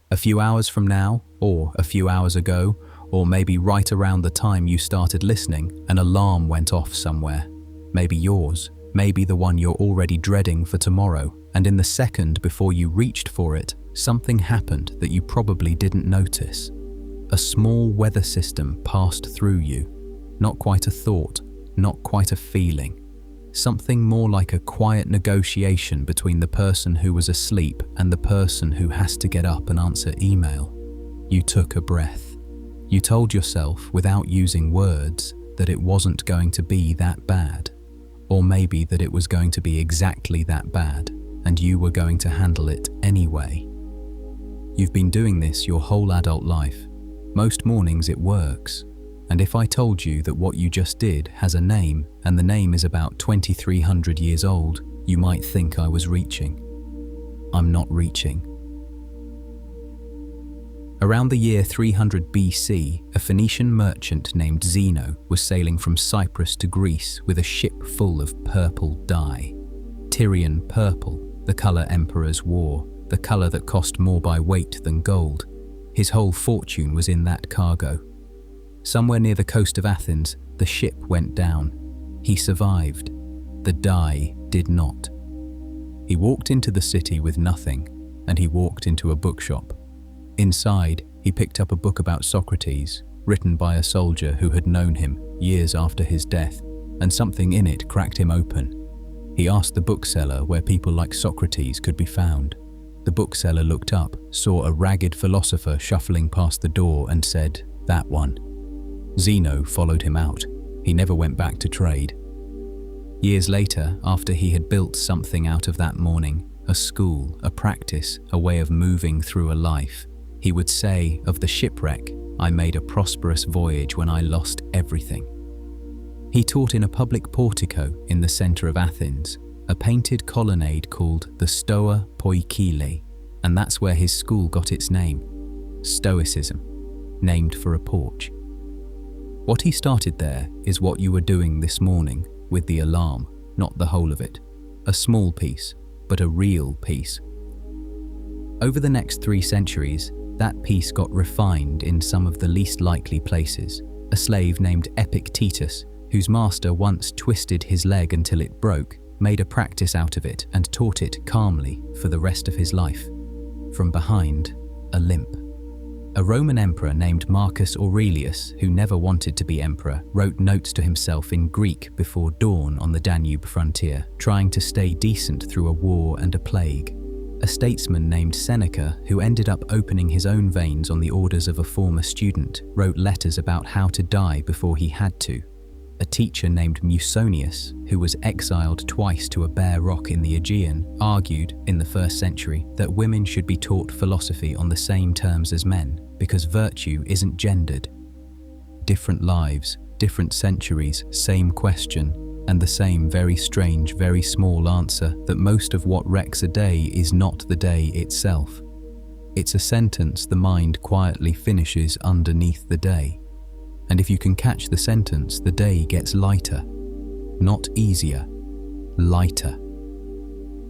A few hours from now, or a few hours ago, or maybe right around the time you started listening, an alarm went off somewhere. Maybe yours, maybe the one you're already dreading for tomorrow, and in the second before you reached for it, something happened that you probably didn't notice. A small weather system passed through you. Not quite a thought, not quite a feeling. Something more like a quiet negotiation between the person who was asleep and the person who has to get up and answer email. You took a breath. You told yourself, without using words, that it wasn't going to be that bad. Or maybe that it was going to be exactly that bad, and you were going to handle it anyway. You've been doing this your whole adult life. Most mornings it works. And if I told you that what you just did has a name, and the name is about 2,300 years old, you might think I was reaching. I'm not reaching. Around the year 300 BC, a Phoenician merchant named Zeno was sailing from Cyprus to Greece with a ship full of purple dye. Tyrian purple, the colour emperors wore, the colour that cost more by weight than gold. His whole fortune was in that cargo. Somewhere near the coast of Athens, the ship went down. He survived. The dye did not. He walked into the city with nothing, and he walked into a bookshop. Inside, he picked up a book about Socrates, written by a soldier who had known him years after his death, and something in it cracked him open. He asked the bookseller where people like Socrates could be found. The bookseller looked up, saw a ragged philosopher shuffling past the door and said, "That one." Zeno followed him out. He never went back to trade. Years later, after he had built something out of that morning, a school, a practice, a way of moving through a life, he would say of the shipwreck, "I made a prosperous voyage when I lost everything." He taught in a public portico in the center of Athens, a painted colonnade called the Stoa Poikile, and that's where his school got its name, Stoicism, named for a porch. What he started there is what you were doing this morning with the alarm, not the whole of it. A small piece, but a real piece. Over the next 3 centuries, that piece got refined in some of the least likely places. A slave named Epictetus, whose master once twisted his leg until it broke, made a practice out of it and taught it calmly for the rest of his life. From behind, a limp. A Roman emperor named Marcus Aurelius, who never wanted to be emperor, wrote notes to himself in Greek before dawn on the Danube frontier, trying to stay decent through a war and a plague. A statesman named Seneca, who ended up opening his own veins on the orders of a former student, wrote letters about how to die before he had to. A teacher named Musonius, who was exiled twice to a bare rock in the Aegean, argued, in the 1st century, that women should be taught philosophy on the same terms as men, because virtue isn't gendered. Different lives, different centuries, same question, and the same very strange, very small answer that most of what wrecks a day is not the day itself. It's a sentence the mind quietly finishes underneath the day. And if you can catch the sentence, the day gets lighter. Not easier, lighter.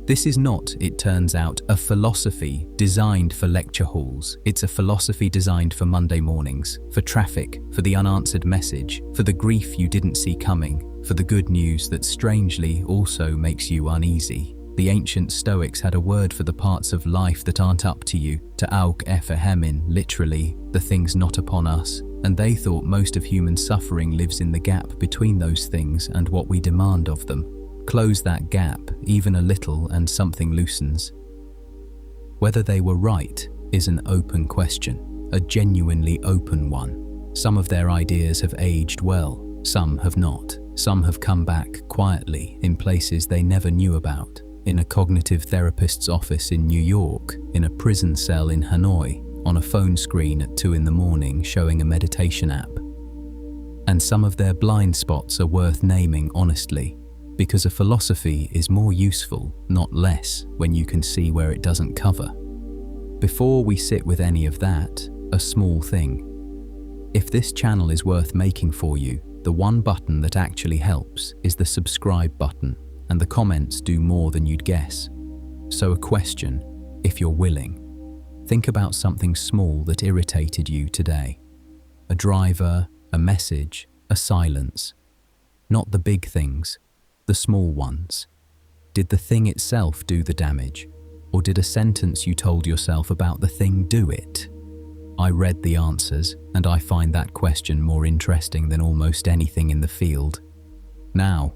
This is not, it turns out, a philosophy designed for lecture halls. It's a philosophy designed for Monday mornings, for traffic, for the unanswered message, for the grief you didn't see coming, for the good news that strangely also makes you uneasy. The ancient Stoics had a word for the parts of life that aren't up to you, to auk ephehemin, literally, the things not upon us. And they thought most of human suffering lives in the gap between those things and what we demand of them. Close that gap, even a little, and something loosens. Whether they were right is an open question, a genuinely open one. Some of their ideas have aged well, some have not. Some have come back quietly in places they never knew about. In a cognitive therapist's office in New York, in a prison cell in Hanoi, on a phone screen at 2 a.m. showing a meditation app. And some of their blind spots are worth naming honestly, because a philosophy is more useful, not less, when you can see where it doesn't cover. Before we sit with any of that, a small thing. If this channel is worth making for you, the one button that actually helps is the subscribe button, and the comments do more than you'd guess. So a question, if you're willing. Think about something small that irritated you today. A driver, a message, a silence. Not the big things, the small ones. Did the thing itself do the damage? Or did a sentence you told yourself about the thing do it? I read the answers, and I find that question more interesting than almost anything in the field. Now,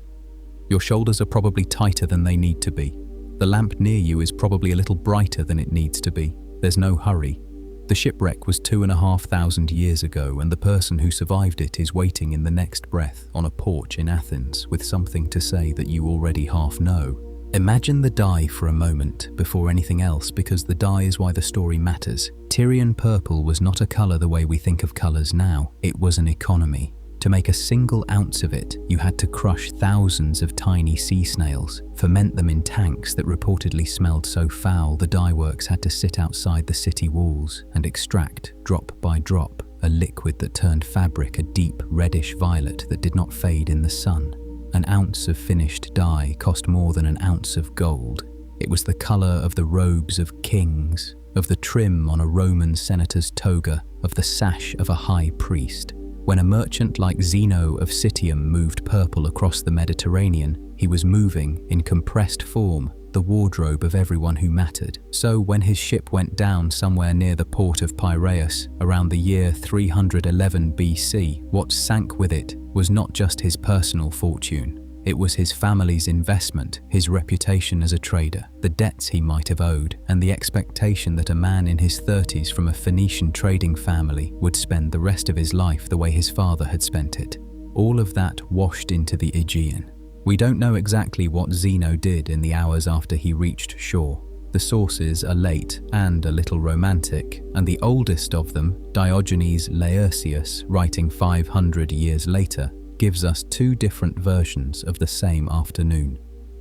your shoulders are probably tighter than they need to be. The lamp near you is probably a little brighter than it needs to be. There's no hurry. The shipwreck was 2,500 years ago, and the person who survived it is waiting in the next breath on a porch in Athens with something to say that you already half know. Imagine the dye for a moment before anything else, because the dye is why the story matters. Tyrian purple was not a colour the way we think of colours now. It was an economy. To make a single ounce of it, you had to crush thousands of tiny sea snails, ferment them in tanks that reportedly smelled so foul the dye works had to sit outside the city walls and extract, drop by drop, a liquid that turned fabric a deep reddish violet that did not fade in the sun. An ounce of finished dye cost more than an ounce of gold. It was the colour of the robes of kings, of the trim on a Roman senator's toga, of the sash of a high priest. When a merchant like Zeno of Citium moved purple across the Mediterranean, he was moving, in compressed form, the wardrobe of everyone who mattered. So when his ship went down somewhere near the port of Piraeus around the year 311 BC, what sank with it was not just his personal fortune. It was his family's investment, his reputation as a trader, the debts he might have owed, and the expectation that a man in his 30s from a Phoenician trading family would spend the rest of his life the way his father had spent it. All of that washed into the Aegean. We don't know exactly what Zeno did in the hours after he reached shore. The sources are late and a little romantic, and the oldest of them, Diogenes Laertius, writing 500 years later, gives us two different versions of the same afternoon.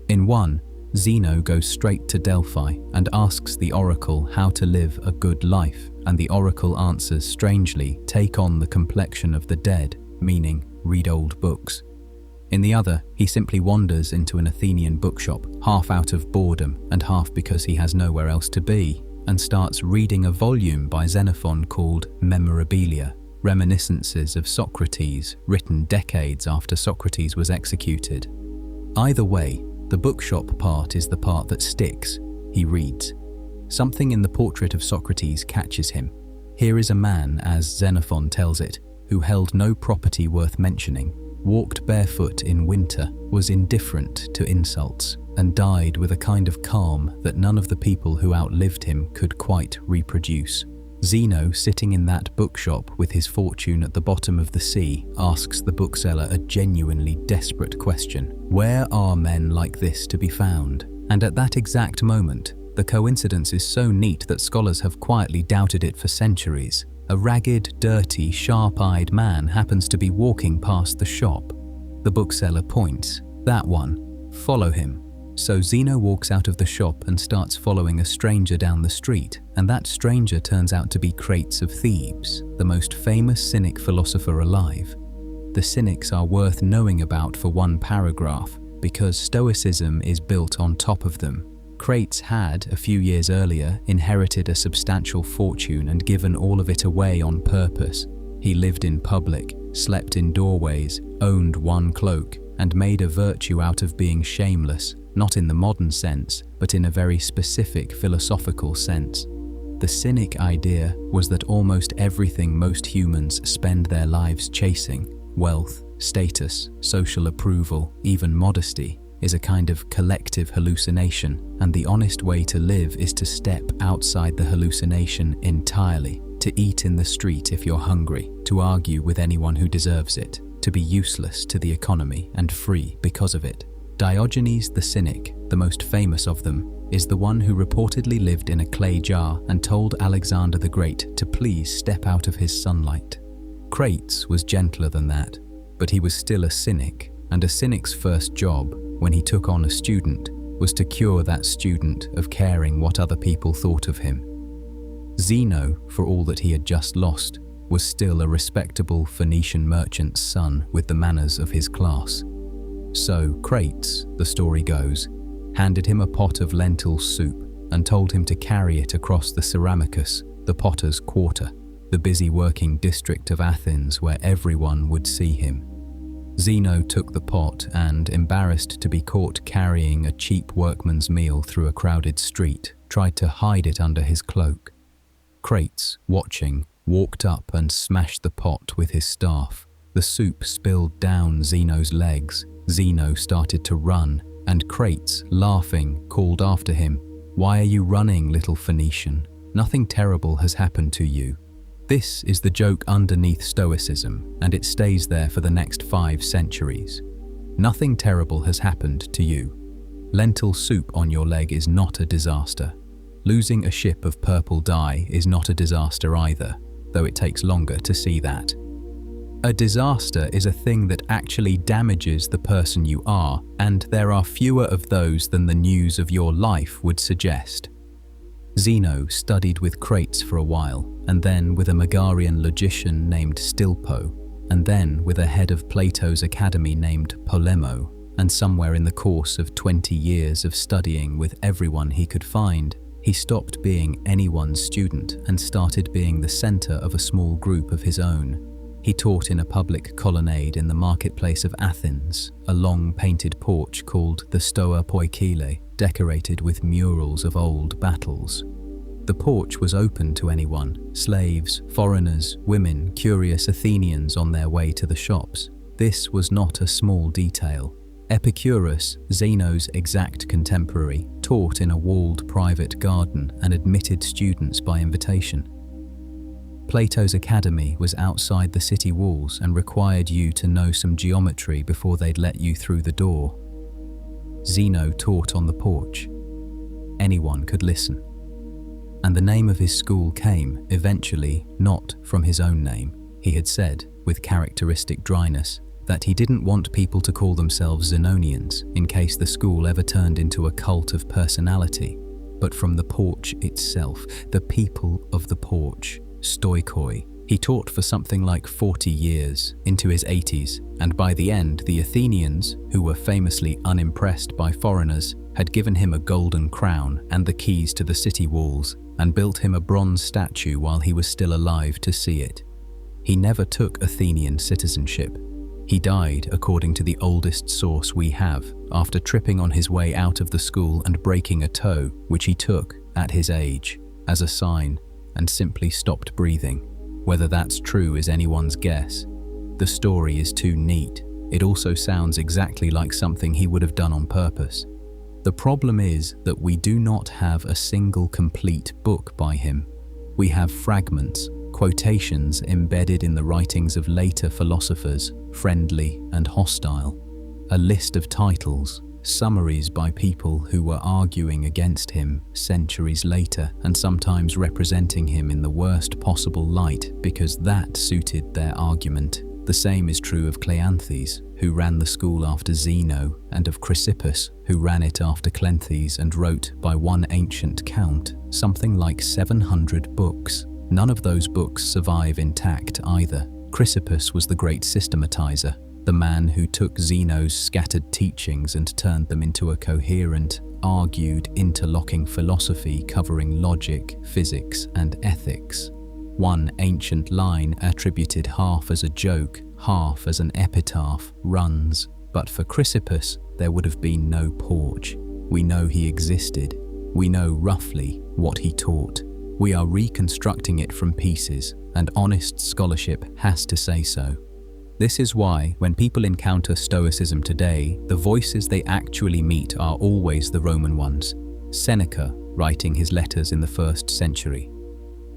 In one, Zeno goes straight to Delphi and asks the oracle how to live a good life, and the oracle answers strangely, take on the complexion of the dead, meaning read old books. In the other, he simply wanders into an Athenian bookshop, half out of boredom and half because he has nowhere else to be, and starts reading a volume by Xenophon called Memorabilia, Reminiscences of Socrates, written decades after Socrates was executed. Either way, the bookshop part is the part that sticks. He reads. Something in the portrait of Socrates catches him. Here is a man, as Xenophon tells it, who held no property worth mentioning, walked barefoot in winter, was indifferent to insults, and died with a kind of calm that none of the people who outlived him could quite reproduce. Zeno, sitting in that bookshop with his fortune at the bottom of the sea, asks the bookseller a genuinely desperate question. Where are men like this to be found? And at that exact moment, the coincidence is so neat that scholars have quietly doubted it for centuries. A ragged, dirty, sharp-eyed man happens to be walking past the shop. The bookseller points. That one. Follow him. So Zeno walks out of the shop and starts following a stranger down the street, and that stranger turns out to be Crates of Thebes, the most famous Cynic philosopher alive. The Cynics are worth knowing about for one paragraph, because Stoicism is built on top of them. Crates had, a few years earlier, inherited a substantial fortune and given all of it away on purpose. He lived in public, slept in doorways, owned one cloak, and made a virtue out of being shameless, not in the modern sense, but in a very specific philosophical sense. The Cynic idea was that almost everything most humans spend their lives chasing, wealth, status, social approval, even modesty, is a kind of collective hallucination, and the honest way to live is to step outside the hallucination entirely, to eat in the street if you're hungry, to argue with anyone who deserves it, to be useless to the economy and free because of it. Diogenes the Cynic, the most famous of them, is the one who reportedly lived in a clay jar and told Alexander the Great to please step out of his sunlight. Crates was gentler than that, but he was still a cynic, and a cynic's first job, when he took on a student, was to cure that student of caring what other people thought of him. Zeno, for all that he had just lost, was still a respectable Phoenician merchant's son with the manners of his class. So Crates, the story goes, handed him a pot of lentil soup, and told him to carry it across the Ceramicus, the potter's quarter, the busy working district of Athens where everyone would see him. Zeno took the pot and, embarrassed to be caught carrying a cheap workman's meal through a crowded street, tried to hide it under his cloak. Crates, watching, walked up and smashed the pot with his staff. The soup spilled down Zeno's legs. Zeno started to run, and Crates, laughing, called after him, "Why are you running, little Phoenician? Nothing terrible has happened to you." This is the joke underneath Stoicism, and it stays there for the next 5 centuries. Nothing terrible has happened to you. Lentil soup on your leg is not a disaster. Losing a ship of purple dye is not a disaster either, though it takes longer to see that. A disaster is a thing that actually damages the person you are, and there are fewer of those than the news of your life would suggest. Zeno studied with Crates for a while, and then with a Megarian logician named Stilpo, and then with a head of Plato's academy named Polemo, and somewhere in the course of 20 years of studying with everyone he could find, he stopped being anyone's student and started being the center of a small group of his own. He taught in a public colonnade in the marketplace of Athens, a long painted porch called the Stoa Poikile, decorated with murals of old battles. The porch was open to anyone, slaves, foreigners, women, curious Athenians on their way to the shops. This was not a small detail. Epicurus, Zeno's exact contemporary, taught in a walled private garden and admitted students by invitation. Plato's academy was outside the city walls and required you to know some geometry before they'd let you through the door. Zeno taught on the porch. Anyone could listen. And the name of his school came, eventually, not from his own name. He had said, with characteristic dryness, that he didn't want people to call themselves Zenonians in case the school ever turned into a cult of personality, but from the porch itself, the people of the porch, Stoikoi. He taught for something like 40 years, into his 80s, and by the end, the Athenians, who were famously unimpressed by foreigners, had given him a golden crown and the keys to the city walls, and built him a bronze statue while he was still alive to see it. He never took Athenian citizenship. He died, according to the oldest source we have, after tripping on his way out of the school and breaking a toe, which he took, at his age, as a sign, and simply stopped breathing. Whether that's true is anyone's guess. The story is too neat. It also sounds exactly like something he would have done on purpose. The problem is that we do not have a single complete book by him. We have fragments, quotations embedded in the writings of later philosophers, friendly and hostile, a list of titles, summaries by people who were arguing against him centuries later and sometimes representing him in the worst possible light because that suited their argument. The same is true of Cleanthes, who ran the school after Zeno, and of Chrysippus, who ran it after Cleanthes and wrote, by one ancient count, something like 700 books. None of those books survive intact either. Chrysippus was the great systematizer, the man who took Zeno's scattered teachings and turned them into a coherent, argued, interlocking philosophy covering logic, physics, and ethics. One ancient line attributed half as a joke, half as an epitaph, runs, "But for Chrysippus, there would have been no porch. We know he existed. We know roughly what he taught. We are reconstructing it from pieces, and honest scholarship has to say so." This is why, when people encounter Stoicism today, the voices they actually meet are always the Roman ones. Seneca, writing his letters in the 1st century.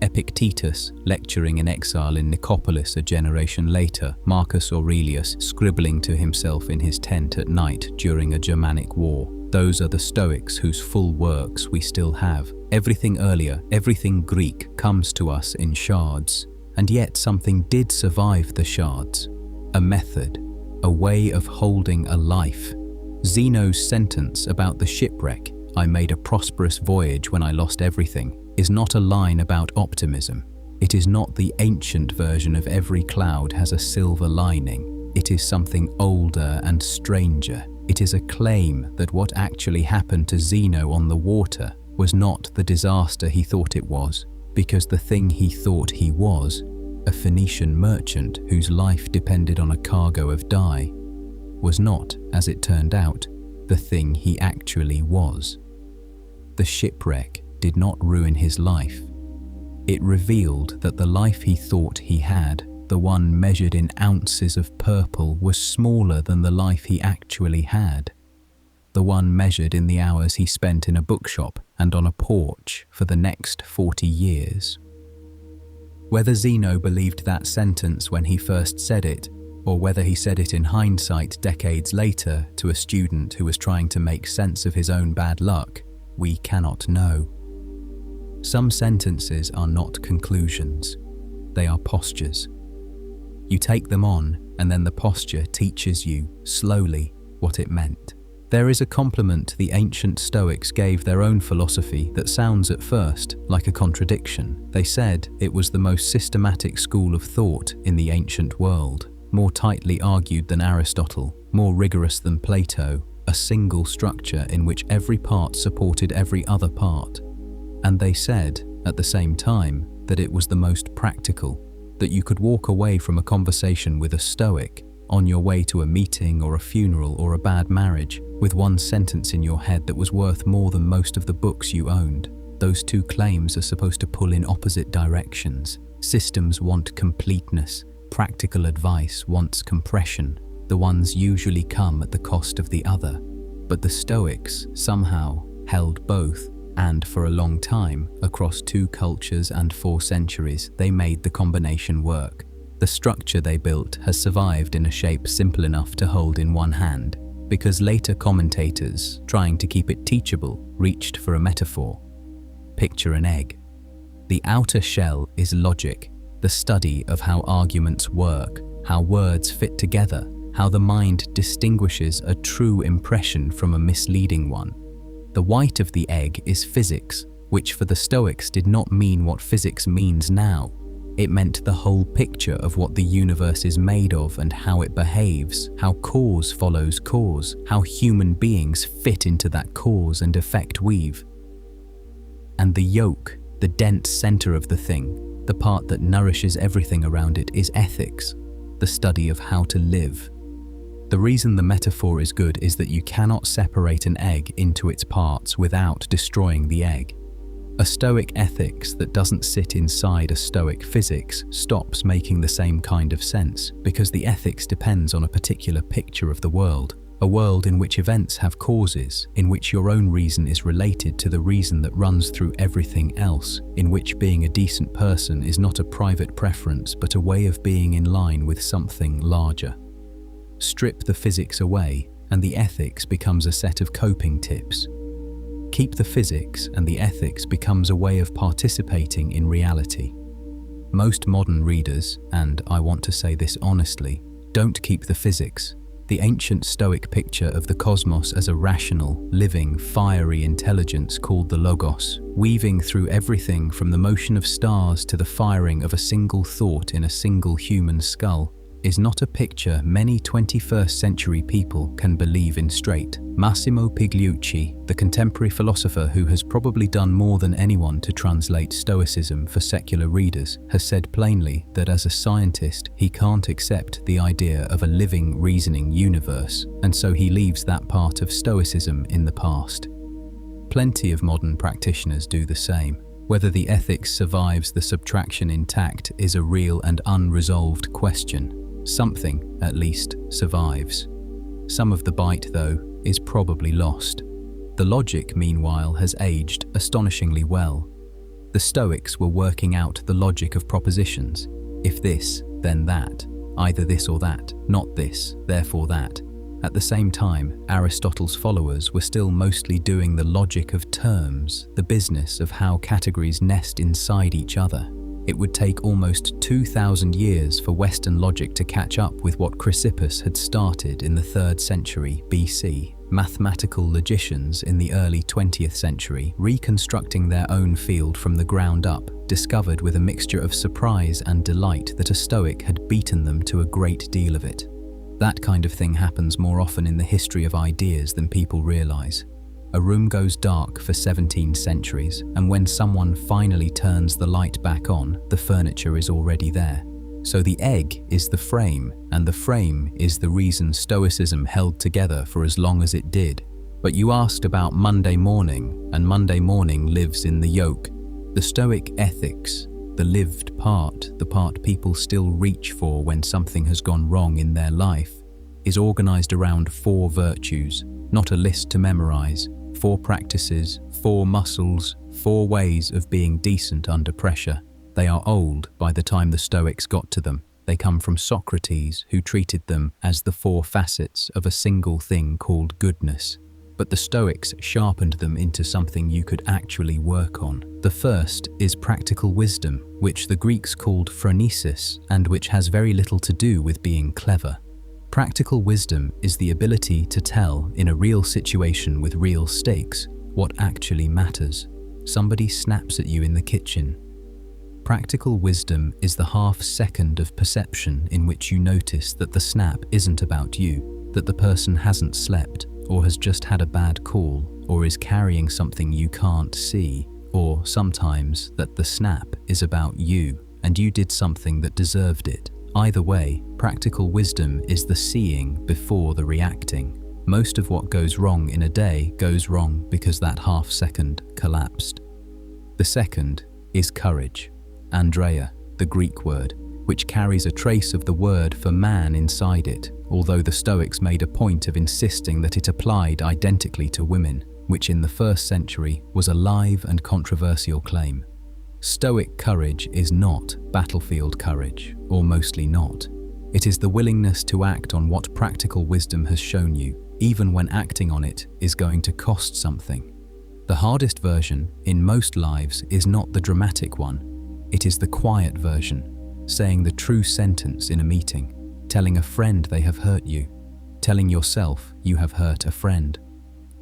Epictetus, lecturing in exile in Nicopolis a generation later. Marcus Aurelius, scribbling to himself in his tent at night during a Germanic war. Those are the Stoics whose full works we still have. Everything earlier, everything Greek, comes to us in shards. And yet something did survive the shards. A method, a way of holding a life. Zeno's sentence about the shipwreck, "I made a prosperous voyage when I lost everything," is not a line about optimism. It is not the ancient version of every cloud has a silver lining. It is something older and stranger. It is a claim that what actually happened to Zeno on the water was not the disaster he thought it was, because the thing he thought he was, a Phoenician merchant whose life depended on a cargo of dye, was not, as it turned out, the thing he actually was. The shipwreck did not ruin his life. It revealed that the life he thought he had, the one measured in ounces of purple, was smaller than the life he actually had, the one measured in the hours he spent in a bookshop and on a porch for the next 40 years. Whether Zeno believed that sentence when he first said it, or whether he said it in hindsight decades later to a student who was trying to make sense of his own bad luck, we cannot know. Some sentences are not conclusions, they are postures. You take them on, and then the posture teaches you, slowly, what it meant. There is a compliment the ancient Stoics gave their own philosophy that sounds at first like a contradiction. They said it was the most systematic school of thought in the ancient world, more tightly argued than Aristotle, more rigorous than Plato, a single structure in which every part supported every other part. And they said, at the same time, that it was the most practical, that you could walk away from a conversation with a Stoic, on your way to a meeting or a funeral or a bad marriage, with one sentence in your head that was worth more than most of the books you owned. Those two claims are supposed to pull in opposite directions. Systems want completeness, practical advice wants compression. The ones usually come at the cost of the other. But the Stoics somehow held both, and for a long time, across 2 cultures and 4 centuries, they made the combination work. The structure they built has survived in a shape simple enough to hold in one hand, because later commentators, trying to keep it teachable, reached for a metaphor. Picture an egg. The outer shell is logic, the study of how arguments work, how words fit together, how the mind distinguishes a true impression from a misleading one. The white of the egg is physics, which for the Stoics did not mean what physics means now. It meant the whole picture of what the universe is made of and how it behaves, how cause follows cause, how human beings fit into that cause and effect weave. And the yolk, the dense center of the thing, the part that nourishes everything around it, is ethics, the study of how to live. The reason the metaphor is good is that you cannot separate an egg into its parts without destroying the egg. A Stoic ethics that doesn't sit inside a Stoic physics stops making the same kind of sense, because the ethics depends on a particular picture of the world, a world in which events have causes, in which your own reason is related to the reason that runs through everything else, in which being a decent person is not a private preference but a way of being in line with something larger. Strip the physics away, and the ethics becomes a set of coping tips. Keep the physics, and the ethics becomes a way of participating in reality. Most modern readers, and I want to say this honestly, don't keep the physics. The ancient Stoic picture of the cosmos as a rational, living, fiery intelligence called the Logos, weaving through everything from the motion of stars to the firing of a single thought in a single human skull, is not a picture many 21st century people can believe in straight. Massimo Pigliucci, the contemporary philosopher who has probably done more than anyone to translate Stoicism for secular readers, has said plainly that as a scientist he can't accept the idea of a living, reasoning universe, and so he leaves that part of Stoicism in the past. Plenty of modern practitioners do the same. Whether the ethics survives the subtraction intact is a real and unresolved question. Something, at least, survives. Some of the bite, though, is probably lost. The logic, meanwhile, has aged astonishingly well. The Stoics were working out the logic of propositions. If this, then that. Either this or that, not this, therefore that. At the same time, Aristotle's followers were still mostly doing the logic of terms, the business of how categories nest inside each other. It would take almost 2,000 years for Western logic to catch up with what Chrysippus had started in the 3rd century BC. Mathematical logicians in the early 20th century, reconstructing their own field from the ground up, discovered with a mixture of surprise and delight that a Stoic had beaten them to a great deal of it. That kind of thing happens more often in the history of ideas than people realize. A room goes dark for 17 centuries, and when someone finally turns the light back on, the furniture is already there. So the egg is the frame, and the frame is the reason Stoicism held together for as long as it did. But you asked about Monday morning, and Monday morning lives in the yolk. The Stoic ethics, the lived part, the part people still reach for when something has gone wrong in their life, is organized around 4 virtues, not a list to memorize, 4 practices, 4 muscles, 4 ways of being decent under pressure. They are old by the time the Stoics got to them. They come from Socrates, who treated them as the 4 facets of a single thing called goodness. But the Stoics sharpened them into something you could actually work on. The first is practical wisdom, which the Greeks called phronesis, and which has very little to do with being clever. Practical wisdom is the ability to tell, in a real situation with real stakes, what actually matters. Somebody snaps at you in the kitchen. Practical wisdom is the half-second of perception in which you notice that the snap isn't about you, that the person hasn't slept, or has just had a bad call, or is carrying something you can't see, or sometimes that the snap is about you, and you did something that deserved it. Either way, practical wisdom is the seeing before the reacting. Most of what goes wrong in a day goes wrong because that half-second collapsed. The second is courage, Andrea, the Greek word, which carries a trace of the word for man inside it, although the Stoics made a point of insisting that it applied identically to women, which in the 1st century was a live and controversial claim. Stoic courage is not battlefield courage, or mostly not. It is the willingness to act on what practical wisdom has shown you, even when acting on it is going to cost something. The hardest version, in most lives, is not the dramatic one. It is the quiet version, saying the true sentence in a meeting, telling a friend they have hurt you, telling yourself you have hurt a friend.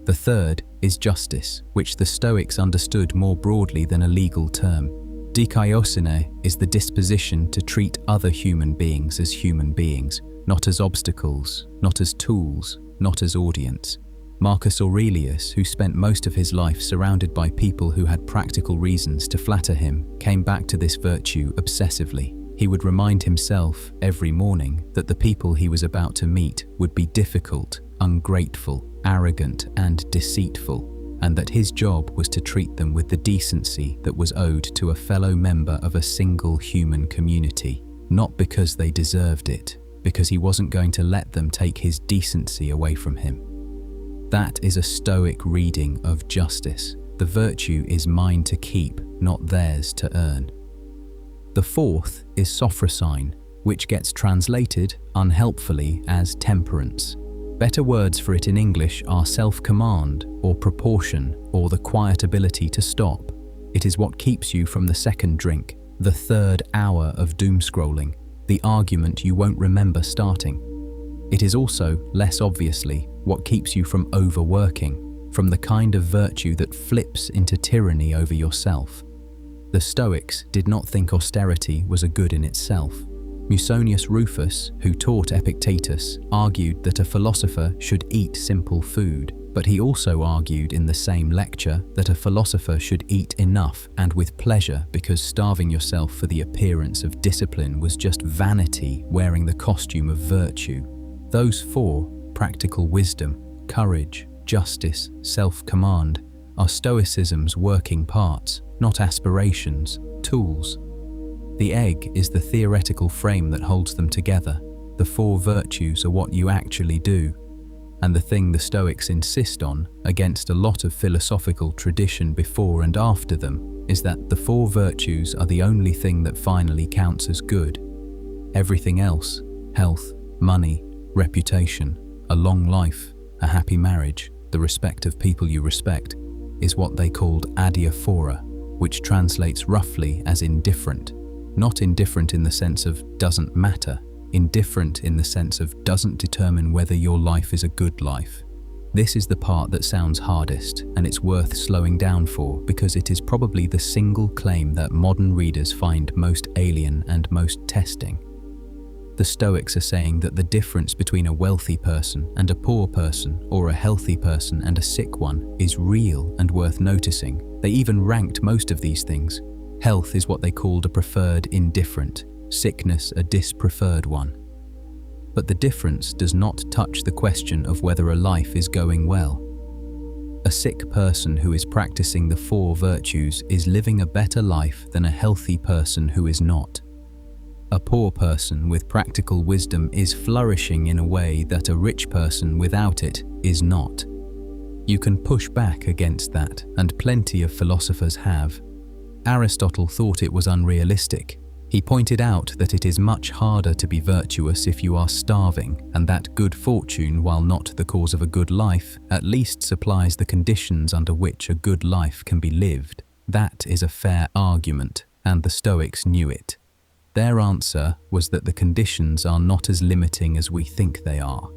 The third is justice, which the Stoics understood more broadly than a legal term. Dikaiosune is the disposition to treat other human beings as human beings, not as obstacles, not as tools, not as audience. Marcus Aurelius, who spent most of his life surrounded by people who had practical reasons to flatter him, came back to this virtue obsessively. He would remind himself every morning that the people he was about to meet would be difficult, ungrateful, arrogant, and deceitful, and that his job was to treat them with the decency that was owed to a fellow member of a single human community, not because they deserved it, because he wasn't going to let them take his decency away from him. That is a Stoic reading of justice. The virtue is mine to keep, not theirs to earn. The fourth is sophrosine, which gets translated, unhelpfully, as temperance. Better words for it in English are self-command, or proportion, or the quiet ability to stop. It is what keeps you from the second drink, the 3rd hour of doom-scrolling, the argument you won't remember starting. It is also, less obviously, what keeps you from overworking, from the kind of virtue that flips into tyranny over yourself. The Stoics did not think austerity was a good in itself. Musonius Rufus, who taught Epictetus, argued that a philosopher should eat simple food, but he also argued in the same lecture that a philosopher should eat enough and with pleasure, because starving yourself for the appearance of discipline was just vanity wearing the costume of virtue. Those 4, practical wisdom, courage, justice, self-command, are Stoicism's working parts, not aspirations, tools. The egg is the theoretical frame that holds them together. The 4 virtues are what you actually do. And the thing the Stoics insist on, against a lot of philosophical tradition before and after them, is that the 4 virtues are the only thing that finally counts as good. Everything else, health, money, reputation, a long life, a happy marriage, the respect of people you respect, is what they called adiaphora, which translates roughly as indifferent. Not indifferent in the sense of doesn't matter, indifferent in the sense of doesn't determine whether your life is a good life. This is the part that sounds hardest, and it's worth slowing down for because it is probably the single claim that modern readers find most alien and most testing. The Stoics are saying that the difference between a wealthy person and a poor person, or a healthy person and a sick one, is real and worth noticing. They even ranked most of these things. Health is what they called a preferred indifferent, sickness a dispreferred one. But the difference does not touch the question of whether a life is going well. A sick person who is practicing the 4 virtues is living a better life than a healthy person who is not. A poor person with practical wisdom is flourishing in a way that a rich person without it is not. You can push back against that, and plenty of philosophers have. Aristotle thought it was unrealistic. He pointed out that it is much harder to be virtuous if you are starving, and that good fortune, while not the cause of a good life, at least supplies the conditions under which a good life can be lived. That is a fair argument, and the Stoics knew it. Their answer was that the conditions are not as limiting as we think they are.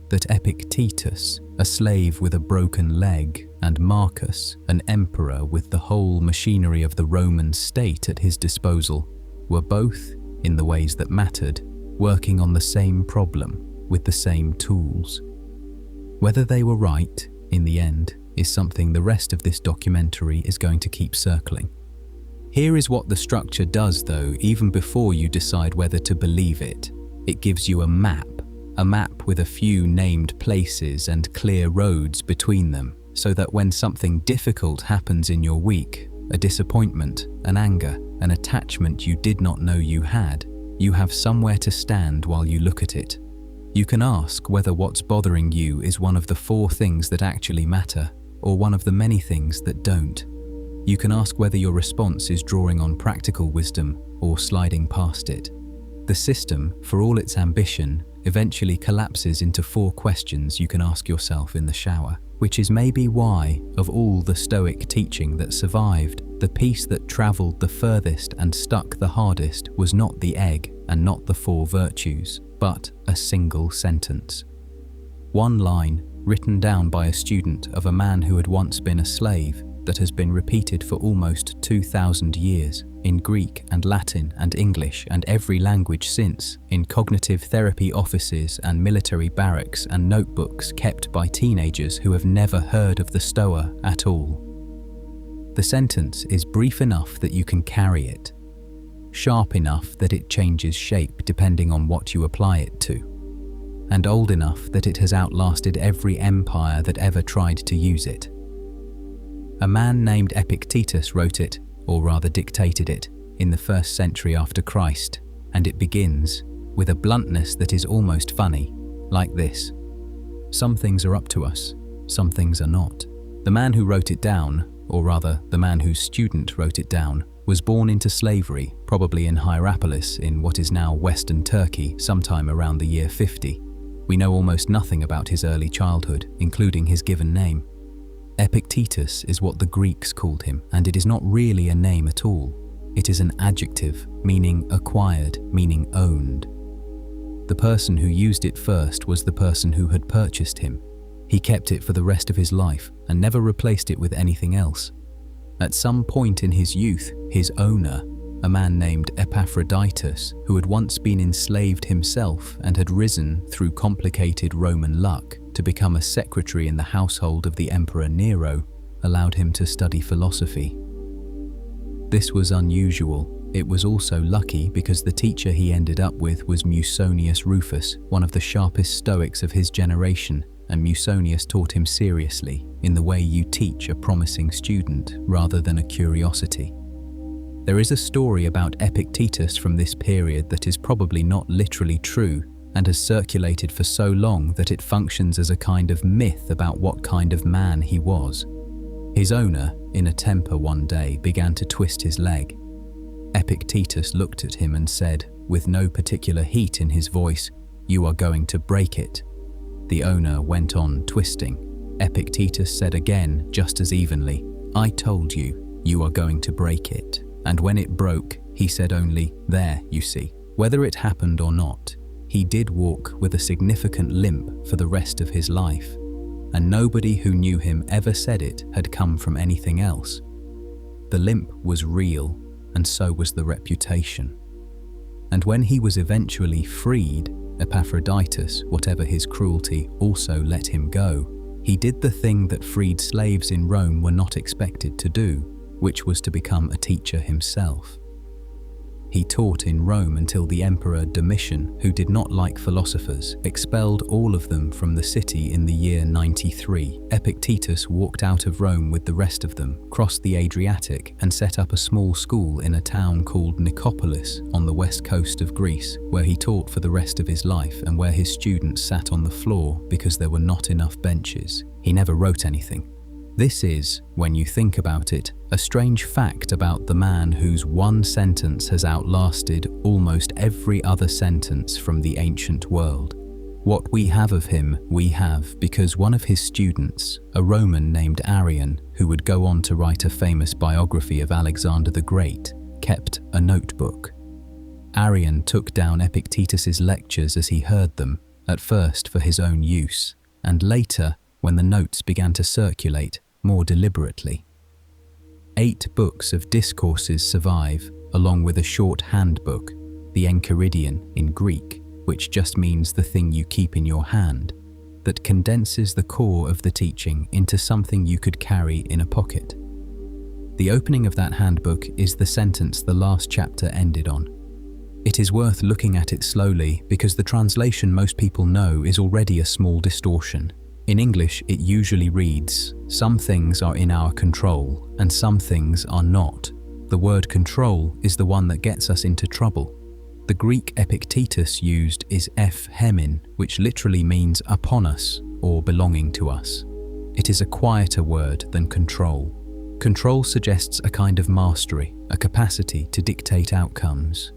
That Epictetus, a slave with a broken leg, and Marcus, an emperor with the whole machinery of the Roman state at his disposal, were both, in the ways that mattered, working on the same problem with the same tools. Whether they were right, in the end, is something the rest of this documentary is going to keep circling. Here is what the structure does though, even before you decide whether to believe it. It gives you a map with a few named places and clear roads between them, so that when something difficult happens in your week, a disappointment, an anger, an attachment you did not know you had, you have somewhere to stand while you look at it. You can ask whether what's bothering you is one of the 4 things that actually matter, or one of the many things that don't. You can ask whether your response is drawing on practical wisdom or sliding past it. The system, for all its ambition, eventually collapses into 4 questions you can ask yourself in the shower, which is maybe why, of all the Stoic teaching that survived, the piece that travelled the furthest and stuck the hardest was not the egg and not the 4 virtues, but a single sentence. One line, written down by a student of a man who had once been a slave, that has been repeated for almost 2,000 years, in Greek and Latin and English and every language since, in cognitive therapy offices and military barracks and notebooks kept by teenagers who have never heard of the Stoa at all. The sentence is brief enough that you can carry it, sharp enough that it changes shape depending on what you apply it to, and old enough that it has outlasted every empire that ever tried to use it. A man named Epictetus wrote it, or rather dictated it, in the 1st century after Christ, and it begins with a bluntness that is almost funny, like this: some things are up to us, some things are not. The man who wrote it down, or rather the man whose student wrote it down, was born into slavery, probably in Hierapolis in what is now Western Turkey, sometime around the year 50. We know almost nothing about his early childhood, including his given name. Epictetus is what the Greeks called him, and it is not really a name at all. It is an adjective, meaning acquired, meaning owned. The person who used it first was the person who had purchased him. He kept it for the rest of his life and never replaced it with anything else. At some point in his youth, his owner, a man named Epicurus, who had once been enslaved himself and had risen through complicated Roman luck to become a secretary in the household of the Emperor Nero, allowed him to study philosophy. This was unusual. It was also lucky because the teacher he ended up with was Musonius Rufus, one of the sharpest Stoics of his generation, and Musonius taught him seriously, in the way you teach a promising student rather than a curiosity. There is a story about Epictetus from this period that is probably not literally true, and has circulated for so long that it functions as a kind of myth about what kind of man he was. His owner, in a temper one day, began to twist his leg. Epictetus looked at him and said, with no particular heat in his voice, "You are going to break it." The owner went on twisting. Epictetus said again, just as evenly, "I told you, you are going to break it." And when it broke, he said only, "There, you see." Whether it happened or not, he did walk with a significant limp for the rest of his life, and nobody who knew him ever said it had come from anything else. The limp was real, and so was the reputation. And when he was eventually freed, Epaphroditus, whatever his cruelty, also let him go. He did the thing that freed slaves in Rome were not expected to do, which was to become a teacher himself. He taught in Rome until the Emperor Domitian, who did not like philosophers, expelled all of them from the city in the year 93. Epictetus walked out of Rome with the rest of them, crossed the Adriatic, and set up a small school in a town called Nicopolis on the west coast of Greece, where he taught for the rest of his life and where his students sat on the floor because there were not enough benches. He never wrote anything. This is, when you think about it, a strange fact about the man whose one sentence has outlasted almost every other sentence from the ancient world. What we have of him, we have because one of his students, a Roman named Arrian, who would go on to write a famous biography of Alexander the Great, kept a notebook. Arrian took down Epictetus's lectures as he heard them, at first for his own use, and later, when the notes began to circulate, more deliberately. 8 books of discourses survive, along with a short handbook, the Enchiridion in Greek, which just means the thing you keep in your hand, that condenses the core of the teaching into something you could carry in a pocket. The opening of that handbook is the sentence the last chapter ended on. It is worth looking at it slowly because the translation most people know is already a small distortion. In English, it usually reads, "Some things are in our control, and some things are not." The word control is the one that gets us into trouble. The Greek Epictetus used is hemin, which literally means upon us or belonging to us. It is a quieter word than control. Control suggests a kind of mastery, a capacity to dictate outcomes.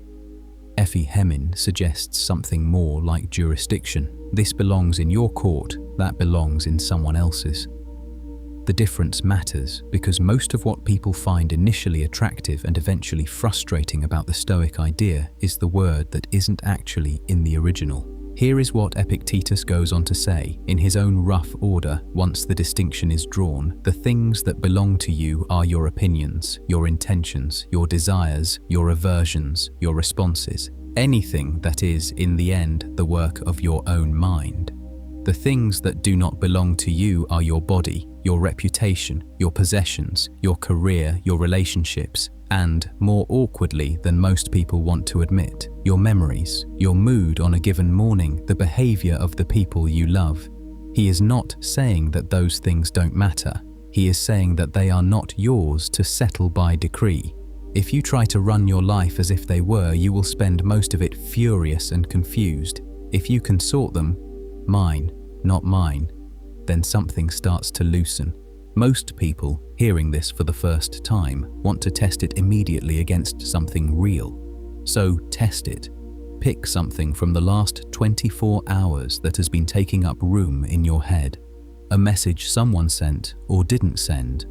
Hemin suggests something more like jurisdiction. This belongs in your court, that belongs in someone else's. The difference matters because most of what people find initially attractive and eventually frustrating about the Stoic idea is the word that isn't actually in the original. Here is what Epictetus goes on to say, in his own rough order, once the distinction is drawn: the things that belong to you are your opinions, your intentions, your desires, your aversions, your responses, anything that is, in the end, the work of your own mind. The things that do not belong to you are your body, your reputation, your possessions, your career, your relationships, and, more awkwardly than most people want to admit, your memories, your mood on a given morning, the behavior of the people you love. He is not saying that those things don't matter. He is saying that they are not yours to settle by decree. If you try to run your life as if they were, you will spend most of it furious and confused. If you can sort them, mine, not mine, then something starts to loosen. Most people, hearing this for the first time, want to test it immediately against something real. So test it. Pick something from the last 24 hours that has been taking up room in your head. A message someone sent or didn't send.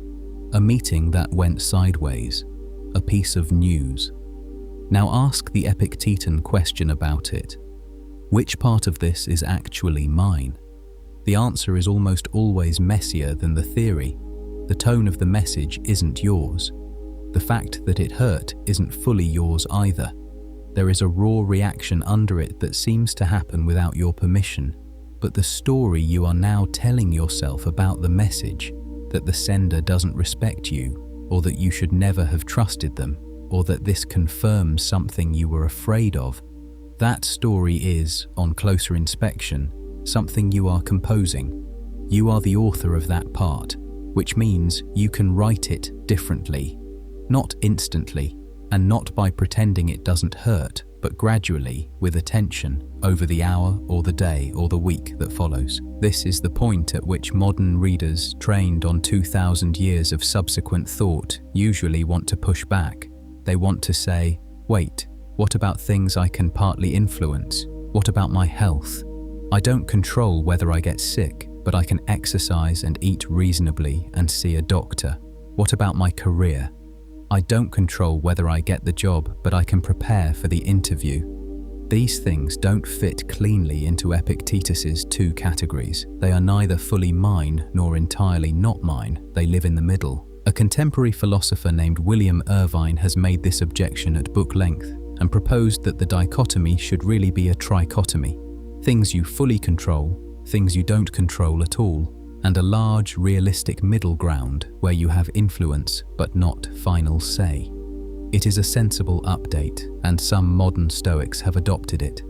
A meeting that went sideways. A piece of news. Now ask the Epictetan question about it. Which part of this is actually mine? The answer is almost always messier than the theory. The tone of the message isn't yours. The fact that it hurt isn't fully yours either. There is a raw reaction under it that seems to happen without your permission. But the story you are now telling yourself about the message, that the sender doesn't respect you, or that you should never have trusted them, or that this confirms something you were afraid of, that story is, on closer inspection, something you are composing. You are the author of that part, which means you can write it differently. Not instantly, and not by pretending it doesn't hurt, but gradually, with attention, over the hour or the day or the week that follows. This is the point at which modern readers, trained on 2,000 years of subsequent thought, usually want to push back. They want to say, wait, what about things I can partly influence? What about my health? I don't control whether I get sick, but I can exercise and eat reasonably and see a doctor. What about my career? I don't control whether I get the job, but I can prepare for the interview. These things don't fit cleanly into Epictetus's 2 categories. They are neither fully mine nor entirely not mine. They live in the middle. A contemporary philosopher named William Irvine has made this objection at book length, and proposed that the dichotomy should really be a trichotomy: things you fully control, things you don't control at all, and a large, realistic middle ground where you have influence but not final say. It is a sensible update, and some modern Stoics have adopted it.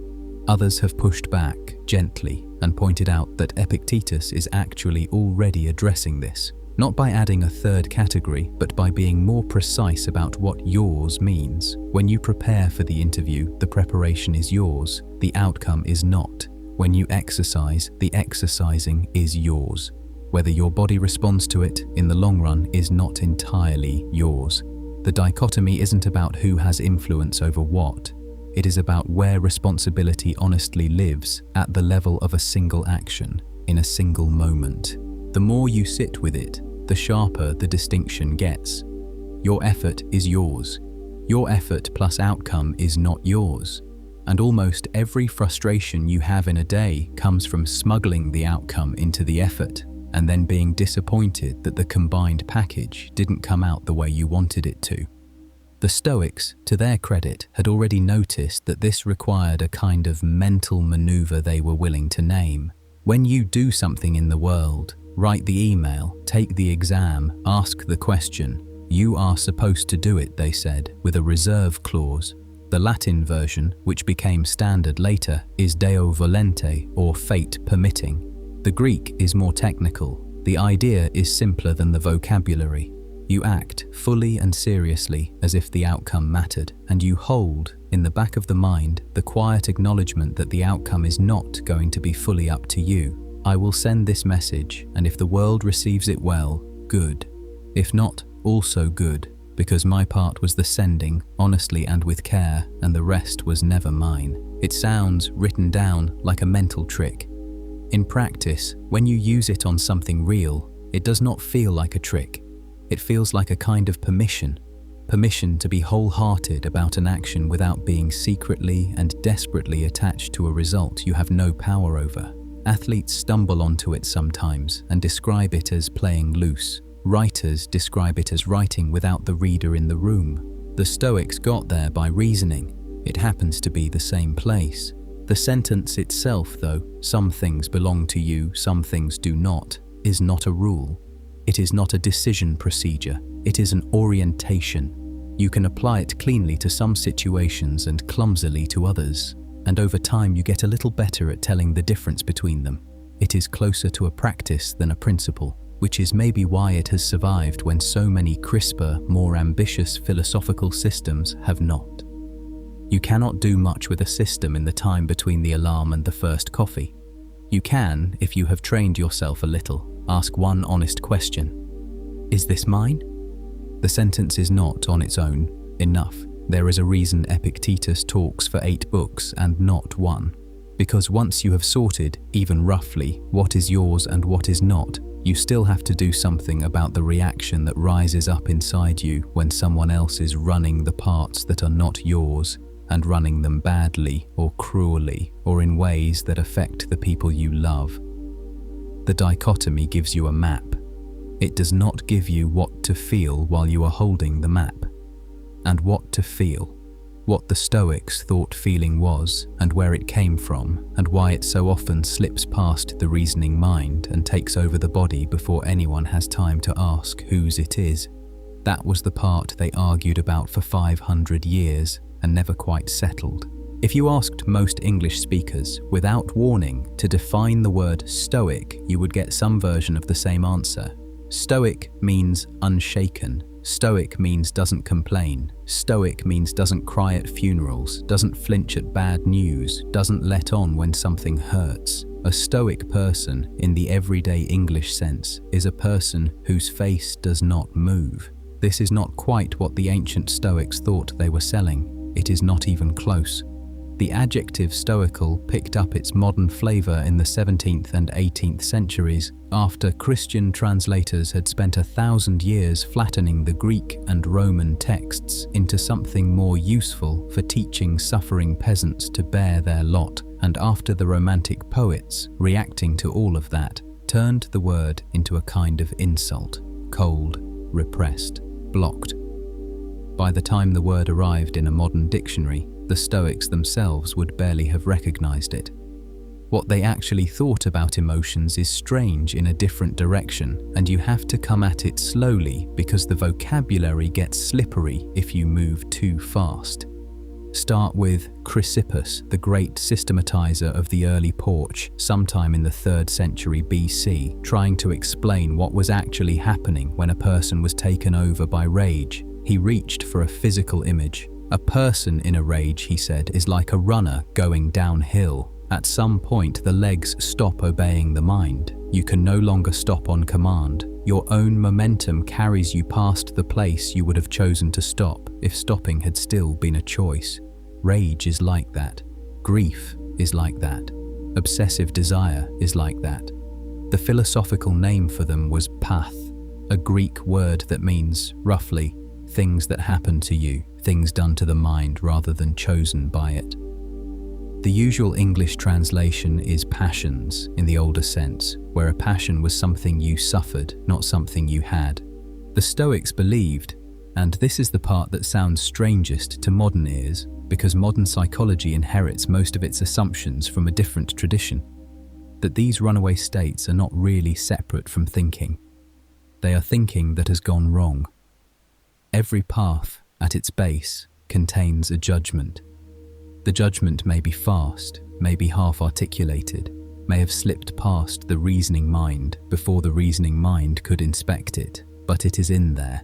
Others have pushed back gently and pointed out that Epictetus is actually already addressing this, not by adding a third category, but by being more precise about what yours means. When you prepare for the interview, the preparation is yours, the outcome is not. When you exercise, the exercising is yours. Whether your body responds to it in the long run is not entirely yours. The dichotomy isn't about who has influence over what. It is about where responsibility honestly lives at the level of a single action, in a single moment. The more you sit with it, the sharper the distinction gets. Your effort is yours. Your effort plus outcome is not yours. And almost every frustration you have in a day comes from smuggling the outcome into the effort and then being disappointed that the combined package didn't come out the way you wanted it to. The Stoics, to their credit, had already noticed that this required a kind of mental maneuver they were willing to name. When you do something in the world, write the email, take the exam, ask the question, you are supposed to do it, they said, with a reserve clause. The Latin version, which became standard later, is Deo volente, or fate permitting. The Greek is more technical. The idea is simpler than the vocabulary. You act fully and seriously as if the outcome mattered, and you hold, in the back of the mind, the quiet acknowledgement that the outcome is not going to be fully up to you. I will send this message, and if the world receives it well, good. If not, also good, because my part was the sending, honestly and with care, and the rest was never mine. It sounds, written down, like a mental trick. In practice, when you use it on something real, it does not feel like a trick. It feels like a kind of permission to be wholehearted about an action without being secretly and desperately attached to a result you have no power over. Athletes stumble onto it sometimes and describe it as playing loose. Writers describe it as writing without the reader in the room. The Stoics got there by reasoning. It happens to be the same place. The sentence itself, though, some things belong to you, some things do not, is not a rule. It is not a decision procedure. It is an orientation. You can apply it cleanly to some situations and clumsily to others, and over time you get a little better at telling the difference between them. It is closer to a practice than a principle, which is maybe why it has survived when so many crisper, more ambitious philosophical systems have not. You cannot do much with a system in the time between the alarm and the first coffee. You can, if you have trained yourself a little, ask one honest question. Is this mine? The sentence is not, on its own, enough. There is a reason Epictetus talks for 8 books and not 1. Because once you have sorted, even roughly, what is yours and what is not, you still have to do something about the reaction that rises up inside you when someone else is running the parts that are not yours, and running them badly or cruelly or in ways that affect the people you love. The dichotomy gives you a map. It does not give you what to feel while you are holding the map. And what to feel, what the Stoics thought feeling was, and where it came from, and why it so often slips past the reasoning mind and takes over the body before anyone has time to ask whose it is. That was the part they argued about for 500 years and never quite settled. If you asked most English speakers, without warning, to define the word Stoic, you would get some version of the same answer. Stoic means unshaken. Stoic means doesn't complain. Stoic means doesn't cry at funerals, doesn't flinch at bad news, doesn't let on when something hurts. A Stoic person, in the everyday English sense, is a person whose face does not move. This is not quite what the ancient Stoics thought they were selling. It is not even close. The adjective stoical picked up its modern flavor in the 17th and 18th centuries after Christian translators had spent 1,000 years flattening the Greek and Roman texts into something more useful for teaching suffering peasants to bear their lot, and after the Romantic poets, reacting to all of that, turned the word into a kind of insult, cold, repressed, blocked. By the time the word arrived in a modern dictionary, the Stoics themselves would barely have recognized it. What they actually thought about emotions is strange in a different direction, and you have to come at it slowly because the vocabulary gets slippery if you move too fast. Start with Chrysippus, the great systematizer of the early Porch, sometime in the 3rd century BC, trying to explain what was actually happening when a person was taken over by rage. He reached for a physical image. A person in a rage, he said, is like a runner going downhill. At some point, the legs stop obeying the mind. You can no longer stop on command. Your own momentum carries you past the place you would have chosen to stop if stopping had still been a choice. Rage is like that. Grief is like that. Obsessive desire is like that. The philosophical name for them was path, a Greek word that means, roughly, things that happen to you, things done to the mind rather than chosen by it. The usual English translation is passions in the older sense, where a passion was something you suffered, not something you had. The Stoics believed, and this is the part that sounds strangest to modern ears, because modern psychology inherits most of its assumptions from a different tradition, that these runaway states are not really separate from thinking. They are thinking that has gone wrong. Every path, at its base, contains a judgment. The judgment may be fast, may be half-articulated, may have slipped past the reasoning mind before the reasoning mind could inspect it, but it is in there.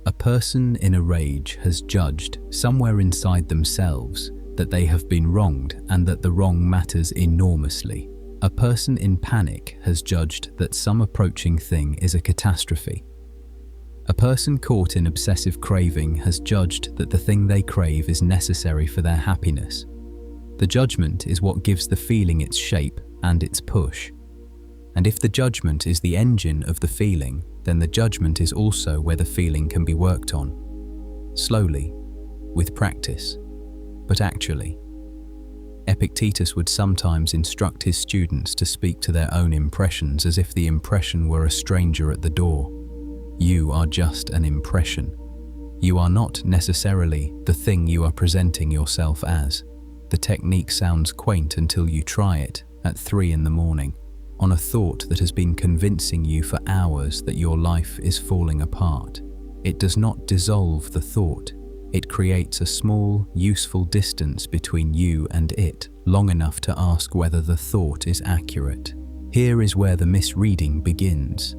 A person in a rage has judged somewhere inside themselves that they have been wronged and that the wrong matters enormously. A person in panic has judged that some approaching thing is a catastrophe. A person caught in obsessive craving has judged that the thing they crave is necessary for their happiness. The judgment is what gives the feeling its shape and its push. And if the judgment is the engine of the feeling, then the judgment is also where the feeling can be worked on. Slowly, with practice, but actually. Epictetus would sometimes instruct his students to speak to their own impressions as if the impression were a stranger at the door. You are just an impression. You are not necessarily the thing you are presenting yourself as. The technique sounds quaint until you try it at 3 in the morning, on a thought that has been convincing you for hours that your life is falling apart. It does not dissolve the thought. It creates a small, useful distance between you and it, long enough to ask whether the thought is accurate. Here is where the misreading begins.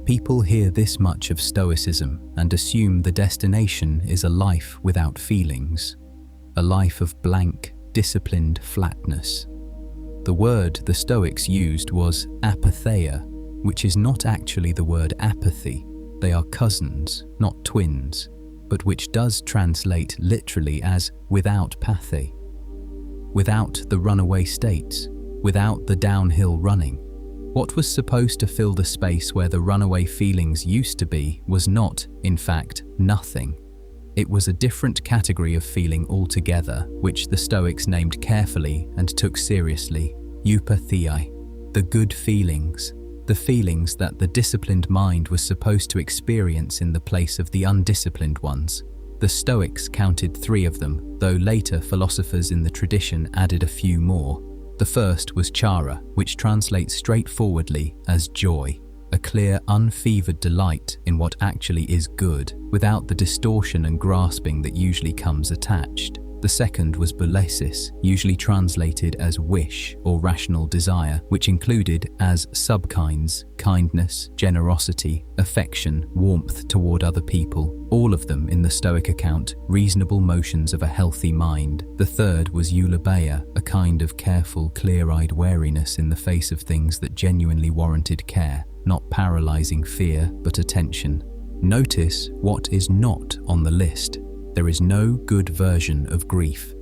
People hear this much of Stoicism and assume the destination is a life without feelings, a life of blank, disciplined flatness. The word the Stoics used was apatheia, which is not actually the word apathy. They are cousins, not twins, but which does translate literally as without pathe. Without the runaway states, without the downhill running. What was supposed to fill the space where the runaway feelings used to be was not, in fact, nothing. It was a different category of feeling altogether, which the Stoics named carefully and took seriously, eupatheiai, the good feelings, the feelings that the disciplined mind was supposed to experience in the place of the undisciplined ones. The Stoics counted 3 of them, though later philosophers in the tradition added a few more. The first was chara, which translates straightforwardly as joy, a clear, unfevered delight in what actually is good, without the distortion and grasping that usually comes attached. The second was boulesis, usually translated as wish or rational desire, which included as subkinds kindness, generosity, affection, warmth toward other people, all of them in the Stoic account, reasonable motions of a healthy mind. The third was eulobeia, a kind of careful, clear-eyed wariness in the face of things that genuinely warranted care, not paralyzing fear, but attention. Notice what is not on the list. There is no good version of grief.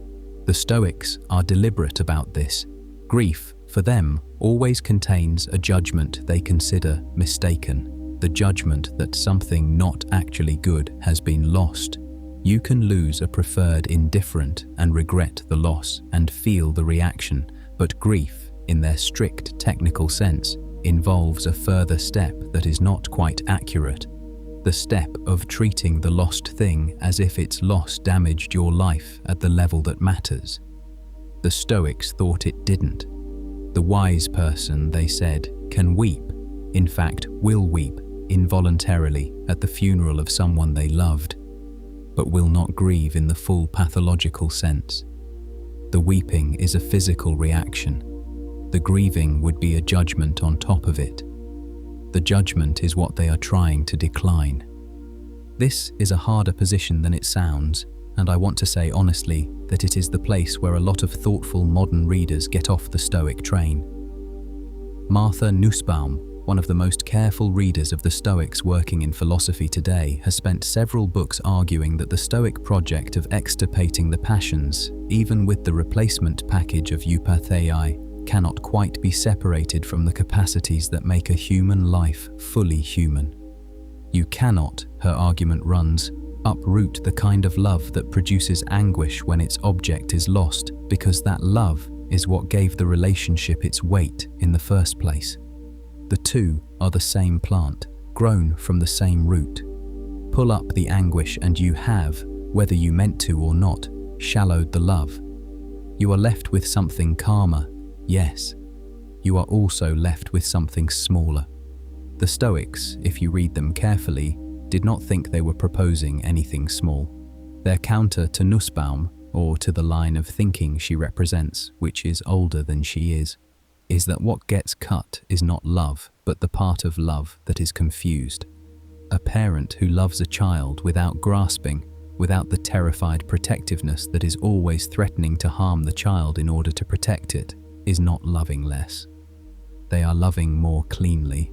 The Stoics are deliberate about this. Grief, for them, always contains a judgment they consider mistaken, the judgment that something not actually good has been lost. You can lose a preferred indifferent and regret the loss and feel the reaction, but grief, in their strict technical sense, involves a further step that is not quite accurate. the step of treating the lost thing as if its loss damaged your life at the level that matters. The Stoics thought it didn't. The wise person, they said, can weep, in fact will weep, involuntarily at the funeral of someone they loved, but will not grieve in the full pathological sense. The weeping is a physical reaction. The grieving would be a judgment on top of it. The judgment is what they are trying to decline. This is a harder position than it sounds, and I want to say honestly that it is the place where a lot of thoughtful modern readers get off the Stoic train. Martha Nussbaum, one of the most careful readers of the Stoics working in philosophy today, has spent several books arguing that the Stoic project of extirpating the passions, even with the replacement package of eupathei, cannot quite be separated from the capacities that make a human life fully human. You cannot, her argument runs, uproot the kind of love that produces anguish when its object is lost, because that love is what gave the relationship its weight in the first place. The two are the same plant, grown from the same root. Pull up the anguish and you have, whether you meant to or not, shallowed the love. You are left with something calmer. Yes, you are also left with something smaller. The Stoics, if you read them carefully, did not think they were proposing anything small. Their counter to Nussbaum, or to the line of thinking she represents, which is older than she is that what gets cut is not love, but the part of love that is confused. A parent who loves a child without grasping, without the terrified protectiveness that is always threatening to harm the child in order to protect it, is not loving less. They are loving more cleanly.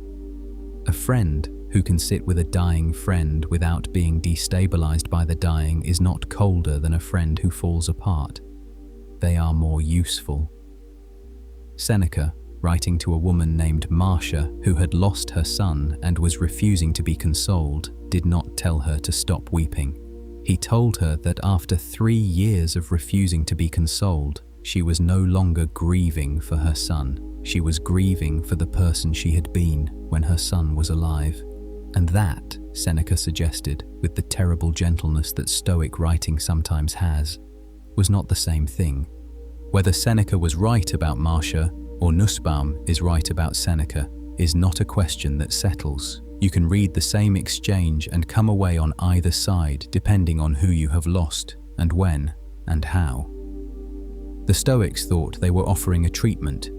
A friend who can sit with a dying friend without being destabilized by the dying is not colder than a friend who falls apart. They are more useful. Seneca, writing to a woman named Marcia who had lost her son and was refusing to be consoled, did not tell her to stop weeping. He told her that after 3 years of refusing to be consoled, she was no longer grieving for her son. She was grieving for the person she had been when her son was alive. And that, Seneca suggested, with the terrible gentleness that Stoic writing sometimes has, was not the same thing. Whether Seneca was right about Marcia or Nussbaum is right about Seneca is not a question that settles. You can read the same exchange and come away on either side depending on who you have lost, and when, and how. The Stoics thought they were offering a treatment.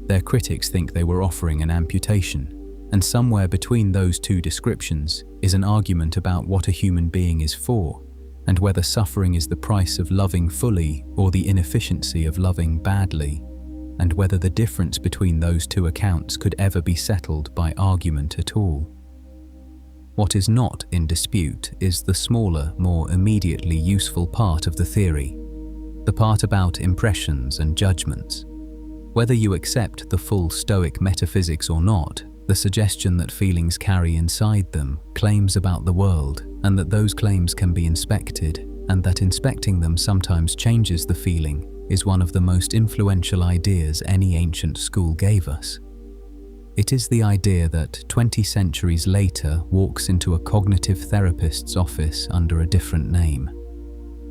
Their critics think they were offering an amputation. And somewhere between those two descriptions is an argument about what a human being is for, and whether suffering is the price of loving fully or the inefficiency of loving badly, and whether the difference between those two accounts could ever be settled by argument at all. What is not in dispute is the smaller, more immediately useful part of the theory, the part about impressions and judgments. Whether you accept the full Stoic metaphysics or not, the suggestion that feelings carry inside them claims about the world, and that those claims can be inspected, and that inspecting them sometimes changes the feeling, is one of the most influential ideas any ancient school gave us. It is the idea that 20 centuries later walks into a cognitive therapist's office under a different name.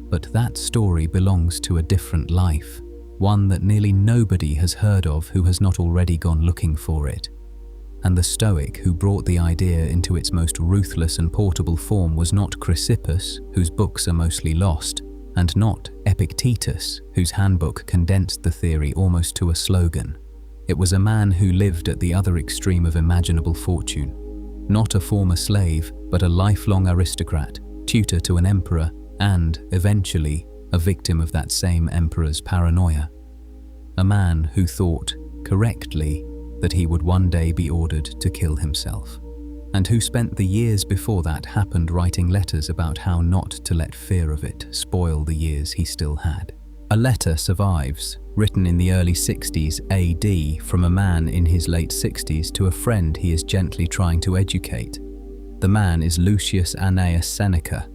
But that story belongs to a different life, one that nearly nobody has heard of who has not already gone looking for it. And the Stoic who brought the idea into its most ruthless and portable form was not Chrysippus, whose books are mostly lost, and not Epictetus, whose handbook condensed the theory almost to a slogan. It was a man who lived at the other extreme of imaginable fortune, not a former slave, but a lifelong aristocrat, tutor to an emperor, and, eventually, a victim of that same emperor's paranoia. A man who thought, correctly, that he would one day be ordered to kill himself, and who spent the years before that happened writing letters about how not to let fear of it spoil the years he still had. A letter survives, written in the early 60s AD from a man in his late 60s to a friend he is gently trying to educate. The man is Lucius Annaeus Seneca.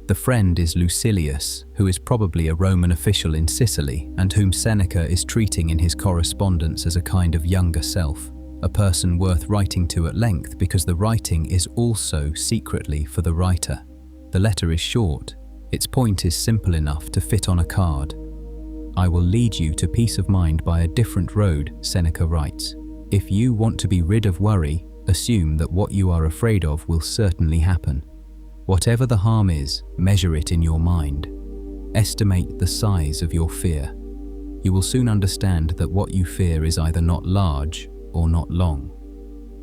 The friend is Lucilius, who is probably a Roman official in Sicily and whom Seneca is treating in his correspondence as a kind of younger self. a person worth writing to at length because the writing is also secretly for the writer. The letter is short. Its point is simple enough to fit on a card. I will lead you to peace of mind by a different road, Seneca writes. If you want to be rid of worry, assume that what you are afraid of will certainly happen. Whatever the harm is, measure it in your mind. Estimate the size of your fear. You will soon understand that what you fear is either not large or not long.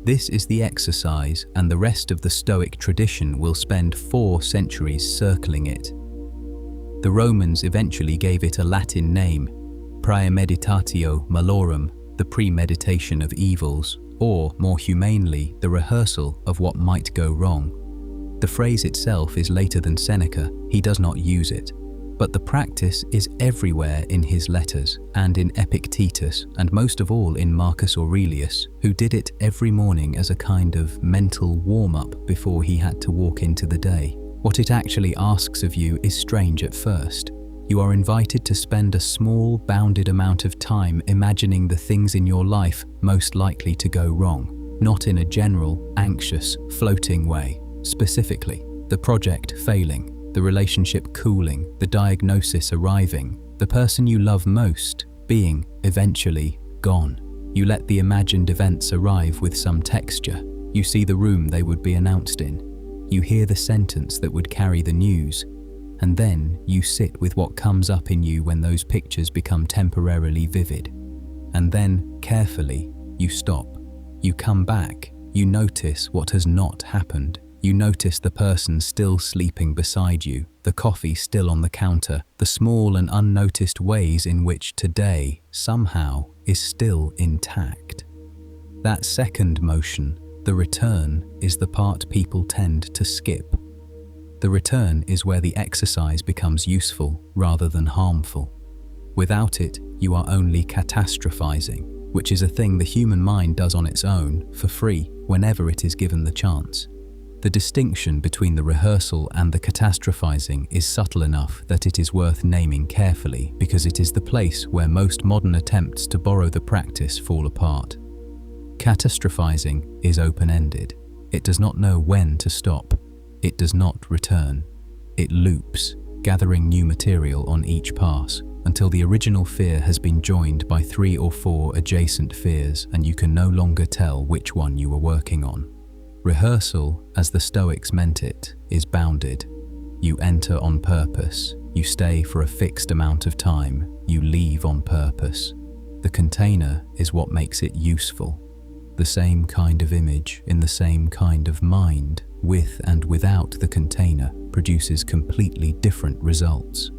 This is the exercise, and the rest of the Stoic tradition will spend 4 centuries circling it. The Romans eventually gave it a Latin name, praemeditatio malorum, the premeditation of evils, or, more humanely, the rehearsal of what might go wrong. The phrase itself is later than Seneca, he does not use it. But the practice is everywhere in his letters, and in Epictetus, and most of all in Marcus Aurelius, who did it every morning as a kind of mental warm-up before he had to walk into the day. What it actually asks of you is strange at first. You are invited to spend a small, bounded amount of time imagining the things in your life most likely to go wrong, not in a general, anxious, floating way. Specifically, the project failing, the relationship cooling, the diagnosis arriving, the person you love most being, eventually, gone. You let the imagined events arrive with some texture. You see the room they would be announced in. You hear the sentence that would carry the news. And then you sit with what comes up in you when those pictures become temporarily vivid. And then, carefully, you stop. You come back. You notice what has not happened. You notice the person still sleeping beside you, the coffee still on the counter, the small and unnoticed ways in which today, somehow, is still intact. That second motion, the return, is the part people tend to skip. The return is where the exercise becomes useful rather than harmful. Without it, you are only catastrophizing, which is a thing the human mind does on its own, for free, whenever it is given the chance. The distinction between the rehearsal and the catastrophizing is subtle enough that it is worth naming carefully because it is the place where most modern attempts to borrow the practice fall apart. Catastrophizing is open-ended. It does not know when to stop. It does not return. It loops, gathering new material on each pass until the original fear has been joined by 3 or 4 adjacent fears and you can no longer tell which one you were working on. Rehearsal, as the Stoics meant it, is bounded. You enter on purpose. You stay for a fixed amount of time. You leave on purpose. The container is what makes it useful. The same kind of image in the same kind of mind, with and without the container, produces completely different results.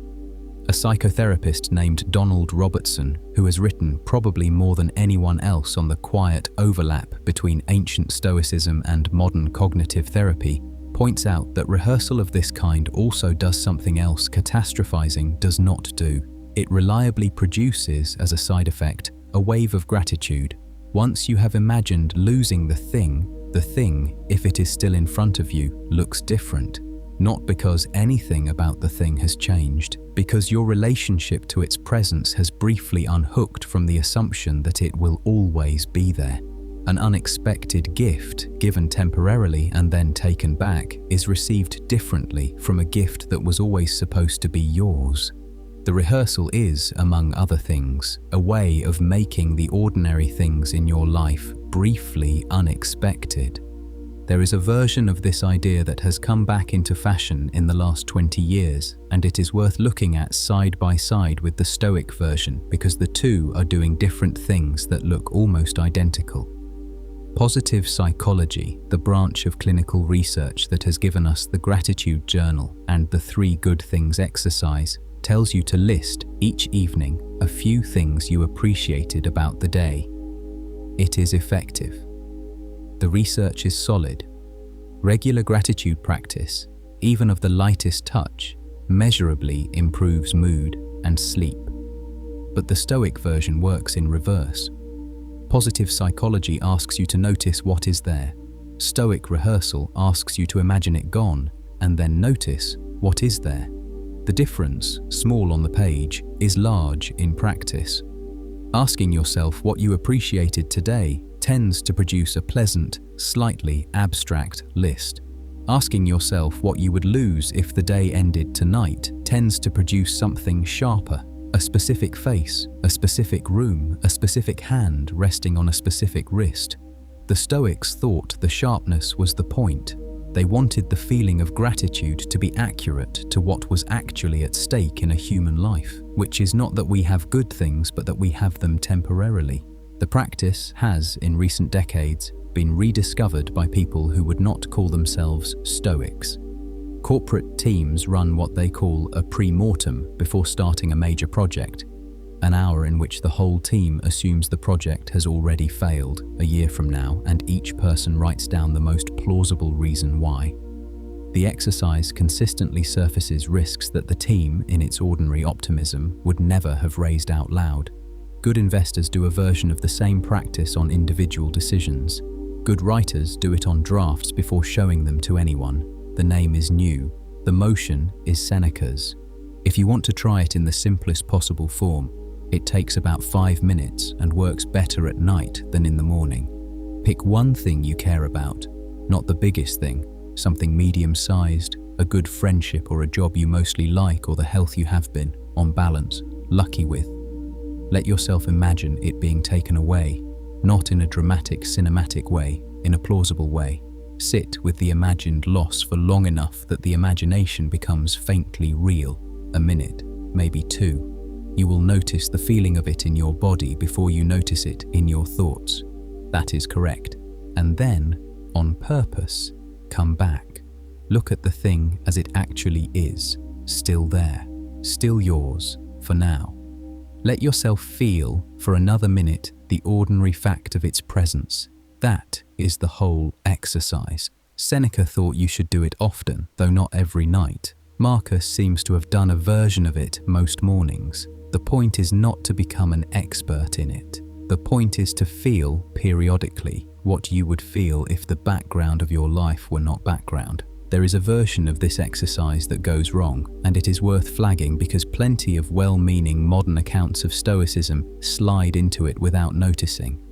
A psychotherapist named Donald Robertson, who has written probably more than anyone else on the quiet overlap between ancient Stoicism and modern cognitive therapy, points out that rehearsal of this kind also does something else catastrophizing does not do. It reliably produces, as a side effect, a wave of gratitude. Once you have imagined losing the thing, if it is still in front of you, looks different. Not because anything about the thing has changed, because your relationship to its presence has briefly unhooked from the assumption that it will always be there. An unexpected gift, given temporarily and then taken back, is received differently from a gift that was always supposed to be yours. The rehearsal is, among other things, a way of making the ordinary things in your life briefly unexpected. There is a version of this idea that has come back into fashion in the last 20 years, and it is worth looking at side by side with the Stoic version because the two are doing different things that look almost identical. Positive psychology, the branch of clinical research that has given us the gratitude journal and the 3 good things exercise, tells you to list each evening a few things you appreciated about the day. It is effective. The research is solid. Regular gratitude practice, even of the lightest touch, measurably improves mood and sleep. But the Stoic version works in reverse. Positive psychology asks you to notice what is there. Stoic rehearsal asks you to imagine it gone and then notice what is there. The difference, small on the page, is large in practice. Asking yourself what you appreciated today tends to produce a pleasant, slightly abstract list. Asking yourself what you would lose if the day ended tonight tends to produce something sharper. A specific face, a specific room, a specific hand resting on a specific wrist. The Stoics thought the sharpness was the point. They wanted the feeling of gratitude to be accurate to what was actually at stake in a human life, which is not that we have good things, but that we have them temporarily. The practice has, in recent decades, been rediscovered by people who would not call themselves Stoics. Corporate teams run what they call a pre-mortem before starting a major project, an hour in which the whole team assumes the project has already failed a year from now, and each person writes down the most plausible reason why. The exercise consistently surfaces risks that the team, in its ordinary optimism, would never have raised out loud. Good investors do a version of the same practice on individual decisions. Good writers do it on drafts before showing them to anyone. The name is new. The motion is Seneca's. If you want to try it in the simplest possible form, it takes about 5 minutes and works better at night than in the morning. Pick one thing you care about, not the biggest thing, something medium-sized, a good friendship or a job you mostly like, or the health you have been, on balance, lucky with. Let yourself imagine it being taken away, not in a dramatic, cinematic way, in a plausible way. Sit with the imagined loss for long enough that the imagination becomes faintly real, a minute, maybe 2. You will notice the feeling of it in your body before you notice it in your thoughts. That is correct. And then, on purpose, come back. Look at the thing as it actually is, still there, still yours, for now. Let yourself feel, for another minute, the ordinary fact of its presence. That is the whole exercise. Seneca thought you should do it often, though not every night. Marcus seems to have done a version of it most mornings. The point is not to become an expert in it. The point is to feel, periodically, what you would feel if the background of your life were not background. There is a version of this exercise that goes wrong, and it is worth flagging because plenty of well-meaning modern accounts of Stoicism slide into it without noticing.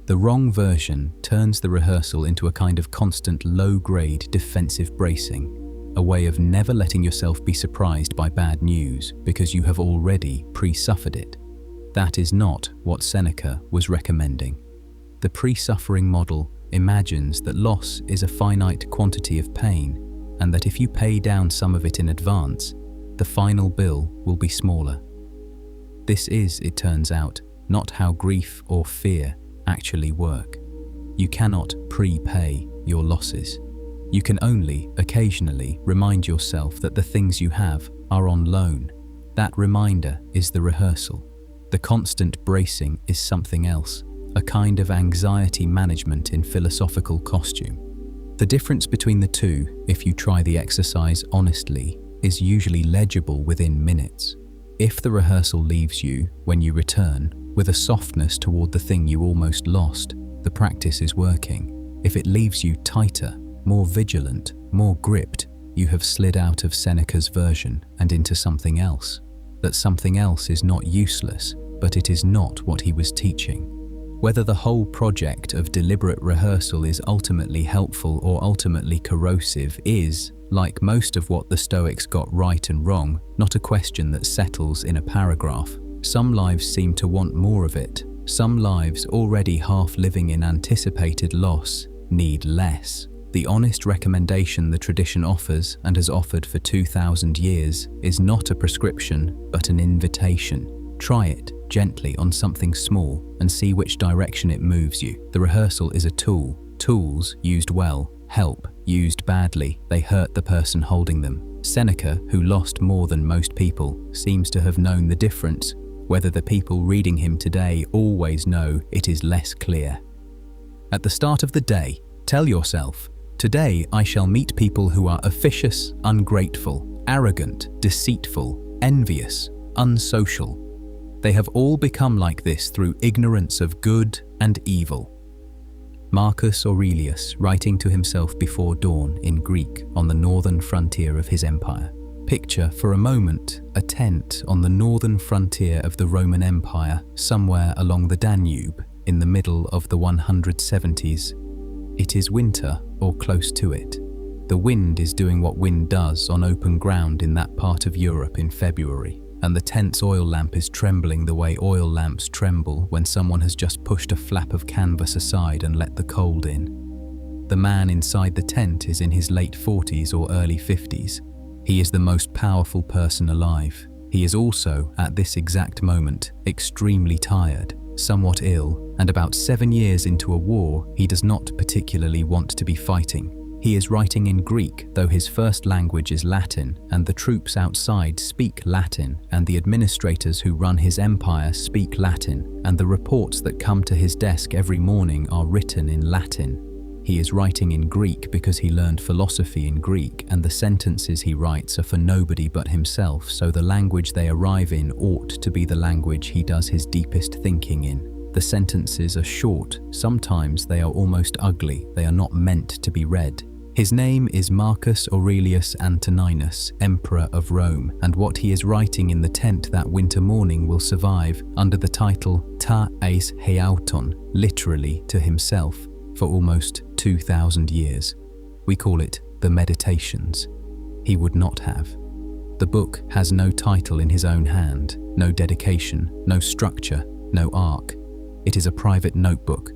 The wrong version turns the rehearsal into a kind of constant low-grade defensive bracing, a way of never letting yourself be surprised by bad news because you have already pre-suffered it. That is not what Seneca was recommending. The pre-suffering model imagines that loss is a finite quantity of pain, and that if you pay down some of it in advance, the final bill will be smaller. This is, it turns out, not how grief or fear actually work. You cannot prepay your losses. You can only, occasionally, remind yourself that the things you have are on loan. That reminder is the rehearsal. The constant bracing is something else, a kind of anxiety management in philosophical costume. The difference between the two, if you try the exercise honestly, is usually legible within minutes. If the rehearsal leaves you, when you return, with a softness toward the thing you almost lost, the practice is working. If it leaves you tighter, more vigilant, more gripped, you have slid out of Seneca's version and into something else. That something else is not useless, but it is not what he was teaching. Whether the whole project of deliberate rehearsal is ultimately helpful or ultimately corrosive is, like most of what the Stoics got right and wrong, not a question that settles in a paragraph. Some lives seem to want more of it. Some lives, already half living in anticipated loss, need less. The honest recommendation the tradition offers, and has offered for 2,000 years, is not a prescription, but an invitation. Try it gently on something small and see which direction it moves you. The rehearsal is a tool. Tools, used well, help. Used badly, they hurt the person holding them. Seneca, who lost more than most people, seems to have known the difference. Whether the people reading him today always know, it is less clear. At the start of the day, tell yourself, "Today I shall meet people who are officious, ungrateful, arrogant, deceitful, envious, unsocial. They have all become like this through ignorance of good and evil." Marcus Aurelius, writing to himself before dawn in Greek on the northern frontier of his empire. Picture, for a moment, a tent on the northern frontier of the Roman Empire, somewhere along the Danube, in the middle of the 170s. It is winter, or close to it. The wind is doing what wind does on open ground in that part of Europe in February, and the tent's oil lamp is trembling the way oil lamps tremble when someone has just pushed a flap of canvas aside and let the cold in. The man inside the tent is in his late 40s or early 50s. He is the most powerful person alive. He is also, at this exact moment, extremely tired, somewhat ill, and about 7 years into a war, he does not particularly want to be fighting. He is writing in Greek, though his first language is Latin, and the troops outside speak Latin, and the administrators who run his empire speak Latin, and the reports that come to his desk every morning are written in Latin. He is writing in Greek because he learned philosophy in Greek, and the sentences he writes are for nobody but himself, so the language they arrive in ought to be the language he does his deepest thinking in. The sentences are short, sometimes they are almost ugly, they are not meant to be read. His name is Marcus Aurelius Antoninus, Emperor of Rome, and what he is writing in the tent that winter morning will survive under the title Ta eis heauton, literally to himself, for almost 2,000 years. We call it the Meditations. He would not have. The book has no title in his own hand, no dedication, no structure, no arc. It is a private notebook.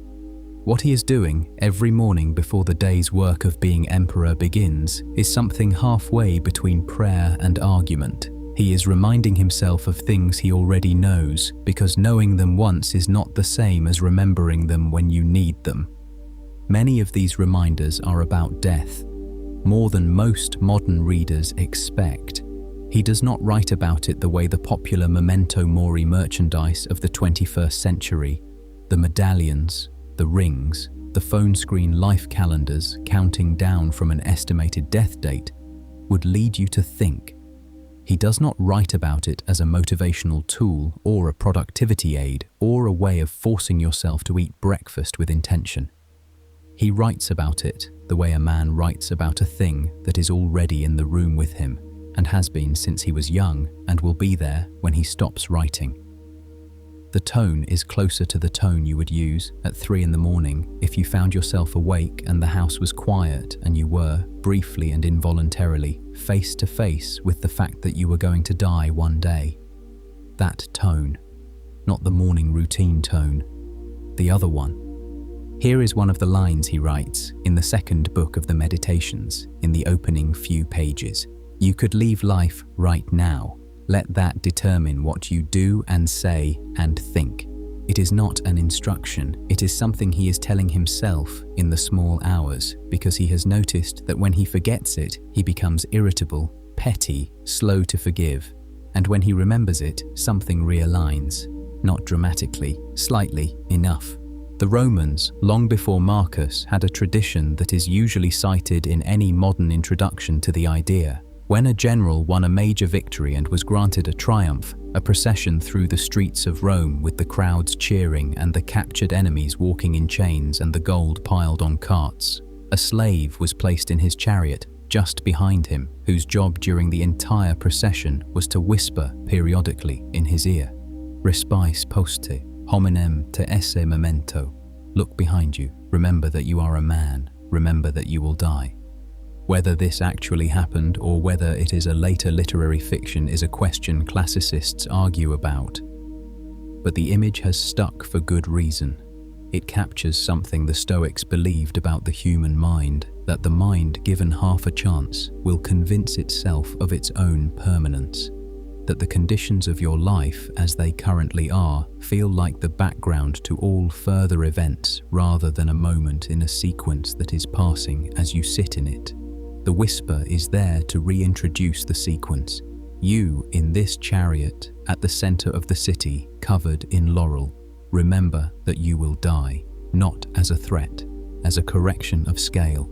What he is doing every morning before the day's work of being emperor begins is something halfway between prayer and argument. He is reminding himself of things he already knows, because knowing them once is not the same as remembering them when you need them. Many of these reminders are about death, more than most modern readers expect. He does not write about it the way the popular memento mori merchandise of the 21st century, the medallions, the rings, the phone screen life calendars counting down from an estimated death date, would lead you to think. He does not write about it as a motivational tool or a productivity aid or a way of forcing yourself to eat breakfast with intention. He writes about it the way a man writes about a thing that is already in the room with him and has been since he was young and will be there when he stops writing. The tone is closer to the tone you would use at 3 in the morning if you found yourself awake and the house was quiet and you were, briefly and involuntarily, face to face with the fact that you were going to die one day. That tone, not the morning routine tone, the other one. Here is one of the lines he writes in the second book of the Meditations, in the opening few pages. You could leave life right now. Let that determine what you do and say and think. It is not an instruction, it is something he is telling himself in the small hours, because he has noticed that when he forgets it, he becomes irritable, petty, slow to forgive, and when he remembers it, something realigns. Not dramatically, slightly, enough. The Romans, long before Marcus, had a tradition that is usually cited in any modern introduction to the idea. When a general won a major victory and was granted a triumph, a procession through the streets of Rome with the crowds cheering and the captured enemies walking in chains and the gold piled on carts. A slave was placed in his chariot just behind him, whose job during the entire procession was to whisper periodically in his ear, "Respice poste, hominem te esse memento." Look behind you, remember that you are a man, remember that you will die. Whether this actually happened or whether it is a later literary fiction is a question classicists argue about. But the image has stuck for good reason. It captures something the Stoics believed about the human mind, that the mind, given half a chance, will convince itself of its own permanence. That the conditions of your life, as they currently are, feel like the background to all further events rather than a moment in a sequence that is passing as you sit in it. The whisper is there to reintroduce the sequence. You, in this chariot, at the center of the city, covered in laurel, remember that you will die, not as a threat, as a correction of scale.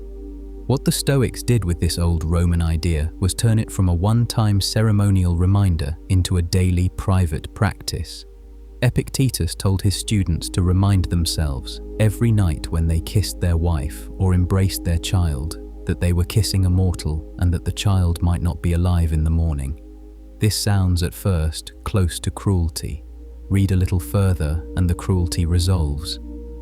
What the Stoics did with this old Roman idea was turn it from a one-time ceremonial reminder into a daily private practice. Epictetus told his students to remind themselves every night when they kissed their wife or embraced their child that they were kissing a mortal and that the child might not be alive in the morning. This sounds at first close to cruelty. Read a little further and the cruelty resolves.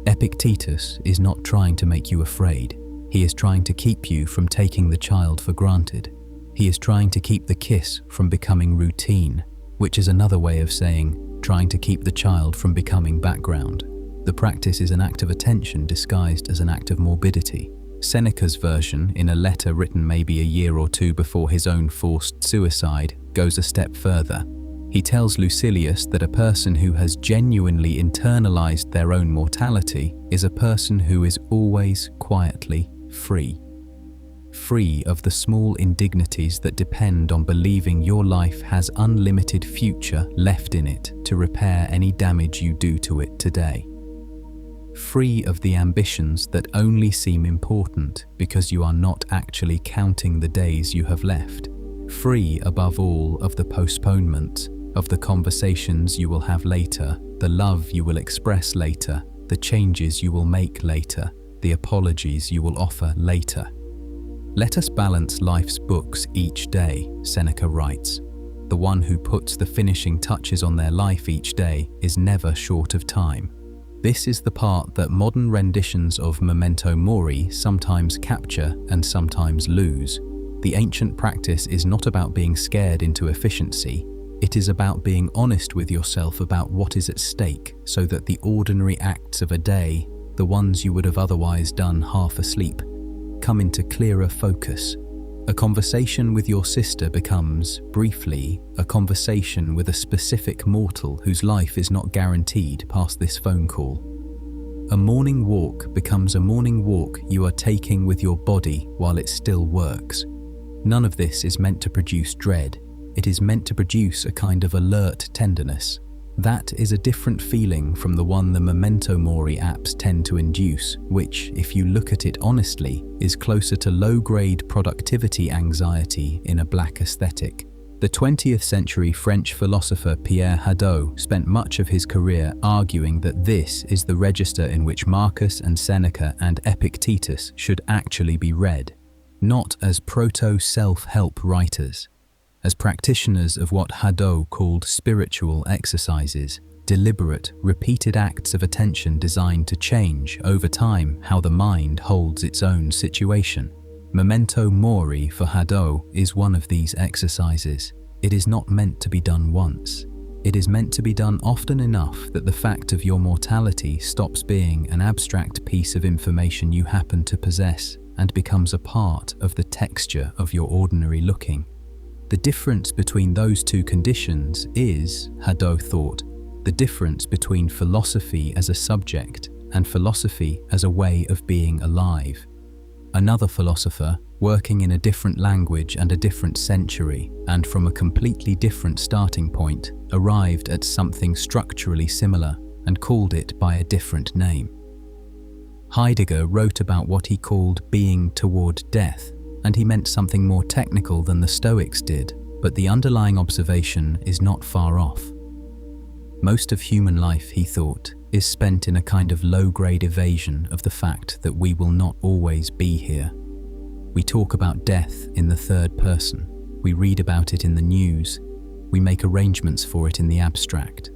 Epictetus is not trying to make you afraid. He is trying to keep you from taking the child for granted. He is trying to keep the kiss from becoming routine, which is another way of saying trying to keep the child from becoming background. The practice is an act of attention disguised as an act of morbidity. Seneca's version, in a letter written maybe a year or two before his own forced suicide, goes a step further. He tells Lucilius that a person who has genuinely internalized their own mortality is a person who is always quietly free. Free of the small indignities that depend on believing your life has unlimited future left in it to repair any damage you do to it today. Free of the ambitions that only seem important because you are not actually counting the days you have left. Free, above all, of the postponement, of the conversations you will have later, the love you will express later, the changes you will make later, the apologies you will offer later. Let us balance life's books each day, Seneca writes. The one who puts the finishing touches on their life each day is never short of time. This is the part that modern renditions of memento mori sometimes capture and sometimes lose. The ancient practice is not about being scared into efficiency. It is about being honest with yourself about what is at stake so that the ordinary acts of a day, the ones you would have otherwise done half asleep, come into clearer focus. A conversation with your sister becomes, briefly, a conversation with a specific mortal whose life is not guaranteed past this phone call. A morning walk becomes a morning walk you are taking with your body while it still works. None of this is meant to produce dread. It is meant to produce a kind of alert tenderness. That is a different feeling from the one the memento mori apps tend to induce, which, if you look at it honestly, is closer to low-grade productivity anxiety in a black aesthetic. The 20th century French philosopher Pierre Hadot spent much of his career arguing that this is the register in which Marcus and Seneca and Epictetus should actually be read, not as proto-self-help writers, as practitioners of what Hadot called spiritual exercises, deliberate, repeated acts of attention designed to change, over time, how the mind holds its own situation. Memento mori for Hadot is one of these exercises. It is not meant to be done once. It is meant to be done often enough that the fact of your mortality stops being an abstract piece of information you happen to possess and becomes a part of the texture of your ordinary looking. The difference between those two conditions is, Hadot thought, the difference between philosophy as a subject and philosophy as a way of being alive. Another philosopher, working in a different language and a different century, and from a completely different starting point, arrived at something structurally similar and called it by a different name. Heidegger wrote about what he called being toward death, and he meant something more technical than the Stoics did, but the underlying observation is not far off. Most of human life, he thought, is spent in a kind of low-grade evasion of the fact that we will not always be here. We talk about death in the third person. We read about it in the news. We make arrangements for it in the abstract.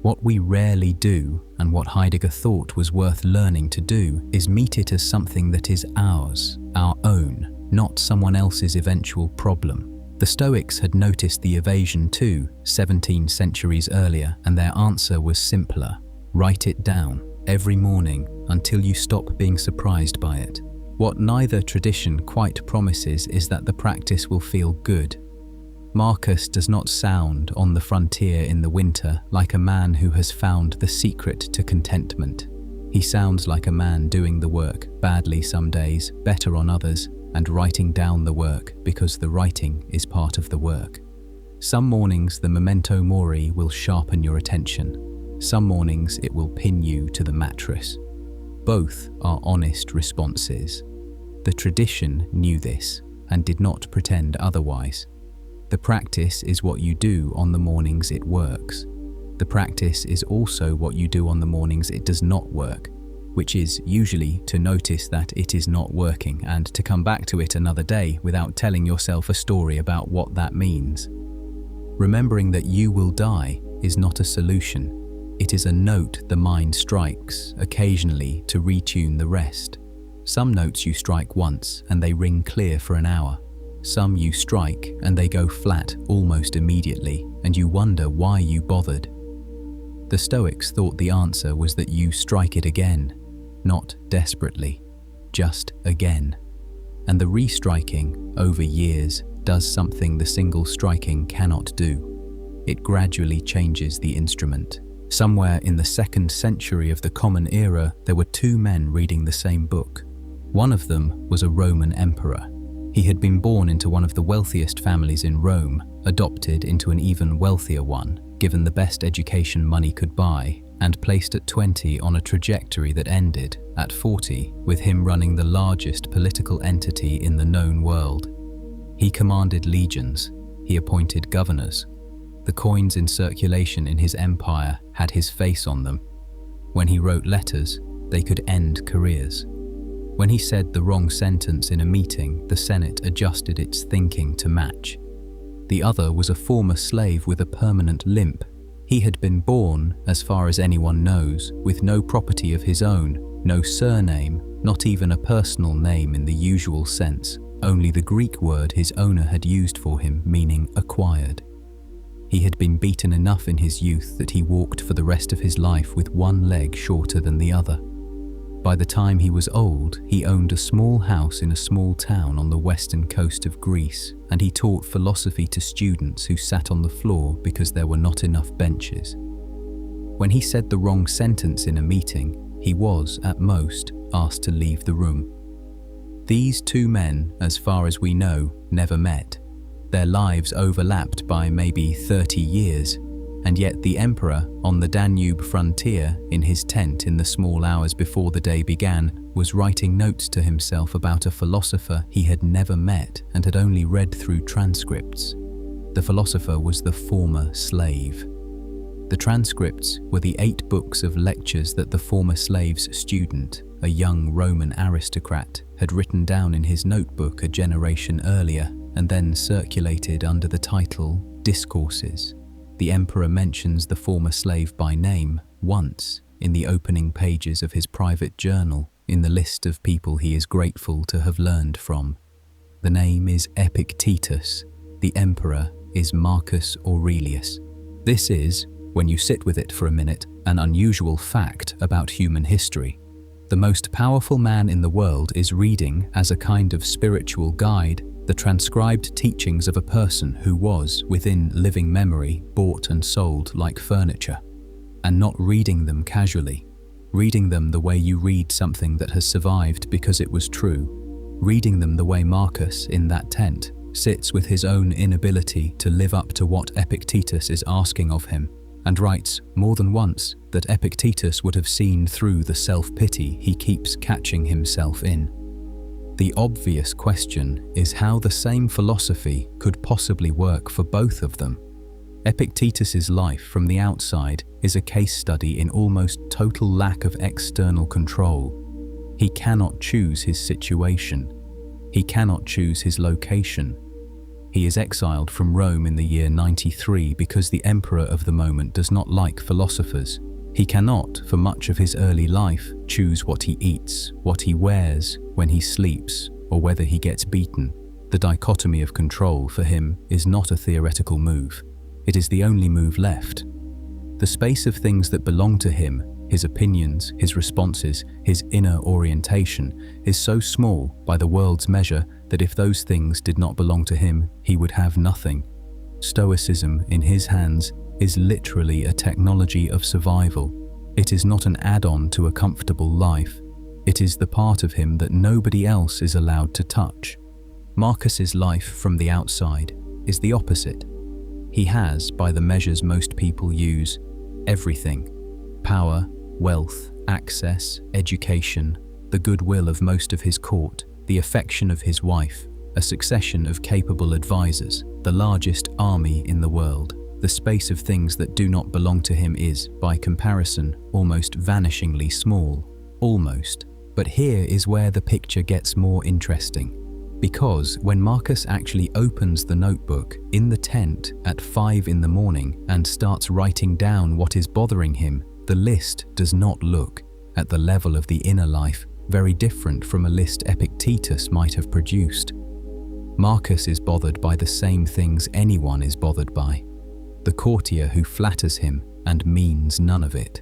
What we rarely do, and what Heidegger thought was worth learning to do, is meet it as something that is ours, our own, not someone else's eventual problem. The Stoics had noticed the evasion too, 17 centuries earlier, and their answer was simpler. Write it down, every morning, until you stop being surprised by it. What neither tradition quite promises is that the practice will feel good. Marcus does not sound on the frontier in the winter like a man who has found the secret to contentment. He sounds like a man doing the work, badly some days, better on others, and writing down the work because the writing is part of the work. Some mornings the memento mori will sharpen your attention. Some mornings it will pin you to the mattress. Both are honest responses. The tradition knew this and did not pretend otherwise. The practice is what you do on the mornings it works. The practice is also what you do on the mornings it does not work. which is usually to notice that it is not working and to come back to it another day without telling yourself a story about what that means. Remembering that you will die is not a solution. It is a note the mind strikes occasionally to retune the rest. Some notes you strike once and they ring clear for an hour. Some you strike and they go flat almost immediately, and you wonder why you bothered. The Stoics thought the answer was that you strike it again, not desperately, just again. And the restriking over years does something the single striking cannot do. It gradually changes the instrument. Somewhere in the 2nd century of the Common Era, there were 2 men reading the same book. One of them was a Roman emperor. He had been born into one of the wealthiest families in Rome, adopted into an even wealthier one, given the best education money could buy, and placed at 20 on a trajectory that ended, at 40, with him running the largest political entity in the known world. He commanded legions. He appointed governors. The coins in circulation in his empire had his face on them. When he wrote letters, they could end careers. When he said the wrong sentence in a meeting, the Senate adjusted its thinking to match. The other was a former slave with a permanent limp. He had been born, as far as anyone knows, with no property of his own, no surname, not even a personal name in the usual sense, only the Greek word his owner had used for him, meaning acquired. He had been beaten enough in his youth that he walked for the rest of his life with one leg shorter than the other. By the time he was old, he owned a small house in a small town on the western coast of Greece, and he taught philosophy to students who sat on the floor because there were not enough benches. When he said the wrong sentence in a meeting, he was, at most, asked to leave the room. These 2 men, as far as we know, never met. Their lives overlapped by maybe 30 years, and yet the emperor, on the Danube frontier, in his tent in the small hours before the day began, was writing notes to himself about a philosopher he had never met and had only read through transcripts. The philosopher was the former slave. The transcripts were the 8 books of lectures that the former slave's student, a young Roman aristocrat, had written down in his notebook a generation earlier and then circulated under the title Discourses. The emperor mentions the former slave by name once in the opening pages of his private journal in the list of people he is grateful to have learned from. The name is Epictetus. The emperor is Marcus Aurelius. This is, when you sit with it for a minute, an unusual fact about human history. The most powerful man in the world is reading, as a kind of spiritual guide, the transcribed teachings of a person who was, within living memory, bought and sold like furniture, and not reading them casually, reading them the way you read something that has survived because it was true, reading them the way Marcus, in that tent, sits with his own inability to live up to what Epictetus is asking of him, and writes more than once that Epictetus would have seen through the self-pity he keeps catching himself in. The obvious question is how the same philosophy could possibly work for both of them. Epictetus's life from the outside is a case study in almost total lack of external control. He cannot choose his situation. He cannot choose his location. He is exiled from Rome in the year 93 because the emperor of the moment does not like philosophers. He cannot, for much of his early life, choose what he eats, what he wears, when he sleeps, or whether he gets beaten. The dichotomy of control for him is not a theoretical move. It is the only move left. The space of things that belong to him, his opinions, his responses, his inner orientation, is so small by the world's measure that if those things did not belong to him, he would have nothing. Stoicism, in his hands, is literally a technology of survival. It is not an add-on to a comfortable life. It is the part of him that nobody else is allowed to touch. Marcus's life from the outside is the opposite. He has, by the measures most people use, everything: power, wealth, access, education, the goodwill of most of his court, the affection of his wife, a succession of capable advisors, the largest army in the world. The space of things that do not belong to him is, by comparison, almost vanishingly small. Almost. But here is where the picture gets more interesting. Because when Marcus actually opens the notebook in the tent at 5 in the morning and starts writing down what is bothering him, the list does not look, at the level of the inner life, very different from a list Epictetus might have produced. Marcus is bothered by the same things anyone is bothered by. The courtier who flatters him and means none of it.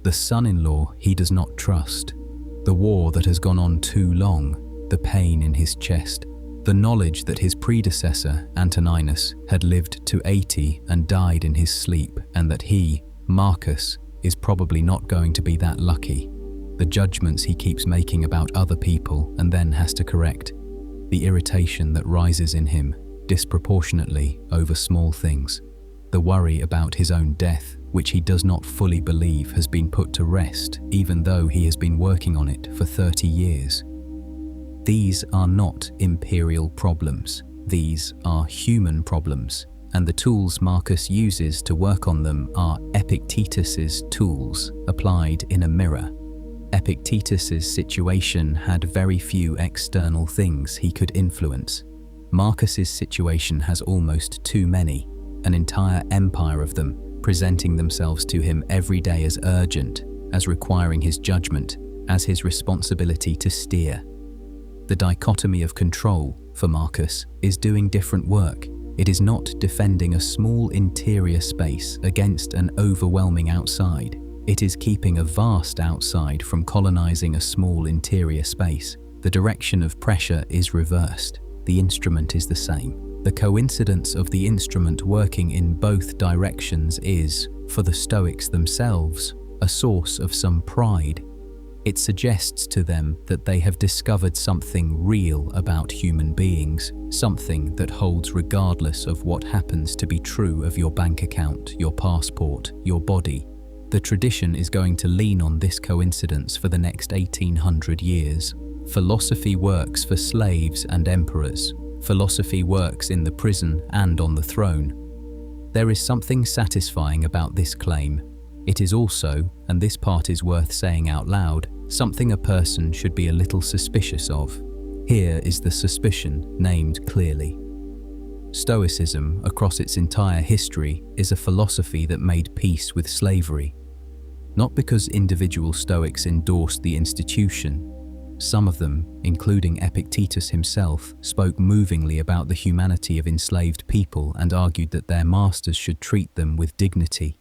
The son-in-law he does not trust. The war that has gone on too long. The pain in his chest. The knowledge that his predecessor, Antoninus, had lived to 80 and died in his sleep, and that he, Marcus, is probably not going to be that lucky. The judgments he keeps making about other people and then has to correct. The irritation that rises in him disproportionately over small things. The worry about his own death, which he does not fully believe has been put to rest, even though he has been working on it for 30 years. These are not imperial problems. These are human problems, and the tools Marcus uses to work on them are Epictetus's tools applied in a mirror. Epictetus's situation had very few external things he could influence. Marcus's situation has almost too many, an entire empire of them, presenting themselves to him every day as urgent, as requiring his judgment, as his responsibility to steer. The dichotomy of control, for Marcus, is doing different work. It is not defending a small interior space against an overwhelming outside. It is keeping a vast outside from colonizing a small interior space. The direction of pressure is reversed. The instrument is the same. The coincidence of the instrument working in both directions is, for the Stoics themselves, a source of some pride. It suggests to them that they have discovered something real about human beings, something that holds regardless of what happens to be true of your bank account, your passport, your body. The tradition is going to lean on this coincidence for the next 1800 years. Philosophy works for slaves and emperors. Philosophy works in the prison and on the throne. There is something satisfying about this claim. It is also, and this part is worth saying out loud, something a person should be a little suspicious of. Here is the suspicion named clearly. Stoicism, across its entire history, is a philosophy that made peace with slavery. Not because individual Stoics endorsed the institution. Some of them, including Epictetus himself, spoke movingly about the humanity of enslaved people and argued that their masters should treat them with dignity.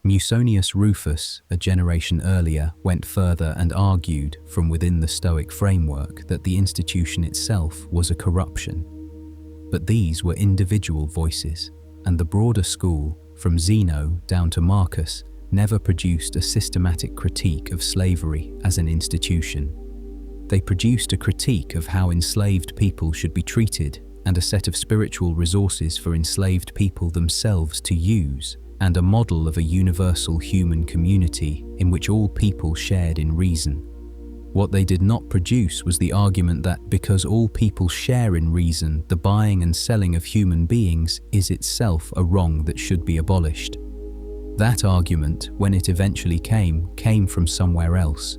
Musonius Rufus, a generation earlier, went further and argued, from within the Stoic framework, that the institution itself was a corruption. But these were individual voices, and the broader school, from Zeno down to Marcus, never produced a systematic critique of slavery as an institution. They produced a critique of how enslaved people should be treated and a set of spiritual resources for enslaved people themselves to use, and a model of a universal human community in which all people shared in reason. What they did not produce was the argument that because all people share in reason, the buying and selling of human beings is itself a wrong that should be abolished. That argument, when it eventually came from somewhere else.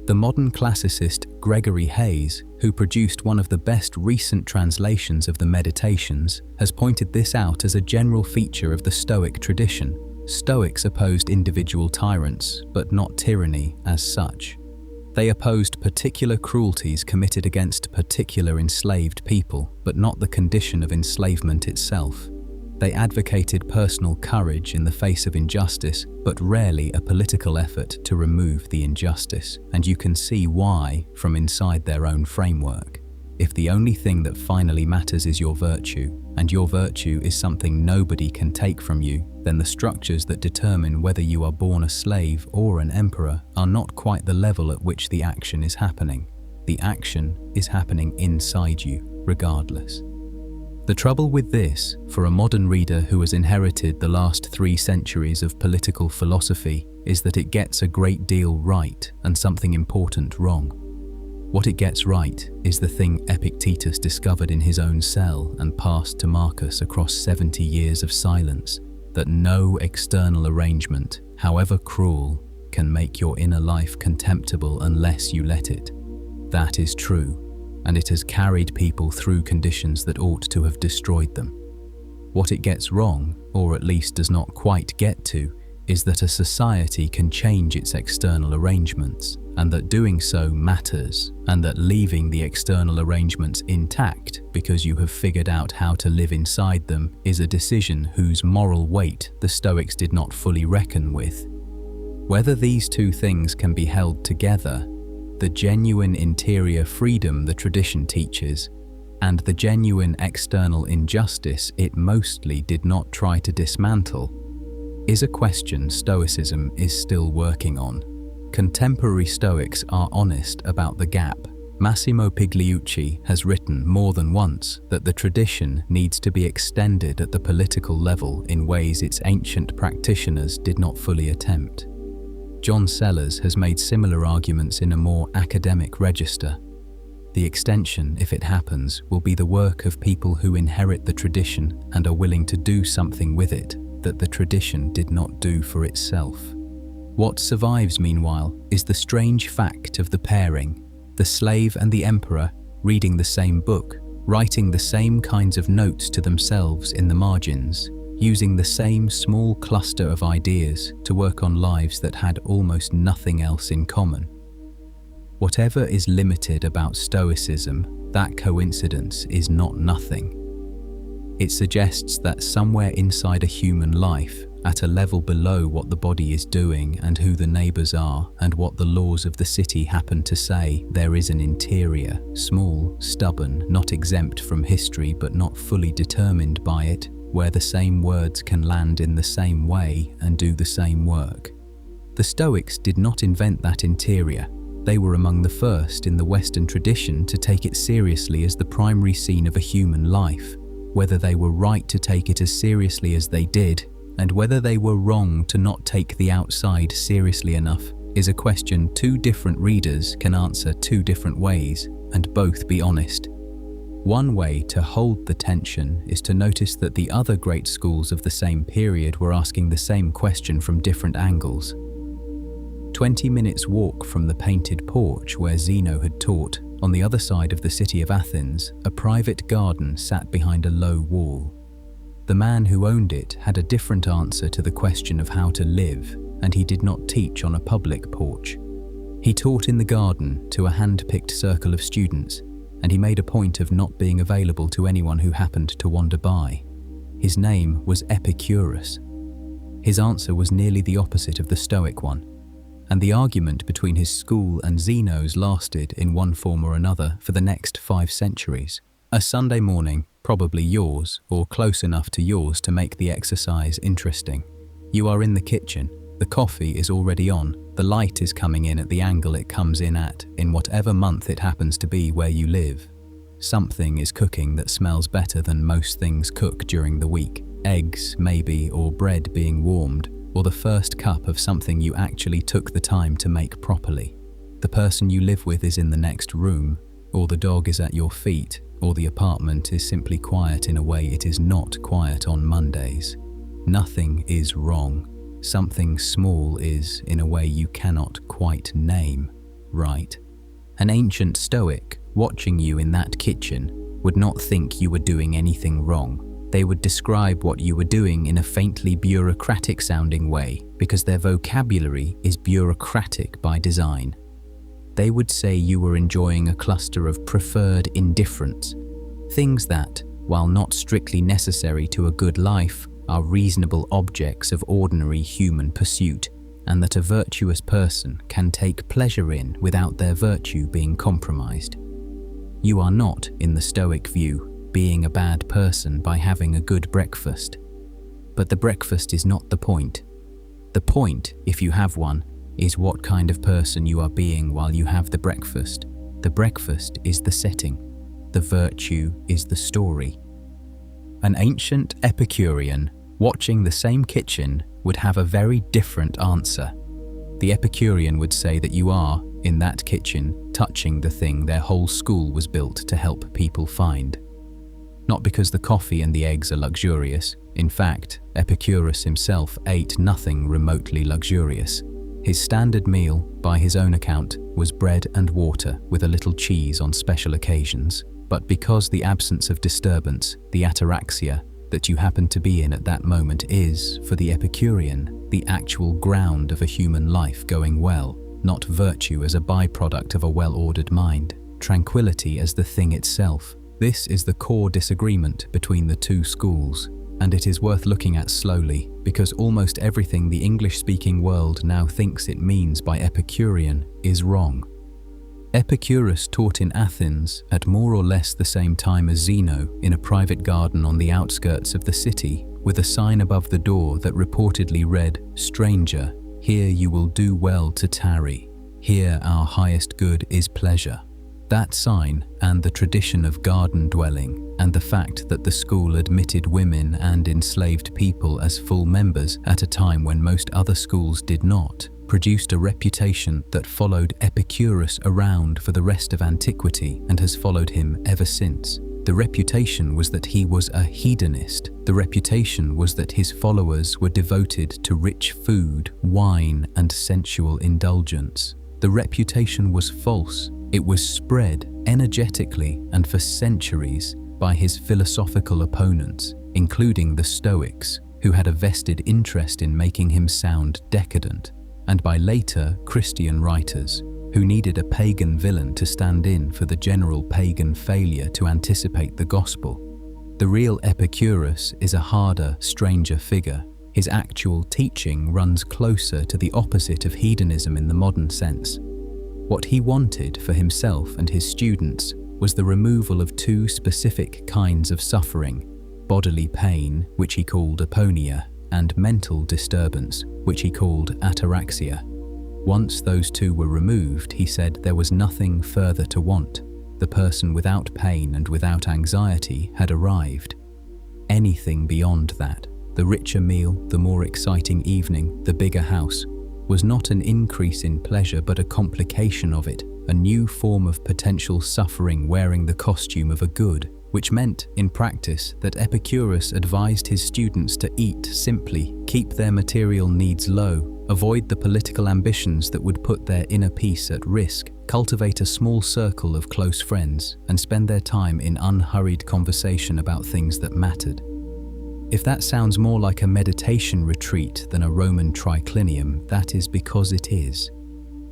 The modern classicist Gregory Hayes, who produced one of the best recent translations of the Meditations, has pointed this out as a general feature of the Stoic tradition. Stoics opposed individual tyrants, but not tyranny as such. They opposed particular cruelties committed against particular enslaved people, but not the condition of enslavement itself. They advocated personal courage in the face of injustice, but rarely a political effort to remove the injustice, and you can see why from inside their own framework. If the only thing that finally matters is your virtue, and your virtue is something nobody can take from you, then the structures that determine whether you are born a slave or an emperor are not quite the level at which the action is happening. The action is happening inside you, regardless. The trouble with this, for a modern reader who has inherited the last 3 centuries of political philosophy, is that it gets a great deal right and something important wrong. What it gets right is the thing Epictetus discovered in his own cell and passed to Marcus across 70 years of silence, that no external arrangement, however cruel, can make your inner life contemptible unless you let it. That is true, and it has carried people through conditions that ought to have destroyed them. What it gets wrong, or at least does not quite get to, is that a society can change its external arrangements, and that doing so matters, and that leaving the external arrangements intact because you have figured out how to live inside them is a decision whose moral weight the Stoics did not fully reckon with. Whether these two things can be held together, the genuine interior freedom the tradition teaches, and the genuine external injustice it mostly did not try to dismantle, is a question Stoicism is still working on. Contemporary Stoics are honest about the gap. Massimo Pigliucci has written more than once that the tradition needs to be extended at the political level in ways its ancient practitioners did not fully attempt. John Sellers has made similar arguments in a more academic register. The extension, if it happens, will be the work of people who inherit the tradition and are willing to do something with it that the tradition did not do for itself. What survives, meanwhile, is the strange fact of the pairing, the slave and the emperor reading the same book, writing the same kinds of notes to themselves in the margins, using the same small cluster of ideas to work on lives that had almost nothing else in common. Whatever is limited about Stoicism, that coincidence is not nothing. It suggests that somewhere inside a human life, at a level below what the body is doing and who the neighbours are and what the laws of the city happen to say, there is an interior, small, stubborn, not exempt from history but not fully determined by it, where the same words can land in the same way and do the same work. The Stoics did not invent that interior. They were among the first in the Western tradition to take it seriously as the primary scene of a human life. Whether they were right to take it as seriously as they did, and whether they were wrong to not take the outside seriously enough, is a question two different readers can answer two different ways, and both be honest. One way to hold the tension is to notice that the other great schools of the same period were asking the same question from different angles. 20 minutes walk from the painted porch where Zeno had taught, on the other side of the city of Athens, a private garden sat behind a low wall. The man who owned it had a different answer to the question of how to live, and he did not teach on a public porch. He taught in the garden to a hand-picked circle of students, and he made a point of not being available to anyone who happened to wander by. His name was Epicurus. His answer was nearly the opposite of the Stoic one, and the argument between his school and Zeno's lasted in one form or another for the next 5 centuries. A Sunday morning, probably yours, or close enough to yours to make the exercise interesting. You are in the kitchen, the coffee is already on, the light is coming in at the angle it comes in at, in whatever month it happens to be where you live. Something is cooking that smells better than most things cook during the week. Eggs, maybe, or bread being warmed, or the first cup of something you actually took the time to make properly. The person you live with is in the next room, or the dog is at your feet, or the apartment is simply quiet in a way it is not quiet on Mondays. Nothing is wrong. Something small is, in a way you cannot quite name, right? An ancient Stoic, watching you in that kitchen, would not think you were doing anything wrong. They would describe what you were doing in a faintly bureaucratic-sounding way because their vocabulary is bureaucratic by design. They would say you were enjoying a cluster of preferred indifference, things that, while not strictly necessary to a good life, are reasonable objects of ordinary human pursuit, and that a virtuous person can take pleasure in without their virtue being compromised. You are not, in the Stoic view, being a bad person by having a good breakfast. But the breakfast is not the point. The point, if you have one, is what kind of person you are being while you have the breakfast. The breakfast is the setting. The virtue is the story. An ancient Epicurean, watching the same kitchen, would have a very different answer. The Epicurean would say that you are, in that kitchen, touching the thing their whole school was built to help people find. Not because the coffee and the eggs are luxurious. In fact, Epicurus himself ate nothing remotely luxurious. His standard meal, by his own account, was bread and water with a little cheese on special occasions. But because the absence of disturbance, the ataraxia, that you happen to be in at that moment is, for the Epicurean, the actual ground of a human life going well, not virtue as a byproduct of a well-ordered mind, tranquility as the thing itself. This is the core disagreement between the two schools, and it is worth looking at slowly, because almost everything the English-speaking world now thinks it means by Epicurean is wrong. Epicurus taught in Athens at more or less the same time as Zeno in a private garden on the outskirts of the city, with a sign above the door that reportedly read, "Stranger, here you will do well to tarry. Here our highest good is pleasure." That sign, and the tradition of garden dwelling, and the fact that the school admitted women and enslaved people as full members at a time when most other schools did not, produced a reputation that followed Epicurus around for the rest of antiquity and has followed him ever since. The reputation was that he was a hedonist. The reputation was that his followers were devoted to rich food, wine, and sensual indulgence. The reputation was false. It was spread energetically and for centuries by his philosophical opponents, including the Stoics, who had a vested interest in making him sound decadent, and by later Christian writers, who needed a pagan villain to stand in for the general pagan failure to anticipate the gospel. The real Epicurus is a harder, stranger figure. His actual teaching runs closer to the opposite of hedonism in the modern sense. What he wanted for himself and his students was the removal of two specific kinds of suffering: bodily pain, which he called aponia, and mental disturbance, which he called ataraxia. Once those two were removed, he said there was nothing further to want. The person without pain and without anxiety had arrived. Anything beyond that, the richer meal, the more exciting evening, the bigger house, was not an increase in pleasure but a complication of it, a new form of potential suffering wearing the costume of a good, which meant, in practice, that Epicurus advised his students to eat simply, keep their material needs low, avoid the political ambitions that would put their inner peace at risk, cultivate a small circle of close friends, and spend their time in unhurried conversation about things that mattered. If that sounds more like a meditation retreat than a Roman triclinium, that is because it is.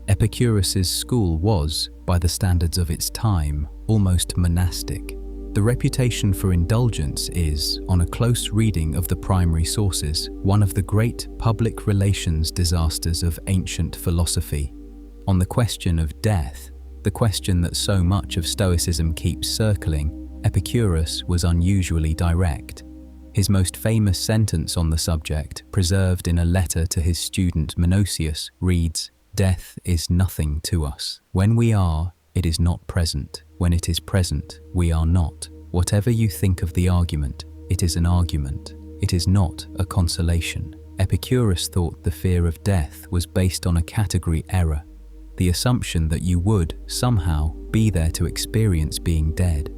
Epicurus's school was, by the standards of its time, almost monastic. The reputation for indulgence is, on a close reading of the primary sources, one of the great public relations disasters of ancient philosophy. On the question of death, the question that so much of Stoicism keeps circling, Epicurus was unusually direct. His most famous sentence on the subject, preserved in a letter to his student Menocius, reads, "Death is nothing to us. When we are, it is not present. When it is present, we are not. Whatever you think of the argument, it is an argument. It is not a consolation." Epicurus thought the fear of death was based on a category error, the assumption that you would, somehow, be there to experience being dead.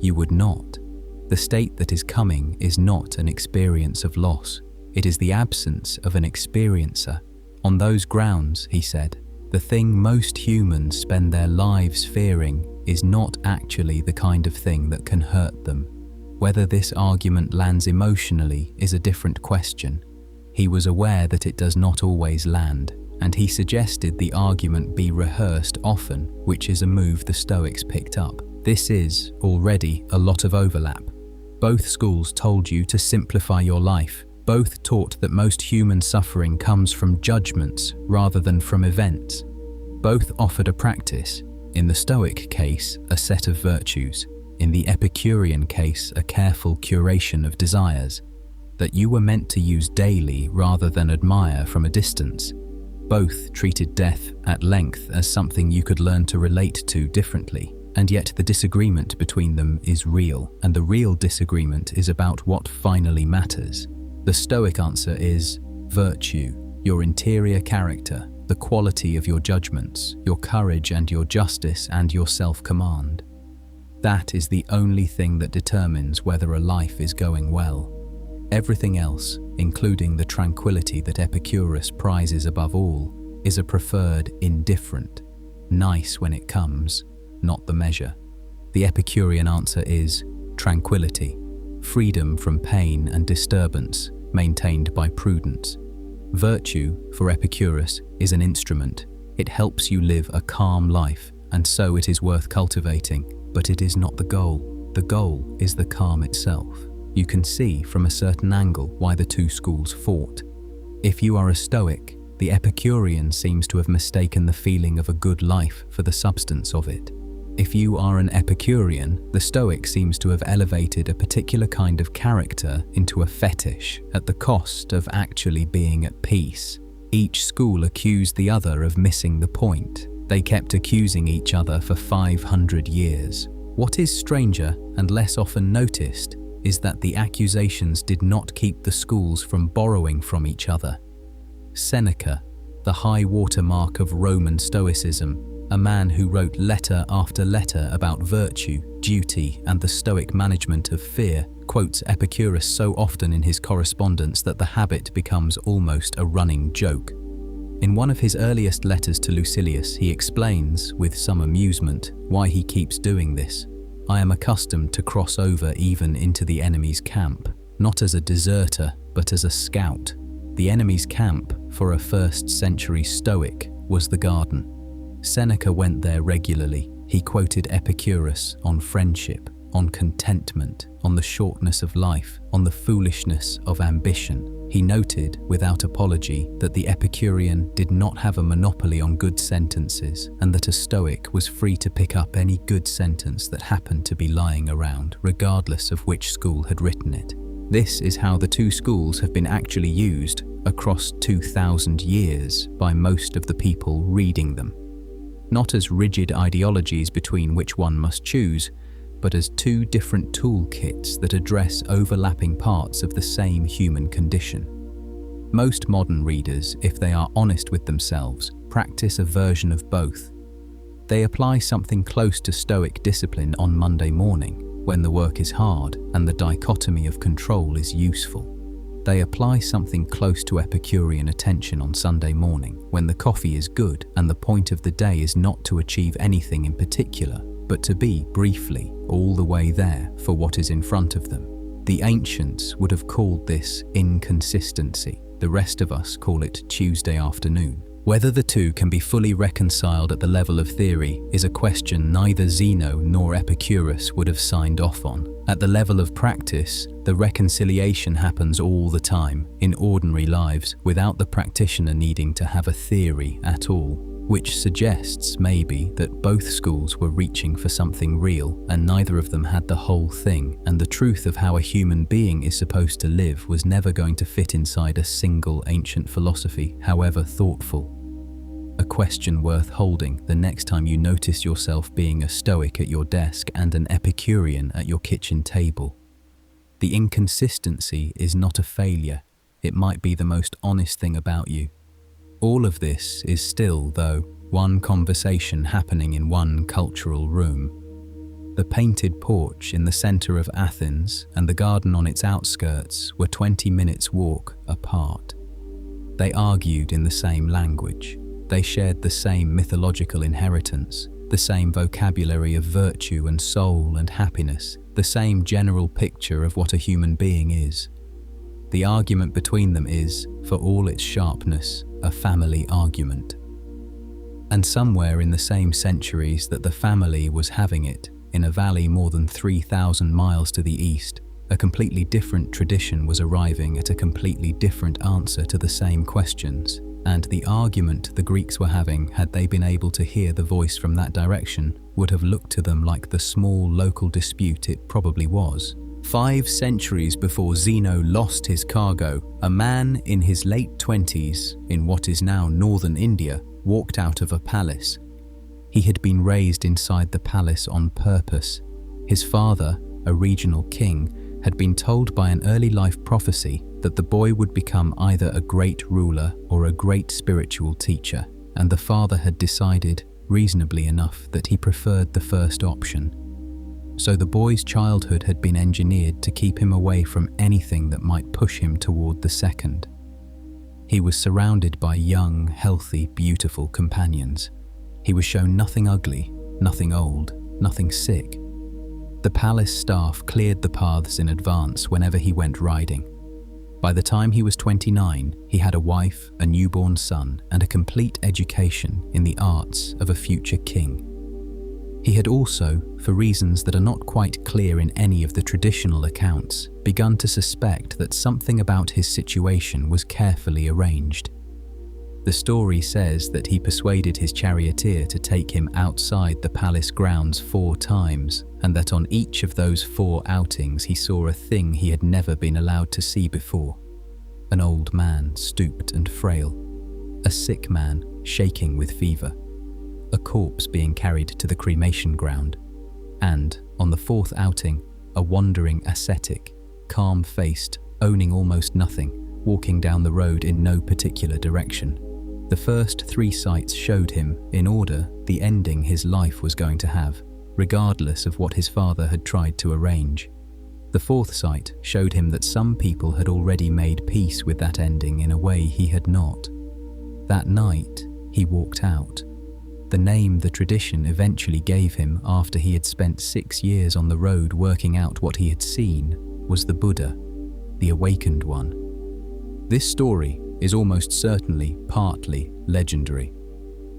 You would not. The state that is coming is not an experience of loss. It is the absence of an experiencer. On those grounds, he said, the thing most humans spend their lives fearing is not actually the kind of thing that can hurt them. Whether this argument lands emotionally is a different question. He was aware that it does not always land, and he suggested the argument be rehearsed often, which is a move the Stoics picked up. This is, already, a lot of overlap. Both schools told you to simplify your life. Both taught that most human suffering comes from judgments rather than from events. Both offered a practice. In the Stoic case, a set of virtues. In the Epicurean case, a careful curation of desires, that you were meant to use daily rather than admire from a distance. Both treated death at length as something you could learn to relate to differently. And yet the disagreement between them is real, and the real disagreement is about what finally matters. The Stoic answer is virtue, your interior character, the quality of your judgments, your courage and your justice and your self-command. That is the only thing that determines whether a life is going well. Everything else, including the tranquility that Epicurus prizes above all, is a preferred indifferent, nice when it comes, not the measure. The Epicurean answer is tranquility, freedom from pain and disturbance, maintained by prudence. Virtue, for Epicurus, is an instrument. It helps you live a calm life, and so it is worth cultivating, but it is not the goal. The goal is the calm itself. You can see from a certain angle why the two schools fought. If you are a Stoic, the Epicurean seems to have mistaken the feeling of a good life for the substance of it. If you are an Epicurean, the Stoic seems to have elevated a particular kind of character into a fetish at the cost of actually being at peace. Each school accused the other of missing the point. They kept accusing each other for 500 years. What is stranger and less often noticed is that the accusations did not keep the schools from borrowing from each other. Seneca, the high watermark of Roman Stoicism, a man who wrote letter after letter about virtue, duty, and the Stoic management of fear, quotes Epicurus so often in his correspondence that the habit becomes almost a running joke. In one of his earliest letters to Lucilius, he explains, with some amusement, why he keeps doing this. I am accustomed to cross over even into the enemy's camp, not as a deserter, but as a scout. The enemy's camp, for a first-century Stoic, was the garden. Seneca went there regularly. He quoted Epicurus on friendship, on contentment, on the shortness of life, on the foolishness of ambition. He noted, without apology, that the Epicurean did not have a monopoly on good sentences, and that a Stoic was free to pick up any good sentence that happened to be lying around, regardless of which school had written it. This is how the two schools have been actually used across 2,000 years by most of the people reading them. Not as rigid ideologies between which one must choose, but as two different toolkits that address overlapping parts of the same human condition. Most modern readers, if they are honest with themselves, practice a version of both. They apply something close to Stoic discipline on Monday morning, when the work is hard and the dichotomy of control is useful. They apply something close to Epicurean attention on Sunday morning, when the coffee is good and the point of the day is not to achieve anything in particular, but to be, briefly, all the way there for what is in front of them. The ancients would have called this inconsistency. The rest of us call it Tuesday afternoon. Whether the two can be fully reconciled at the level of theory is a question neither Zeno nor Epicurus would have signed off on. At the level of practice, the reconciliation happens all the time, in ordinary lives, without the practitioner needing to have a theory at all, which suggests, maybe, that both schools were reaching for something real, and neither of them had the whole thing, and the truth of how a human being is supposed to live was never going to fit inside a single ancient philosophy, however thoughtful. A question worth holding the next time you notice yourself being a Stoic at your desk and an Epicurean at your kitchen table. The inconsistency is not a failure. It might be the most honest thing about you. All of this is still, though, one conversation happening in one cultural room. The painted porch in the center of Athens and the garden on its outskirts were 20 minutes' walk apart. They argued in the same language. They shared the same mythological inheritance, the same vocabulary of virtue and soul and happiness, the same general picture of what a human being is. The argument between them is, for all its sharpness, a family argument. And somewhere in the same centuries that the family was having it, in a valley more than 3,000 miles to the east, a completely different tradition was arriving at a completely different answer to the same questions. And the argument the Greeks were having, had they been able to hear the voice from that direction, would have looked to them like the small local dispute it probably was. 5 centuries before Zeno lost his cargo, a man in his late 20s, in what is now northern India, walked out of a palace. He had been raised inside the palace on purpose. His father, a regional king, had been told by an early life prophecy that the boy would become either a great ruler or a great spiritual teacher, and the father had decided, reasonably enough, that he preferred the first option. So the boy's childhood had been engineered to keep him away from anything that might push him toward the second. He was surrounded by young, healthy, beautiful companions. He was shown nothing ugly, nothing old, nothing sick. The palace staff cleared the paths in advance whenever he went riding. By the time he was 29, he had a wife, a newborn son, and a complete education in the arts of a future king. He had also, for reasons that are not quite clear in any of the traditional accounts, begun to suspect that something about his situation was carefully arranged. The story says that he persuaded his charioteer to take him outside the palace grounds 4 times, and that on each of those 4 outings he saw a thing he had never been allowed to see before. An old man, stooped and frail. A sick man, shaking with fever. A corpse being carried to the cremation ground. And, on the 4th outing, a wandering ascetic, calm-faced, owning almost nothing, walking down the road in no particular direction. The first 3 sights showed him, in order, the ending his life was going to have, regardless of what his father had tried to arrange. The 4th sight showed him that some people had already made peace with that ending in a way he had not. That night, he walked out. The name the tradition eventually gave him after he had spent 6 years on the road working out what he had seen was the Buddha, the awakened one. This story is almost certainly partly legendary.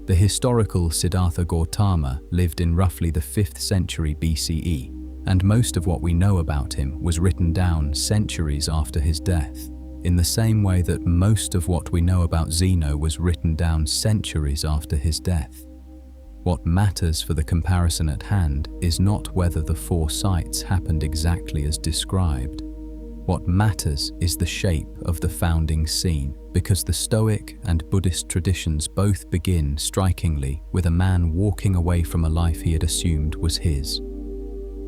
The historical Siddhartha Gautama lived in roughly the 5th century BCE, and most of what we know about him was written down centuries after his death, in the same way that most of what we know about Zeno was written down centuries after his death. What matters for the comparison at hand is not whether the 4 sights happened exactly as described. What matters is the shape of the founding scene, because the Stoic and Buddhist traditions both begin strikingly with a man walking away from a life he had assumed was his.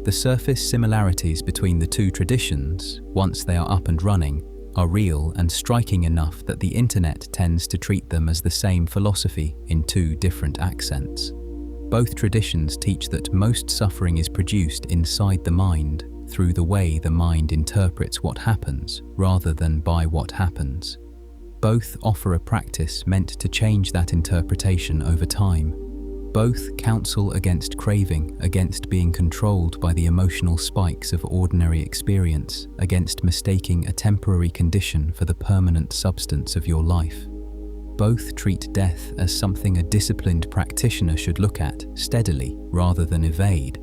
The surface similarities between the 2 traditions, once they are up and running, are real and striking enough that the internet tends to treat them as the same philosophy in 2 different accents. Both traditions teach that most suffering is produced inside the mind through the way the mind interprets what happens rather than by what happens. Both offer a practice meant to change that interpretation over time. Both counsel against craving, against being controlled by the emotional spikes of ordinary experience, against mistaking a temporary condition for the permanent substance of your life. Both treat death as something a disciplined practitioner should look at steadily rather than evade.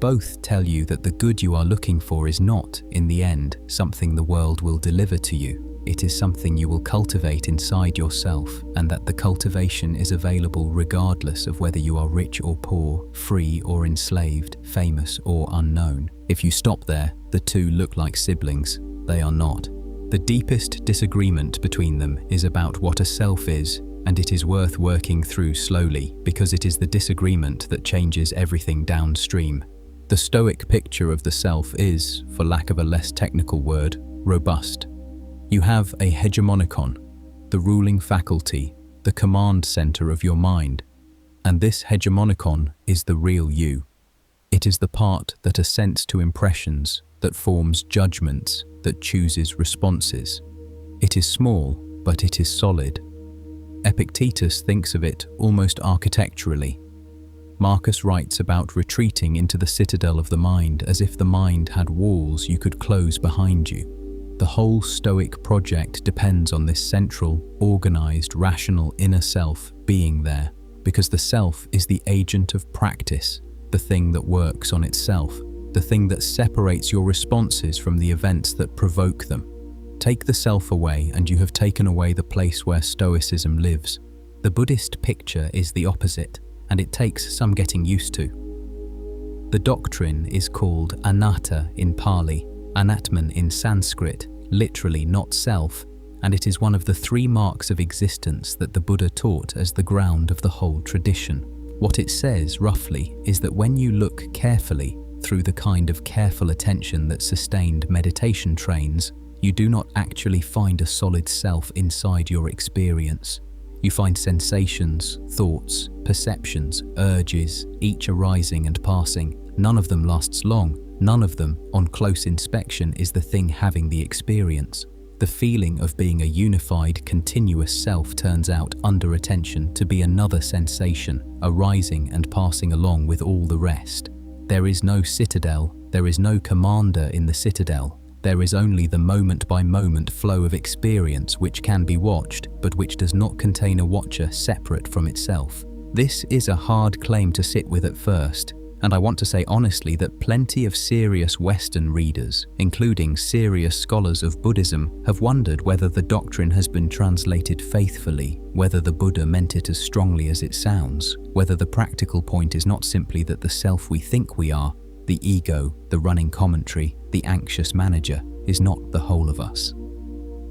Both tell you that the good you are looking for is not, in the end, something the world will deliver to you. It is something you will cultivate inside yourself, and that the cultivation is available regardless of whether you are rich or poor, free or enslaved, famous or unknown. If you stop there, the 2 look like siblings. They are not. The deepest disagreement between them is about what a self is, and it is worth working through slowly because it is the disagreement that changes everything downstream. The Stoic picture of the self is, for lack of a less technical word, robust. You have a hegemonikon, the ruling faculty, the command center of your mind, and this hegemonikon is the real you. It is the part that assents to impressions, that forms judgments, that chooses responses. It is small, but it is solid. Epictetus thinks of it almost architecturally. Marcus writes about retreating into the citadel of the mind as if the mind had walls you could close behind you. The whole Stoic project depends on this central, organized, rational inner self being there, because the self is the agent of practice, the thing that works on itself, the thing that separates your responses from the events that provoke them. Take the self away and you have taken away the place where Stoicism lives. The Buddhist picture is the opposite, and it takes some getting used to. The doctrine is called anatta in Pali, anatman in Sanskrit, literally not self, and it is one of the 3 marks of existence that the Buddha taught as the ground of the whole tradition. What it says, roughly, is that when you look carefully, through the kind of careful attention that sustained meditation trains, you do not actually find a solid self inside your experience. You find sensations, thoughts, perceptions, urges, each arising and passing. None of them lasts long. None of them, on close inspection, is the thing having the experience. The The feeling of being a unified, continuous self turns out under attention to be another sensation, arising and passing along with all the rest. There is no citadel, there is no commander in the citadel. There is only the moment-by-moment flow of experience which can be watched, but which does not contain a watcher separate from itself. This is a hard claim to sit with at first, and I want to say honestly that plenty of serious Western readers, including serious scholars of Buddhism, have wondered whether the doctrine has been translated faithfully, whether the Buddha meant it as strongly as it sounds, whether the practical point is not simply that the self we think we are, the ego, the running commentary, the anxious manager, is not the whole of us.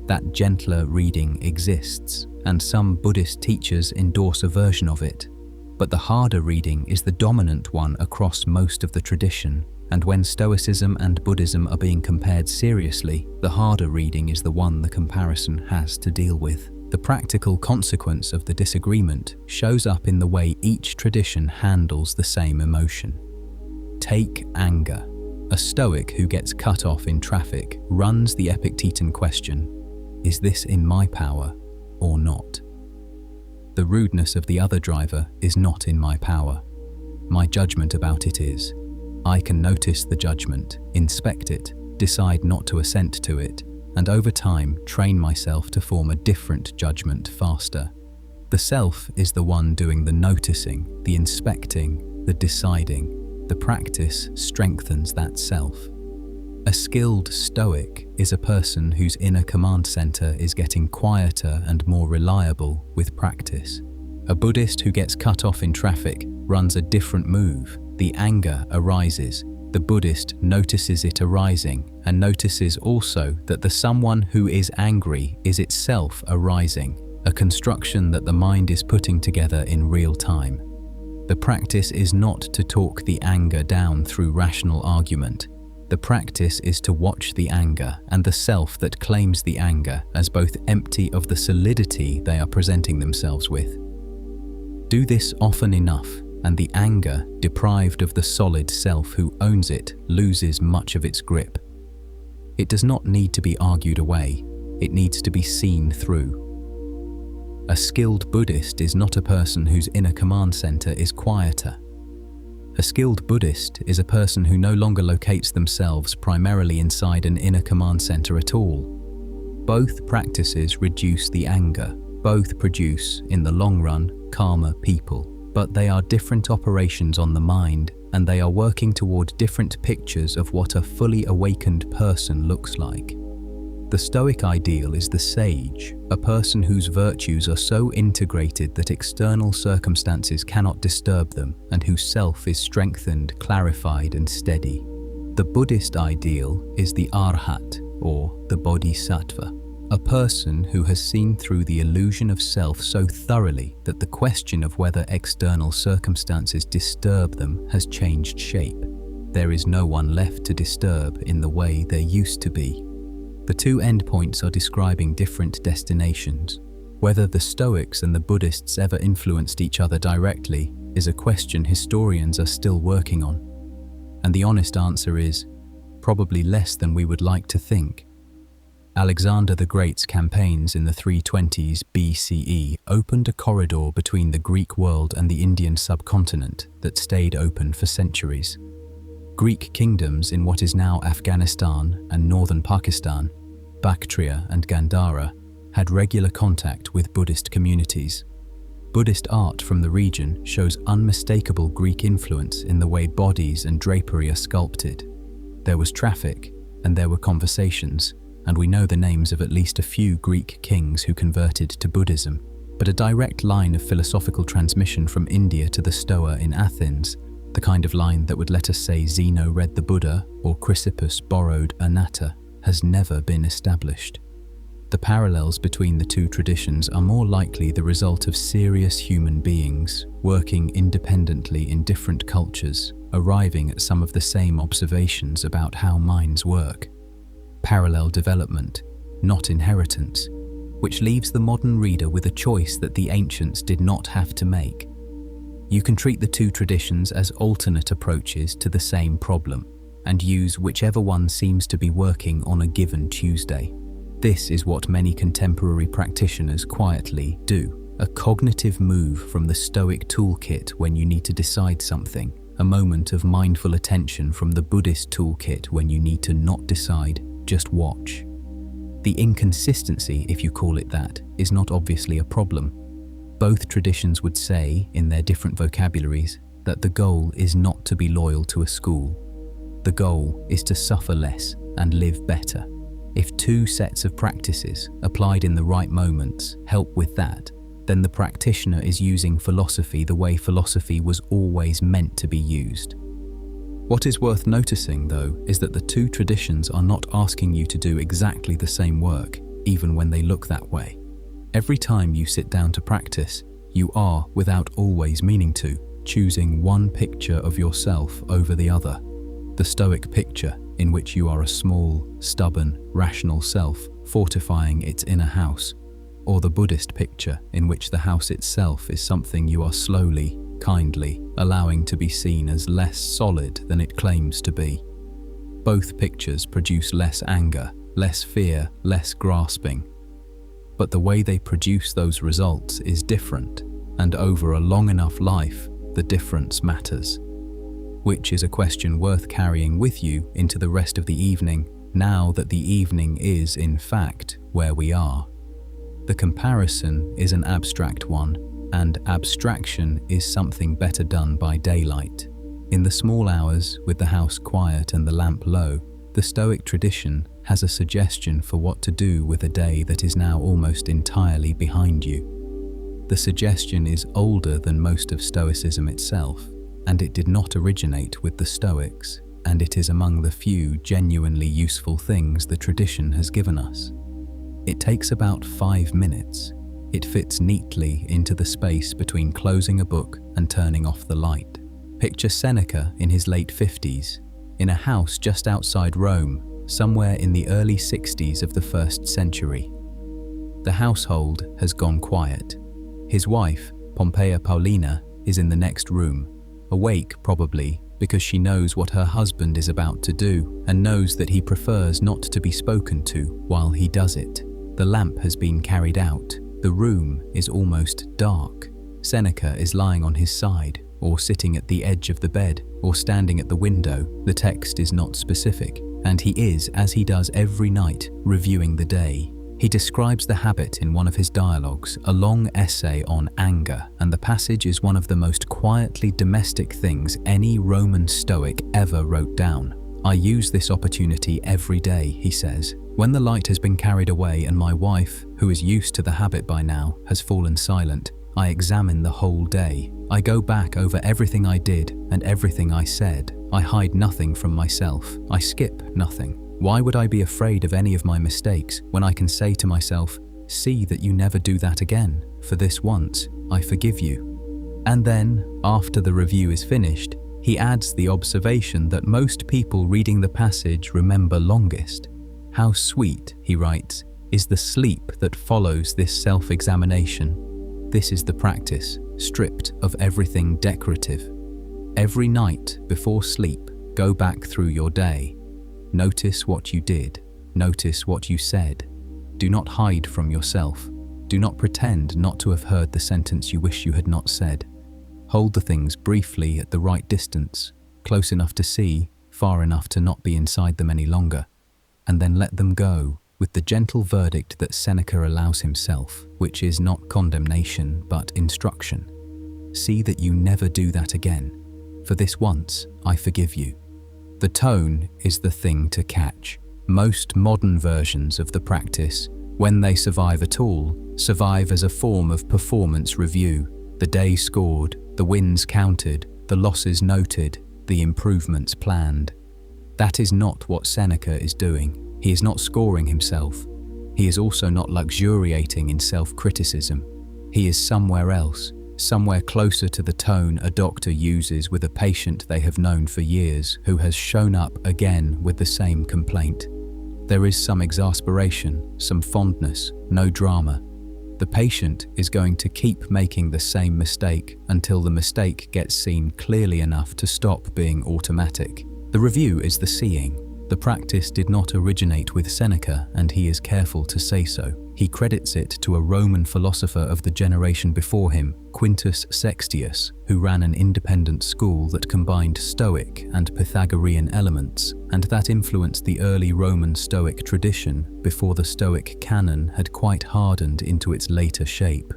That gentler reading exists, and some Buddhist teachers endorse a version of it. But the harder reading is the dominant one across most of the tradition, and when Stoicism and Buddhism are being compared seriously, the harder reading is the one the comparison has to deal with. The practical consequence of the disagreement shows up in the way each tradition handles the same emotion. Take anger. A Stoic who gets cut off in traffic runs the Epictetan question, is this in my power or not? The rudeness of the other driver is not in my power. My judgment about it is. I can notice the judgment, inspect it, decide not to assent to it, and over time train myself to form a different judgment faster. The self is the one doing the noticing, the inspecting, the deciding. The practice strengthens that self. A skilled Stoic is a person whose inner command center is getting quieter and more reliable with practice. A Buddhist who gets cut off in traffic runs a different move. The anger arises. The Buddhist notices it arising and notices also that the someone who is angry is itself arising, a construction that the mind is putting together in real time. The practice is not to talk the anger down through rational argument. The practice is to watch the anger and the self that claims the anger as both empty of the solidity they are presenting themselves with. Do this often enough, and the anger, deprived of the solid self who owns it, loses much of its grip. It does not need to be argued away, it needs to be seen through. A skilled Buddhist is not a person whose inner command center is quieter. A skilled Buddhist is a person who no longer locates themselves primarily inside an inner command center at all. Both practices reduce the anger. Both produce, in the long run, calmer people. But they are different operations on the mind, and they are working toward different pictures of what a fully awakened person looks like. The Stoic ideal is the sage, a person whose virtues are so integrated that external circumstances cannot disturb them, and whose self is strengthened, clarified, and steady. The Buddhist ideal is the Arhat, or the Bodhisattva, a person who has seen through the illusion of self so thoroughly that the question of whether external circumstances disturb them has changed shape. There is no one left to disturb in the way there used to be. The two endpoints are describing different destinations. Whether the Stoics and the Buddhists ever influenced each other directly is a question historians are still working on. And the honest answer is, probably less than we would like to think. Alexander the Great's campaigns in the 320s BCE opened a corridor between the Greek world and the Indian subcontinent that stayed open for centuries. Greek kingdoms in what is now Afghanistan and northern Pakistan, Bactria and Gandhara, had regular contact with Buddhist communities. Buddhist art from the region shows unmistakable Greek influence in the way bodies and drapery are sculpted. There was traffic, and there were conversations, and we know the names of at least a few Greek kings who converted to Buddhism, but a direct line of philosophical transmission from India to the Stoa in Athens, the kind of line that would let us say Zeno read the Buddha or Chrysippus borrowed anatta, has never been established. The parallels between the two traditions are more likely the result of serious human beings working independently in different cultures, arriving at some of the same observations about how minds work. Parallel development, not inheritance, which leaves the modern reader with a choice that the ancients did not have to make. You can treat the two traditions as alternate approaches to the same problem, and use whichever one seems to be working on a given Tuesday. This is what many contemporary practitioners quietly do, a cognitive move from the Stoic toolkit when you need to decide something, a moment of mindful attention from the Buddhist toolkit when you need to not decide, just watch. The inconsistency, if you call it that, is not obviously a problem. Both traditions would say, in their different vocabularies, that the goal is not to be loyal to a school. The goal is to suffer less and live better. If two sets of practices, applied in the right moments, help with that, then the practitioner is using philosophy the way philosophy was always meant to be used. What is worth noticing, though, is that the two traditions are not asking you to do exactly the same work, even when they look that way. Every time you sit down to practice, you are, without always meaning to, choosing one picture of yourself over the other. The Stoic picture, in which you are a small, stubborn, rational self fortifying its inner house, or the Buddhist picture, in which the house itself is something you are slowly, kindly allowing to be seen as less solid than it claims to be. Both pictures produce less anger, less fear, less grasping. But the way they produce those results is different, and over a long enough life, the difference matters. Which is a question worth carrying with you into the rest of the evening, now that the evening is, in fact, where we are. The comparison is an abstract one, and abstraction is something better done by daylight. In the small hours, with the house quiet and the lamp low, the Stoic tradition has a suggestion for what to do with a day that is now almost entirely behind you. The suggestion is older than most of Stoicism itself, and it did not originate with the Stoics, and it is among the few genuinely useful things the tradition has given us. It takes about 5 minutes. It fits neatly into the space between closing a book and turning off the light. Picture Seneca in his late 50s, in a house just outside Rome, somewhere in the early 60s of the 1st century. The household has gone quiet. His wife, Pompeia Paulina, is in the next room, awake probably because she knows what her husband is about to do and knows that he prefers not to be spoken to while he does it. The lamp has been carried out. The room is almost dark. Seneca is lying on his side, or sitting at the edge of the bed, or standing at the window. The text is not specific, and he is, as he does every night, reviewing the day. He describes the habit in one of his dialogues, a long essay on anger, and the passage is one of the most quietly domestic things any Roman Stoic ever wrote down. I use this opportunity every day, he says. When the light has been carried away and my wife, who is used to the habit by now, has fallen silent, I examine the whole day. I go back over everything I did and everything I said. I hide nothing from myself. I skip nothing. Why would I be afraid of any of my mistakes when I can say to myself, see that you never do that again. For this once, I forgive you. And then, after the review is finished, he adds the observation that most people reading the passage remember longest. How sweet, he writes, is the sleep that follows this self-examination. This is the practice, stripped of everything decorative. Every night before sleep, go back through your day. Notice what you did. Notice what you said. Do not hide from yourself. Do not pretend not to have heard the sentence you wish you had not said. Hold the things briefly at the right distance, close enough to see, far enough to not be inside them any longer, and then let them go with the gentle verdict that Seneca allows himself, which is not condemnation but instruction. See that you never do that again. For this once, I forgive you. The tone is the thing to catch. Most modern versions of the practice, when they survive at all, survive as a form of performance review. The day scored, the wins counted, the losses noted, the improvements planned. That is not what Seneca is doing. He is not scoring himself. He is also not luxuriating in self-criticism. He is somewhere else, somewhere closer to the tone a doctor uses with a patient they have known for years who has shown up again with the same complaint. There is some exasperation, some fondness, no drama. The patient is going to keep making the same mistake until the mistake gets seen clearly enough to stop being automatic. The review is the seeing. The practice did not originate with Seneca, and he is careful to say so. He credits it to a Roman philosopher of the generation before him, Quintus Sextius, who ran an independent school that combined Stoic and Pythagorean elements, and that influenced the early Roman Stoic tradition before the Stoic canon had quite hardened into its later shape.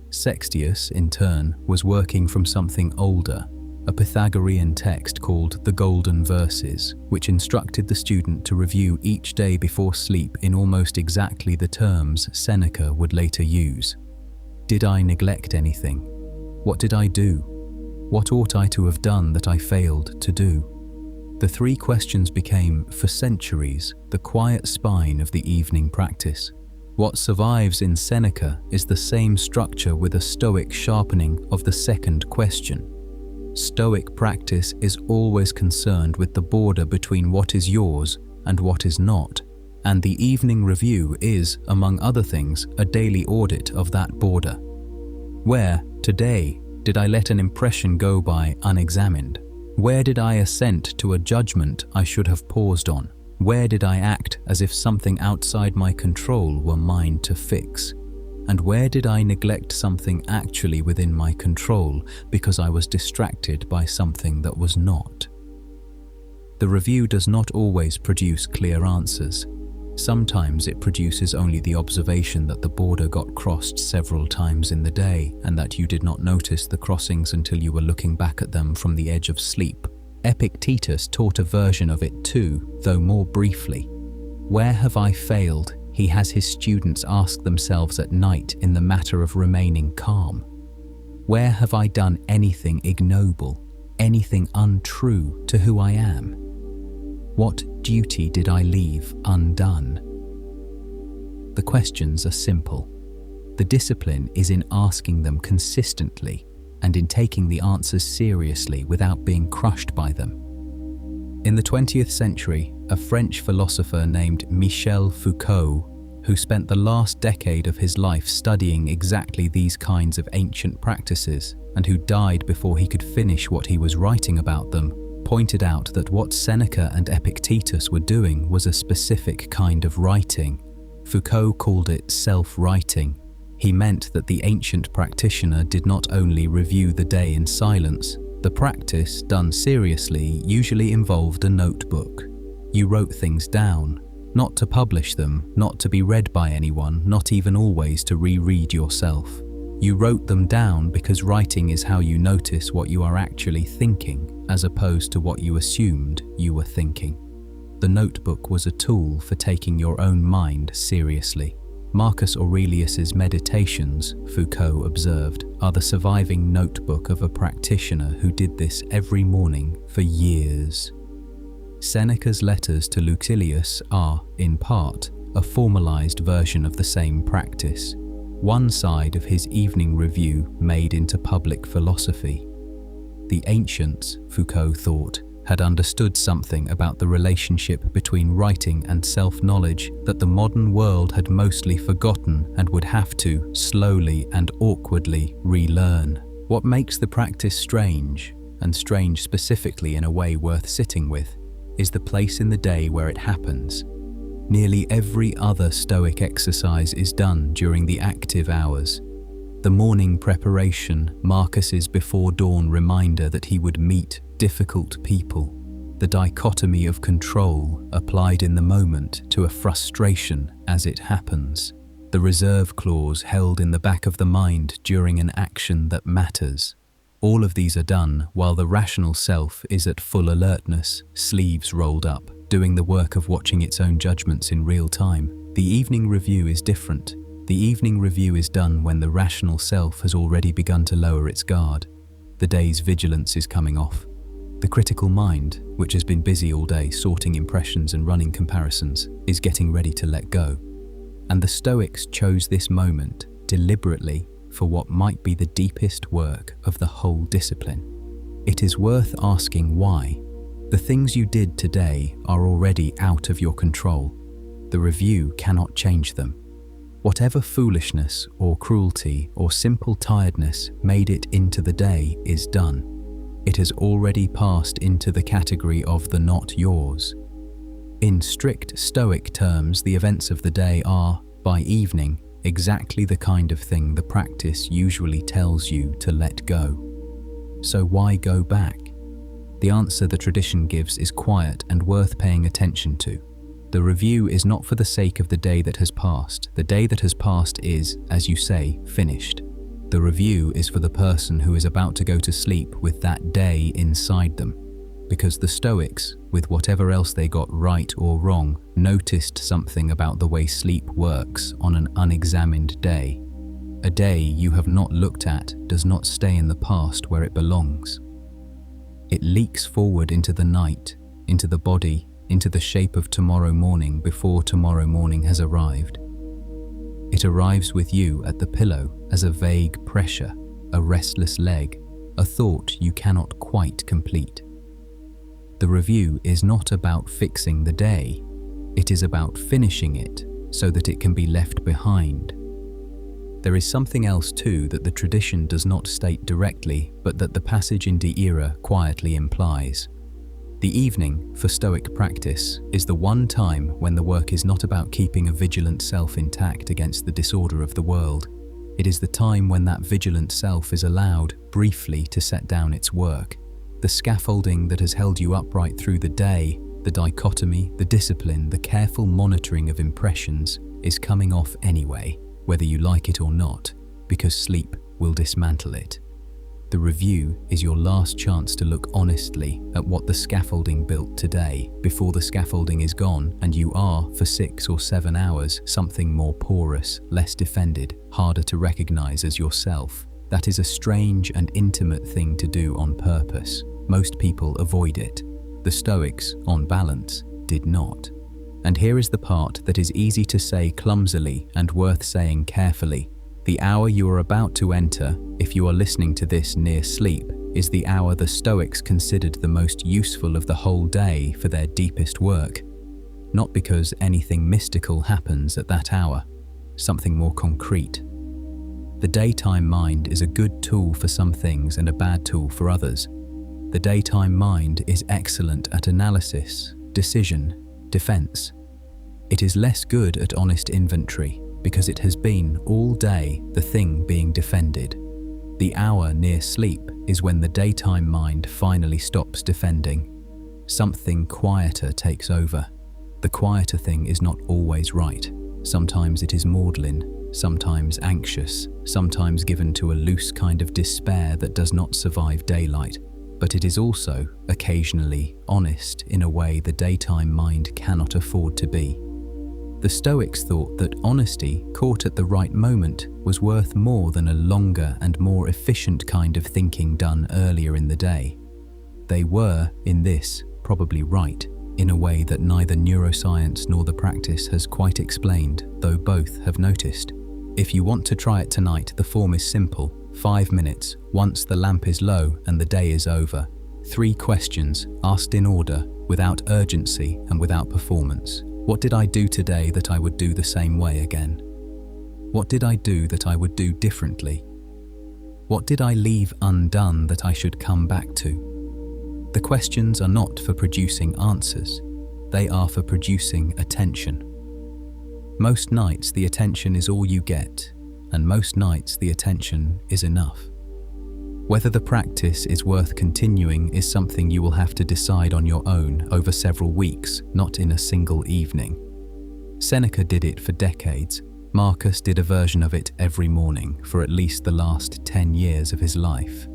Sextius, in turn, was working from something older, a Pythagorean text called the Golden Verses, which instructed the student to review each day before sleep in almost exactly the terms Seneca would later use. Did I neglect anything? What did I do? What ought I to have done that I failed to do? The three questions became, for centuries, the quiet spine of the evening practice. What survives in Seneca is the same structure with a Stoic sharpening of the second question. Stoic practice is always concerned with the border between what is yours and what is not, and the evening review is, among other things, a daily audit of that border. Where, today, did I let an impression go by unexamined? Where did I assent to a judgment I should have paused on? Where did I act as if something outside my control were mine to fix? And where did I neglect something actually within my control because I was distracted by something that was not? The review does not always produce clear answers. Sometimes it produces only the observation that the border got crossed several times in the day and that you did not notice the crossings until you were looking back at them from the edge of sleep. Epictetus taught a version of it too, though more briefly. Where have I failed? He has his students ask themselves at night in the matter of remaining calm. Where have I done anything ignoble, anything untrue to who I am? What duty did I leave undone? The questions are simple. The discipline is in asking them consistently and in taking the answers seriously without being crushed by them. In the 20th century, a French philosopher named Michel Foucault, who spent the last decade of his life studying exactly these kinds of ancient practices, and who died before he could finish what he was writing about them, pointed out that what Seneca and Epictetus were doing was a specific kind of writing. Foucault called it self-writing. He meant that the ancient practitioner did not only review the day in silence. The practice, done seriously, usually involved a notebook. You wrote things down, not to publish them, not to be read by anyone, not even always to reread yourself. You wrote them down because writing is how you notice what you are actually thinking, as opposed to what you assumed you were thinking. The notebook was a tool for taking your own mind seriously. Marcus Aurelius's Meditations, Foucault observed, are the surviving notebook of a practitioner who did this every morning for years. Seneca's letters to Lucilius are, in part, a formalized version of the same practice, one side of his evening review made into public philosophy. The ancients, Foucault thought, had understood something about the relationship between writing and self-knowledge that the modern world had mostly forgotten and would have to, slowly and awkwardly, relearn. What makes the practice strange, and strange specifically in a way worth sitting with, is the place in the day where it happens. Nearly every other Stoic exercise is done during the active hours. The morning preparation, Marcus's before dawn reminder that he would meet difficult people, the dichotomy of control applied in the moment to a frustration as it happens, the reserve clause held in the back of the mind during an action that matters. All of these are done while the rational self is at full alertness, sleeves rolled up, doing the work of watching its own judgments in real time. The evening review is different. The evening review is done when the rational self has already begun to lower its guard. The day's vigilance is coming off. The critical mind, which has been busy all day sorting impressions and running comparisons, is getting ready to let go. And the Stoics chose this moment deliberately for what might be the deepest work of the whole discipline. It is worth asking why. The things you did today are already out of your control. The review cannot change them. Whatever foolishness or cruelty or simple tiredness made it into the day is done. It has already passed into the category of the not yours. In strict Stoic terms, the events of the day are, by evening, exactly the kind of thing the practice usually tells you to let go. So why go back? The answer the tradition gives is quiet and worth paying attention to. The review is not for the sake of the day that has passed. The day that has passed is, as you say, finished. The review is for the person who is about to go to sleep with that day inside them. Because the Stoics, with whatever else they got right or wrong, noticed something about the way sleep works on an unexamined day. A day you have not looked at does not stay in the past where it belongs. It leaks forward into the night, into the body, into the shape of tomorrow morning before tomorrow morning has arrived. It arrives with you at the pillow as a vague pressure, a restless leg, a thought you cannot quite complete. The review is not about fixing the day. It is about finishing it so that it can be left behind. There is something else too that the tradition does not state directly, but that the passage in De Ira quietly implies. The evening, for Stoic practice, is the one time when the work is not about keeping a vigilant self intact against the disorder of the world. It is the time when that vigilant self is allowed, briefly, to set down its work. The scaffolding that has held you upright through the day, the dichotomy, the discipline, the careful monitoring of impressions, is coming off anyway, whether you like it or not, because sleep will dismantle it. The review is your last chance to look honestly at what the scaffolding built today, before the scaffolding is gone and you are, for 6 or 7 hours, something more porous, less defended, harder to recognize as yourself. That is a strange and intimate thing to do on purpose. Most people avoid it. The Stoics, on balance, did not. And here is the part that is easy to say clumsily and worth saying carefully. The hour you are about to enter, if you are listening to this near sleep, is the hour the Stoics considered the most useful of the whole day for their deepest work. Not because anything mystical happens at that hour, something more concrete. The daytime mind is a good tool for some things and a bad tool for others. The daytime mind is excellent at analysis, decision, defense. It is less good at honest inventory, because it has been, all day, the thing being defended. The hour near sleep is when the daytime mind finally stops defending. Something quieter takes over. The quieter thing is not always right. Sometimes it is maudlin, sometimes anxious, sometimes given to a loose kind of despair that does not survive daylight. But it is also, occasionally, honest in a way the daytime mind cannot afford to be. The Stoics thought that honesty, caught at the right moment, was worth more than a longer and more efficient kind of thinking done earlier in the day. They were, in this, probably right, in a way that neither neuroscience nor the practice has quite explained, though both have noticed. If you want to try it tonight, the form is simple. 5 minutes, once the lamp is low and the day is over. 3 questions, asked in order, without urgency and without performance. What did I do today that I would do the same way again? What did I do that I would do differently? What did I leave undone that I should come back to? The questions are not for producing answers. They are for producing attention. Most nights the attention is all you get, and most nights the attention is enough. Whether the practice is worth continuing is something you will have to decide on your own over several weeks, not in a single evening. Seneca did it for decades. Marcus did a version of it every morning for at least the last 10 years of his life.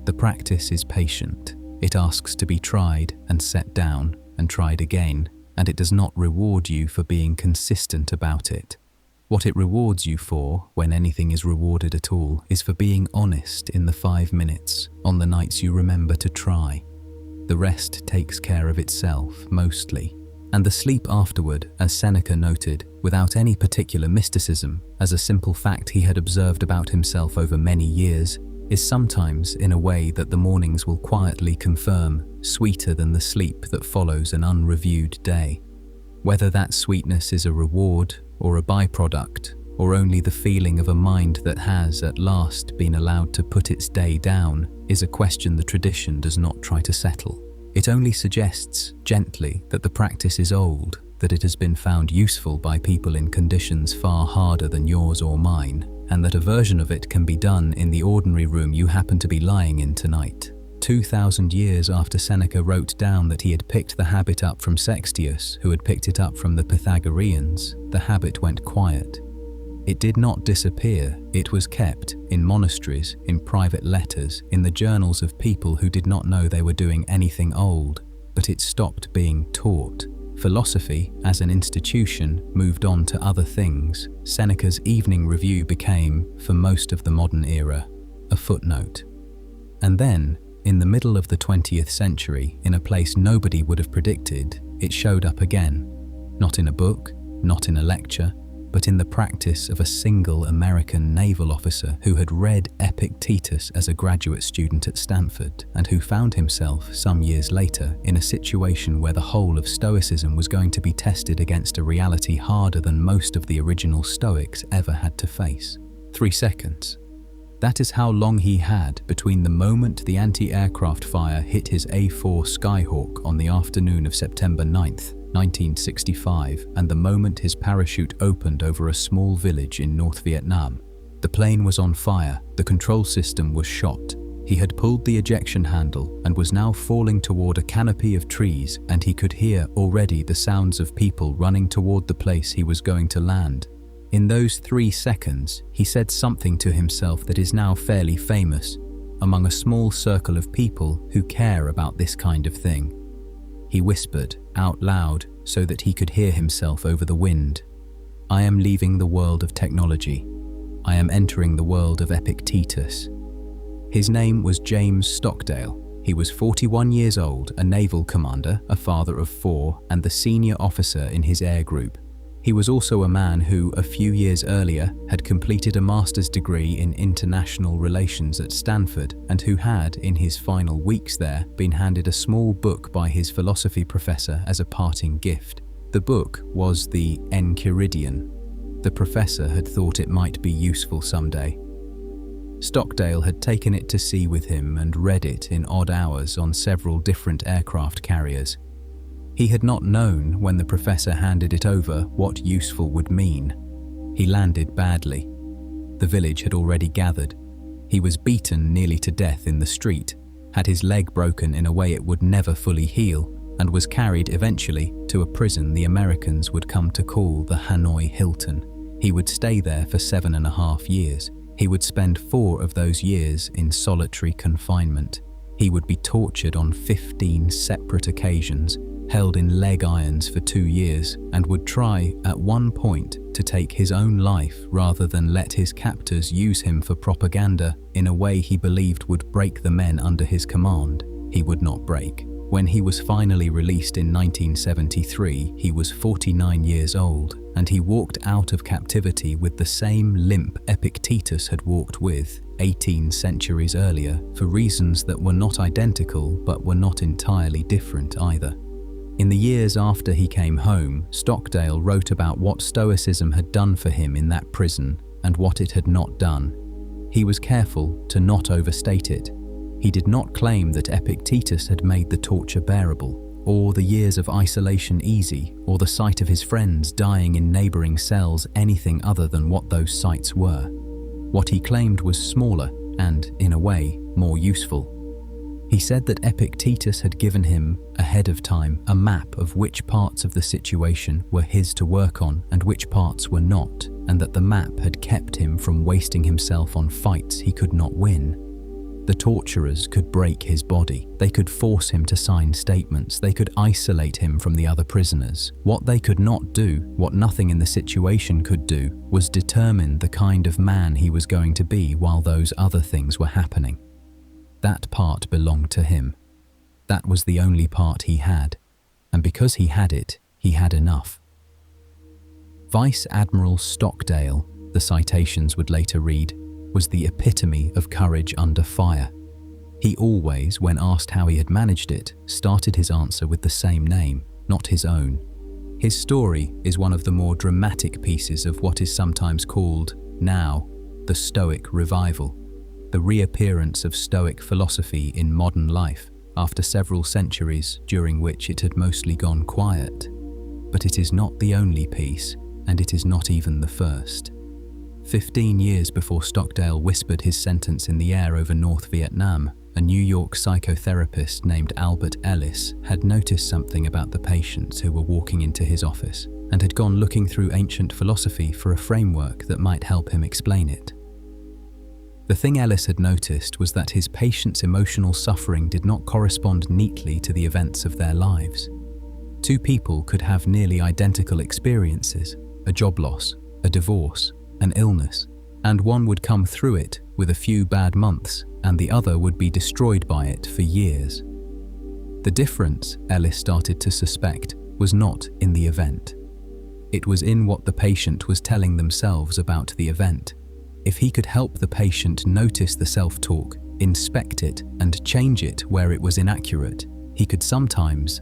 The practice is patient. It asks to be tried and set down and tried again, and it does not reward you for being consistent about it. What it rewards you for, when anything is rewarded at all, is for being honest in the 5 minutes, on the nights you remember to try. The rest takes care of itself, mostly. And the sleep afterward, as Seneca noted, without any particular mysticism, as a simple fact he had observed about himself over many years, is sometimes, in a way that the mornings will quietly confirm, sweeter than the sleep that follows an unreviewed day. Whether that sweetness is a reward, or a byproduct, or only the feeling of a mind that has, at last, been allowed to put its day down, is a question the tradition does not try to settle. It only suggests, gently, that the practice is old, that it has been found useful by people in conditions far harder than yours or mine, and that a version of it can be done in the ordinary room you happen to be lying in tonight. 2,000 years after Seneca wrote down that he had picked the habit up from Sextius, who had picked it up from the Pythagoreans, the habit went quiet. It did not disappear, it was kept in monasteries, in private letters, in the journals of people who did not know they were doing anything old, but it stopped being taught. Philosophy, as an institution, moved on to other things. Seneca's Evening Review became, for most of the modern era, a footnote. And then, in the middle of the 20th century, in a place nobody would have predicted, it showed up again. Not in a book, not in a lecture, but in the practice of a single American naval officer who had read Epictetus as a graduate student at Stanford and who found himself, some years later, in a situation where the whole of Stoicism was going to be tested against a reality harder than most of the original Stoics ever had to face. 3 seconds. That is how long he had between the moment the anti-aircraft fire hit his A4 Skyhawk on the afternoon of September 9th, 1965, and the moment his parachute opened over a small village in North Vietnam. The plane was on fire, the control system was shot. He had pulled the ejection handle and was now falling toward a canopy of trees, and he could hear already the sounds of people running toward the place he was going to land. In those 3 seconds, he said something to himself that is now fairly famous among a small circle of people who care about this kind of thing. He whispered out loud so that he could hear himself over the wind. I am leaving the world of technology. I am entering the world of Epictetus. His name was James Stockdale. He was 41 years old, a naval commander, a father of 4, and the senior officer in his air group. He was also a man who, a few years earlier, had completed a master's degree in international relations at Stanford and who had, in his final weeks there, been handed a small book by his philosophy professor as a parting gift. The book was the Enchiridion. The professor had thought it might be useful someday. Stockdale had taken it to sea with him and read it in odd hours on several different aircraft carriers. He had not known, when the professor handed it over, what useful would mean. He landed badly. The village had already gathered. He was beaten nearly to death in the street, had his leg broken in a way it would never fully heal, and was carried eventually to a prison the Americans would come to call the Hanoi Hilton. He would stay there for 7.5 years. He would spend 4 of those years in solitary confinement. He would be tortured on 15 separate occasions, held in leg irons for 2 years, and would try, at one point, to take his own life rather than let his captors use him for propaganda in a way he believed would break the men under his command. He would not break. When he was finally released in 1973, he was 49 years old, and he walked out of captivity with the same limp Epictetus had walked with 18 centuries earlier, for reasons that were not identical but were not entirely different either. In the years after he came home, Stockdale wrote about what Stoicism had done for him in that prison and what it had not done. He was careful to not overstate it. He did not claim that Epictetus had made the torture bearable, or the years of isolation easy, or the sight of his friends dying in neighboring cells anything other than what those sights were. What he claimed was smaller and, in a way, more useful. He said that Epictetus had given him, ahead of time, a map of which parts of the situation were his to work on and which parts were not, and that the map had kept him from wasting himself on fights he could not win. The torturers could break his body. They could force him to sign statements. They could isolate him from the other prisoners. What they could not do, what nothing in the situation could do, was determine the kind of man he was going to be while those other things were happening. That part belonged to him. That was the only part he had, and because he had it, he had enough. Vice Admiral Stockdale, the citations would later read, was the epitome of courage under fire. He always, when asked how he had managed it, started his answer with the same name, not his own. His story is one of the more dramatic pieces of what is sometimes called, now, the Stoic revival. The reappearance of Stoic philosophy in modern life after several centuries during which it had mostly gone quiet. But it is not the only piece, and it is not even the first. 15 years before Stockdale whispered his sentence in the air over North Vietnam, a New York psychotherapist named Albert Ellis had noticed something about the patients who were walking into his office and had gone looking through ancient philosophy for a framework that might help him explain it. The thing Ellis had noticed was that his patients' emotional suffering did not correspond neatly to the events of their lives. Two people could have nearly identical experiences, a job loss, a divorce, an illness, and one would come through it with a few bad months and the other would be destroyed by it for years. The difference, Ellis started to suspect, was not in the event. It was in what the patient was telling themselves about the event. If he could help the patient notice the self-talk, inspect it, and change it where it was inaccurate, he could sometimes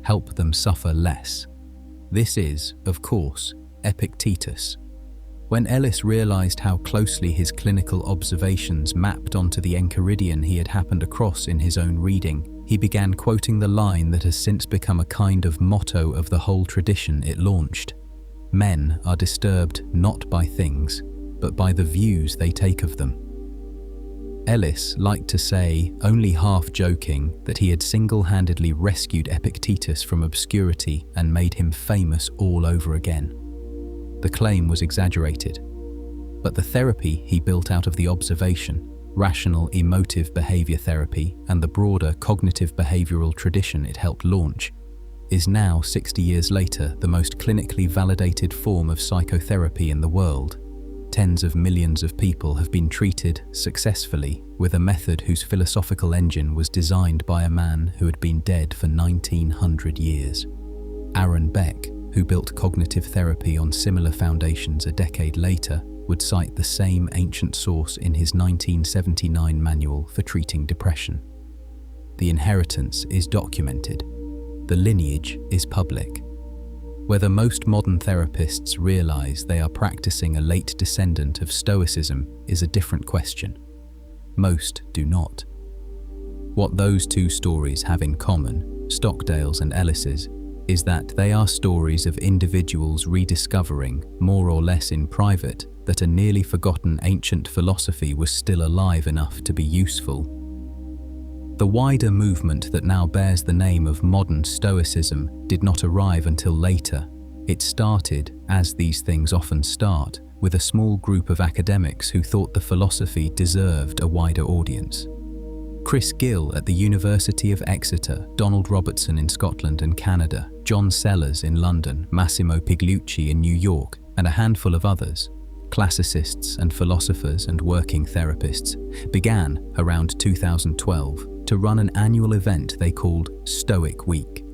help them suffer less. This is, of course, Epictetus. When Ellis realized how closely his clinical observations mapped onto the enchiridion he had happened across in his own reading, he began quoting the line that has since become a kind of motto of the whole tradition it launched. Men are disturbed not by things, but by the views they take of them. Ellis liked to say, only half joking, that he had single-handedly rescued Epictetus from obscurity and made him famous all over again. The claim was exaggerated, but the therapy he built out of the observation, rational emotive behavior therapy, and the broader cognitive behavioral tradition it helped launch, is now, 60 years later, the most clinically validated form of psychotherapy in the world. Tens of millions of people have been treated successfully with a method whose philosophical engine was designed by a man who had been dead for 1900 years. Aaron Beck, who built cognitive therapy on similar foundations a decade later, would cite the same ancient source in his 1979 manual for treating depression. The inheritance is documented. The lineage is public. Whether most modern therapists realize they are practicing a late descendant of Stoicism is a different question. Most do not. What those two stories have in common, Stockdale's and Ellis's, is that they are stories of individuals rediscovering, more or less in private, that a nearly forgotten ancient philosophy was still alive enough to be useful. The wider movement that now bears the name of modern Stoicism did not arrive until later. It started, as these things often start, with a small group of academics who thought the philosophy deserved a wider audience. Chris Gill at the University of Exeter, Donald Robertson in Scotland and Canada, John Sellers in London, Massimo Pigliucci in New York, and a handful of others, classicists and philosophers and working therapists, began, around 2012, to run an annual event they called Stoic Week.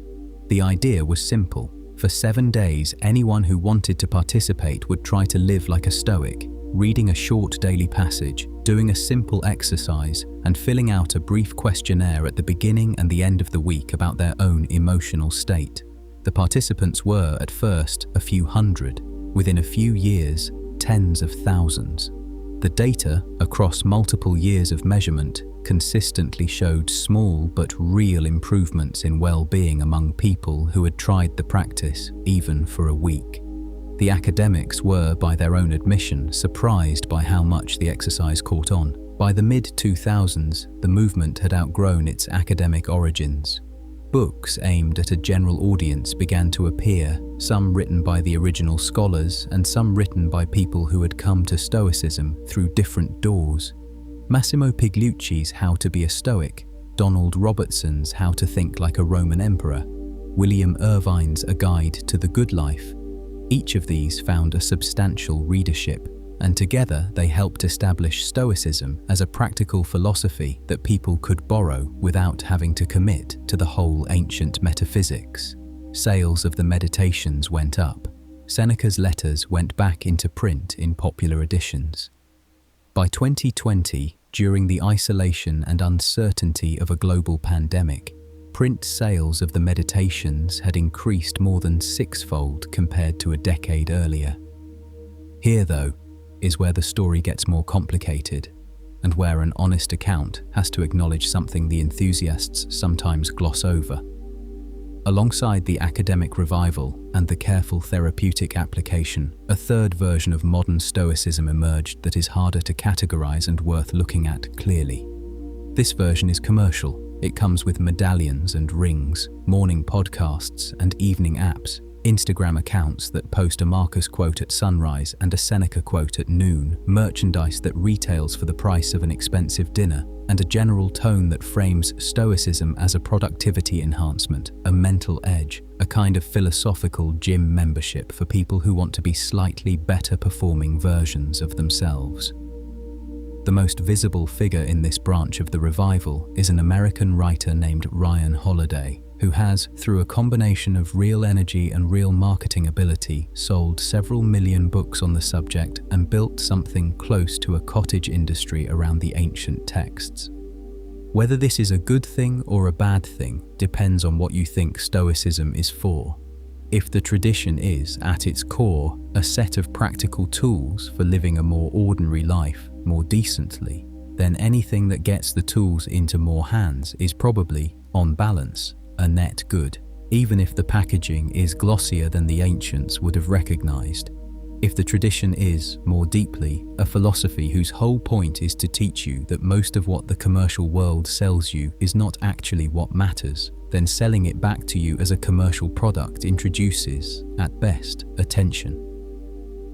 The idea was simple. For 7 days, anyone who wanted to participate would try to live like a Stoic, reading a short daily passage, doing a simple exercise, and filling out a brief questionnaire at the beginning and the end of the week about their own emotional state. The participants were, at first, a few hundred. Within a few years, tens of thousands. The data, across multiple years of measurement, consistently showed small but real improvements in well-being among people who had tried the practice, even for a week. The academics were, by their own admission, surprised by how much the exercise caught on. By the mid-2000s, the movement had outgrown its academic origins. Books aimed at a general audience began to appear, some written by the original scholars and some written by people who had come to Stoicism through different doors. Massimo Pigliucci's How to be a Stoic, Donald Robertson's How to Think Like a Roman Emperor, William Irvine's A Guide to the Good Life. Each of these found a substantial readership, and together they helped establish Stoicism as a practical philosophy that people could borrow without having to commit to the whole ancient metaphysics. Sales of the meditations went up. Seneca's letters went back into print in popular editions. By 2020, during the isolation and uncertainty of a global pandemic, print sales of the meditations had increased more than sixfold compared to a decade earlier. Here, though, is where the story gets more complicated. and where an honest account has to acknowledge something the enthusiasts sometimes gloss over. Alongside the academic revival and the careful therapeutic application, a third version of modern Stoicism emerged that is harder to categorize and worth looking at clearly. This version is commercial. It comes with medallions and rings, morning podcasts and evening apps, Instagram accounts that post a Marcus quote at sunrise and a Seneca quote at noon, merchandise that retails for the price of an expensive dinner, and a general tone that frames Stoicism as a productivity enhancement, a mental edge, a kind of philosophical gym membership for people who want to be slightly better performing versions of themselves. The most visible figure in this branch of the revival is an American writer named Ryan Holiday, who has, through a combination of real energy and real marketing ability, sold several million books on the subject and built something close to a cottage industry around the ancient texts. Whether this is a good thing or a bad thing depends on what you think Stoicism is for. If the tradition is, at its core, a set of practical tools for living a more ordinary life more decently, then anything that gets the tools into more hands is probably, on balance, a net good, even if the packaging is glossier than the ancients would have recognized. If the tradition is, more deeply, a philosophy whose whole point is to teach you that most of what the commercial world sells you is not actually what matters, then selling it back to you as a commercial product introduces, at best, a tension.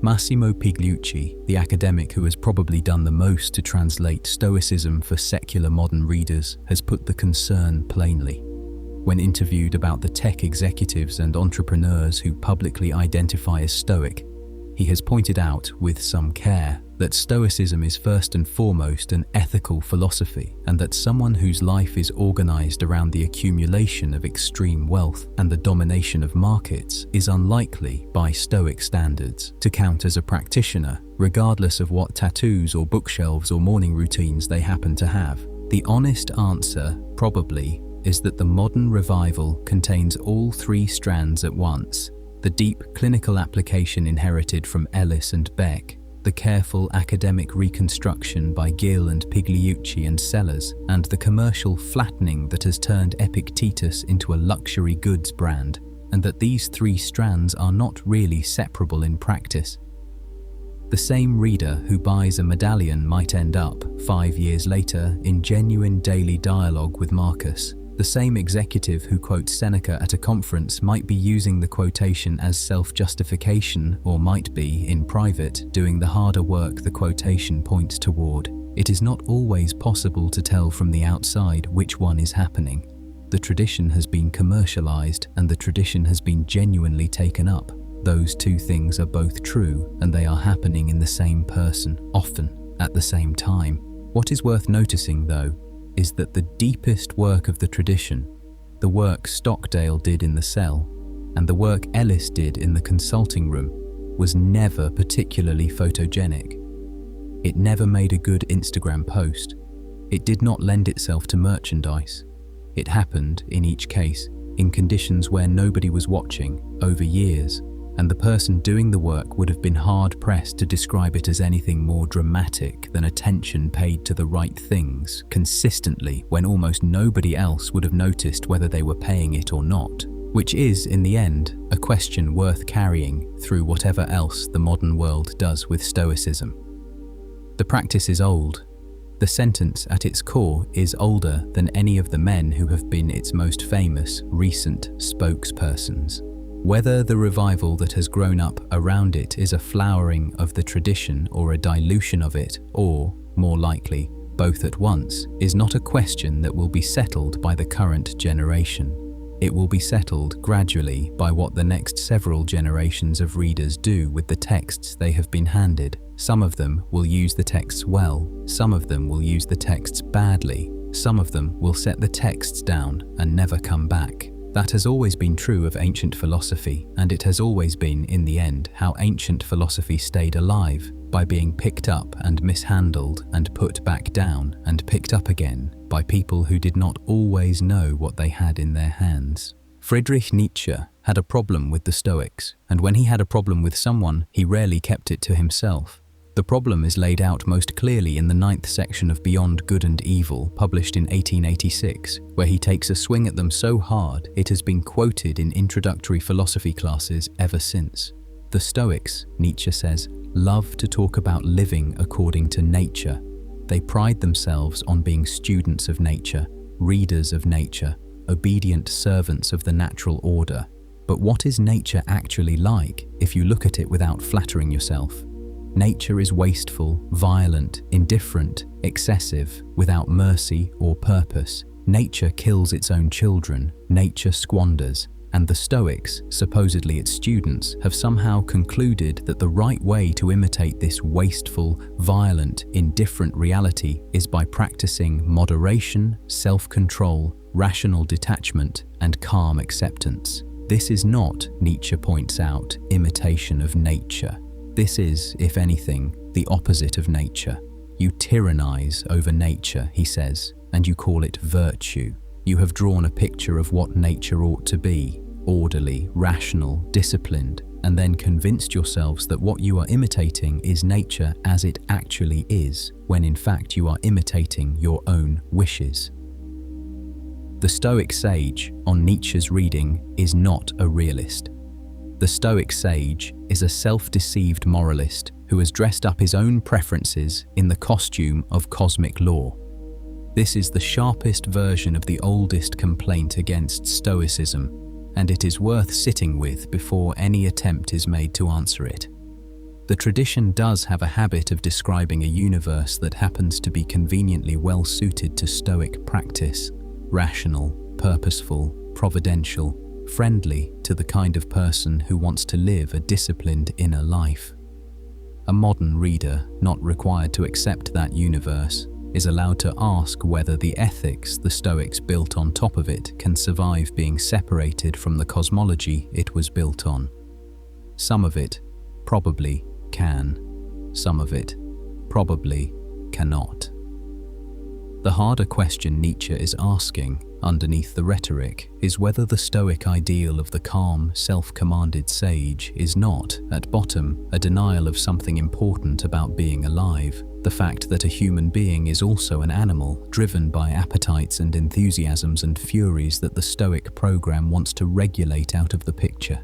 Massimo Pigliucci, the academic who has probably done the most to translate Stoicism for secular modern readers, has put the concern plainly. When interviewed about the tech executives and entrepreneurs who publicly identify as Stoic, he has pointed out, with some care, that Stoicism is first and foremost an ethical philosophy, and that someone whose life is organized around the accumulation of extreme wealth and the domination of markets is unlikely, by Stoic standards, to count as a practitioner, regardless of what tattoos or bookshelves or morning routines they happen to have. The honest answer, probably, is that the modern revival contains all three strands at once: the deep clinical application inherited from Ellis and Beck, the careful academic reconstruction by Gill and Pigliucci and Sellers, and the commercial flattening that has turned Epictetus into a luxury goods brand, and that these three strands are not really separable in practice. The same reader who buys a medallion might end up, 5 years later, in genuine daily dialogue with Marcus. The same executive who quotes Seneca at a conference might be using the quotation as self-justification, or might be, in private, doing the harder work the quotation points toward. It is not always possible to tell from the outside which one is happening. The tradition has been commercialized and the tradition has been genuinely taken up. Those two things are both true, and they are happening in the same person, often at the same time. What is worth noticing, though, is that the deepest work of the tradition, the work Stockdale did in the cell, and the work Ellis did in the consulting room, was never particularly photogenic. It never made a good Instagram post. It did not lend itself to merchandise. It happened, in each case, in conditions where nobody was watching, over years, and the person doing the work would have been hard-pressed to describe it as anything more dramatic than attention paid to the right things, consistently, when almost nobody else would have noticed whether they were paying it or not, which is, in the end, a question worth carrying through whatever else the modern world does with Stoicism. The practice is old. The sentence at its core is older than any of the men who have been its most famous, recent spokespersons. Whether the revival that has grown up around it is a flowering of the tradition or a dilution of it, or, more likely, both at once, is not a question that will be settled by the current generation. It will be settled gradually by what the next several generations of readers do with the texts they have been handed. Some of them will use the texts well, some of them will use the texts badly, some of them will set the texts down and never come back. That has always been true of ancient philosophy, and it has always been, in the end, how ancient philosophy stayed alive, by being picked up and mishandled and put back down and picked up again by people who did not always know what they had in their hands. Friedrich Nietzsche had a problem with the Stoics, and when he had a problem with someone, he rarely kept it to himself. The problem is laid out most clearly in the 9th section of Beyond Good and Evil, published in 1886, where he takes a swing at them so hard it has been quoted in introductory philosophy classes ever since. The Stoics, Nietzsche says, love to talk about living according to nature. They pride themselves on being students of nature, readers of nature, obedient servants of the natural order. But what is nature actually like if you look at it without flattering yourself? Nature is wasteful, violent, indifferent, excessive, without mercy or purpose. Nature kills its own children, nature squanders, and the Stoics, supposedly its students, have somehow concluded that the right way to imitate this wasteful, violent, indifferent reality is by practicing moderation, self-control, rational detachment, and calm acceptance. This is not, Nietzsche points out, imitation of nature. This is, if anything, the opposite of nature. You tyrannize over nature, he says, and you call it virtue. You have drawn a picture of what nature ought to be, orderly, rational, disciplined, and then convinced yourselves that what you are imitating is nature as it actually is, when in fact you are imitating your own wishes. The Stoic sage, on Nietzsche's reading, is not a realist. The Stoic sage is a self-deceived moralist who has dressed up his own preferences in the costume of cosmic law. This is the sharpest version of the oldest complaint against Stoicism, and it is worth sitting with before any attempt is made to answer it. The tradition does have a habit of describing a universe that happens to be conveniently well suited to Stoic practice, rational, purposeful, providential, friendly to the kind of person who wants to live a disciplined inner life. A modern reader, not required to accept that universe, is allowed to ask whether the ethics the Stoics built on top of it can survive being separated from the cosmology it was built on. Some of it probably can, some of it probably cannot. The harder question Nietzsche is asking, underneath the rhetoric, is whether the Stoic ideal of the calm, self-commanded sage is not, at bottom, a denial of something important about being alive, the fact that a human being is also an animal, driven by appetites and enthusiasms and furies that the Stoic program wants to regulate out of the picture.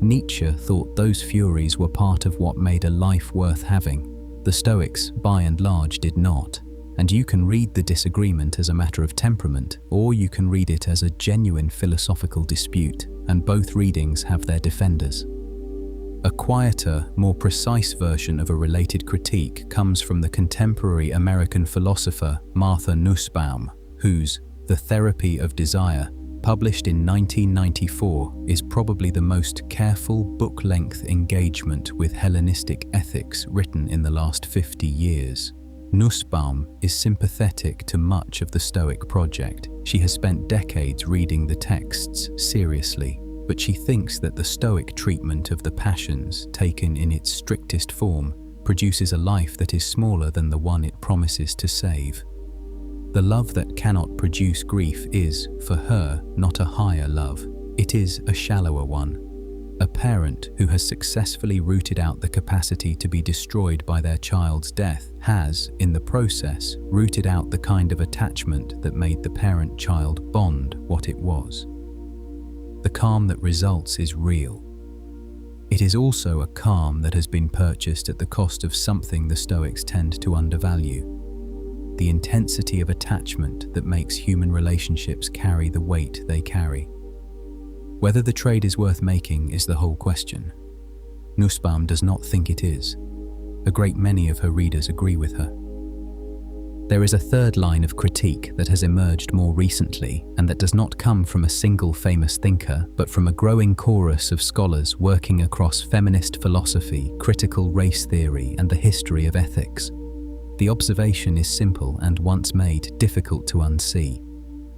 Nietzsche thought those furies were part of what made a life worth having. The Stoics, by and large, did not. And you can read the disagreement as a matter of temperament, or you can read it as a genuine philosophical dispute, and both readings have their defenders. A quieter, more precise version of a related critique comes from the contemporary American philosopher Martha Nussbaum, whose The Therapy of Desire, published in 1994, is probably the most careful book-length engagement with Hellenistic ethics written in the last 50 years. Nussbaum is sympathetic to much of the Stoic project. She has spent decades reading the texts seriously, but she thinks that the Stoic treatment of the passions, taken in its strictest form, produces a life that is smaller than the one it promises to save. The love that cannot produce grief is, for her, not a higher love. It is a shallower one. A parent who has successfully rooted out the capacity to be destroyed by their child's death has, in the process, rooted out the kind of attachment that made the parent-child bond what it was. The calm that results is real. It is also a calm that has been purchased at the cost of something the Stoics tend to undervalue: the intensity of attachment that makes human relationships carry the weight they carry. Whether the trade is worth making is the whole question. Nussbaum does not think it is. A great many of her readers agree with her. There is a third line of critique that has emerged more recently, and that does not come from a single famous thinker, but from a growing chorus of scholars working across feminist philosophy, critical race theory, and the history of ethics. The observation is simple and, once made, difficult to unsee.